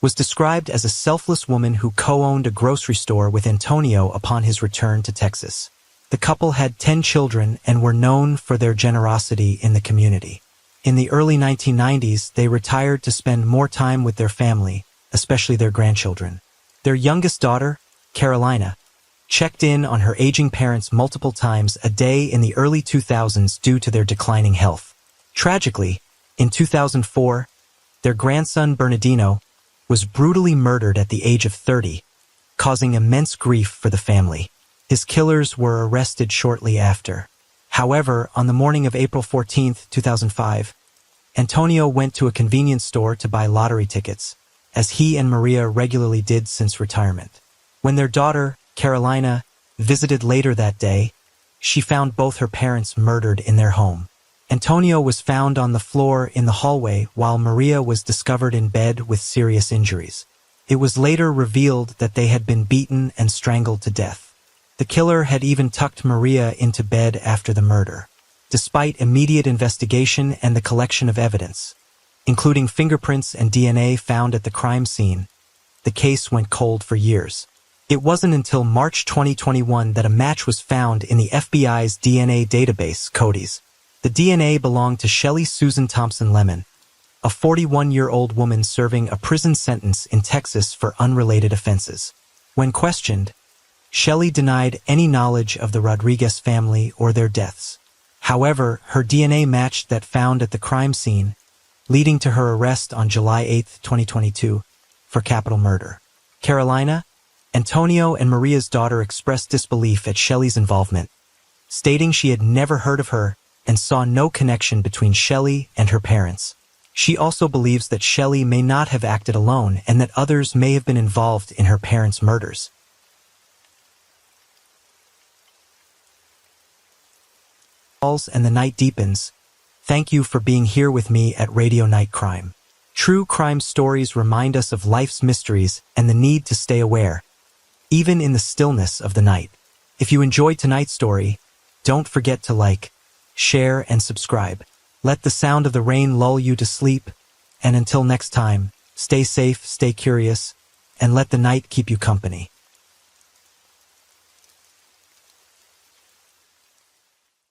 was described as a selfless woman who co-owned a grocery store with Antonio upon his return to Texas. The couple had 10 children and were known for their generosity in the community. In the early 1990s, they retired to spend more time with their family, especially their grandchildren. Their youngest daughter, Carolina, checked in on her aging parents multiple times a day in the early 2000s due to their declining health. Tragically, in 2004, their grandson Bernardino was brutally murdered at the age of 30, causing immense grief for the family. His killers were arrested shortly after. However, on the morning of April 14, 2005, Antonio went to a convenience store to buy lottery tickets, as he and Maria regularly did since retirement. When their daughter, Carolina, visited later that day, she found both her parents murdered in their home. Antonio was found on the floor in the hallway while Maria was discovered in bed with serious injuries. It was later revealed that they had been beaten and strangled to death. The killer had even tucked Maria into bed after the murder. Despite immediate investigation and the collection of evidence, including fingerprints and DNA found at the crime scene, the case went cold for years. It wasn't until March 2021 that a match was found in the FBI's DNA database, CODIS. The DNA belonged to Shelley Susan Thompson Lemon, a 41-year-old woman serving a prison sentence in Texas for unrelated offenses. When questioned, Shelley denied any knowledge of the Rodriguez family or their deaths. However, her DNA matched that found at the crime scene, leading to her arrest on July 8, 2022, for capital murder. Carolina, Antonio and Maria's daughter, expressed disbelief at Shelley's involvement, stating she had never heard of her and saw no connection between Shelley and her parents. She also believes that Shelley may not have acted alone and that others may have been involved in her parents' murders. And the night deepens. Thank you for being here with me at Radio Night Crime. True crime stories remind us of life's mysteries and the need to stay aware, even in the stillness of the night. If you enjoyed tonight's story, don't forget to like, share, and subscribe. Let the sound of the rain lull you to sleep, and until next time, stay safe, stay curious, and let the night keep you company.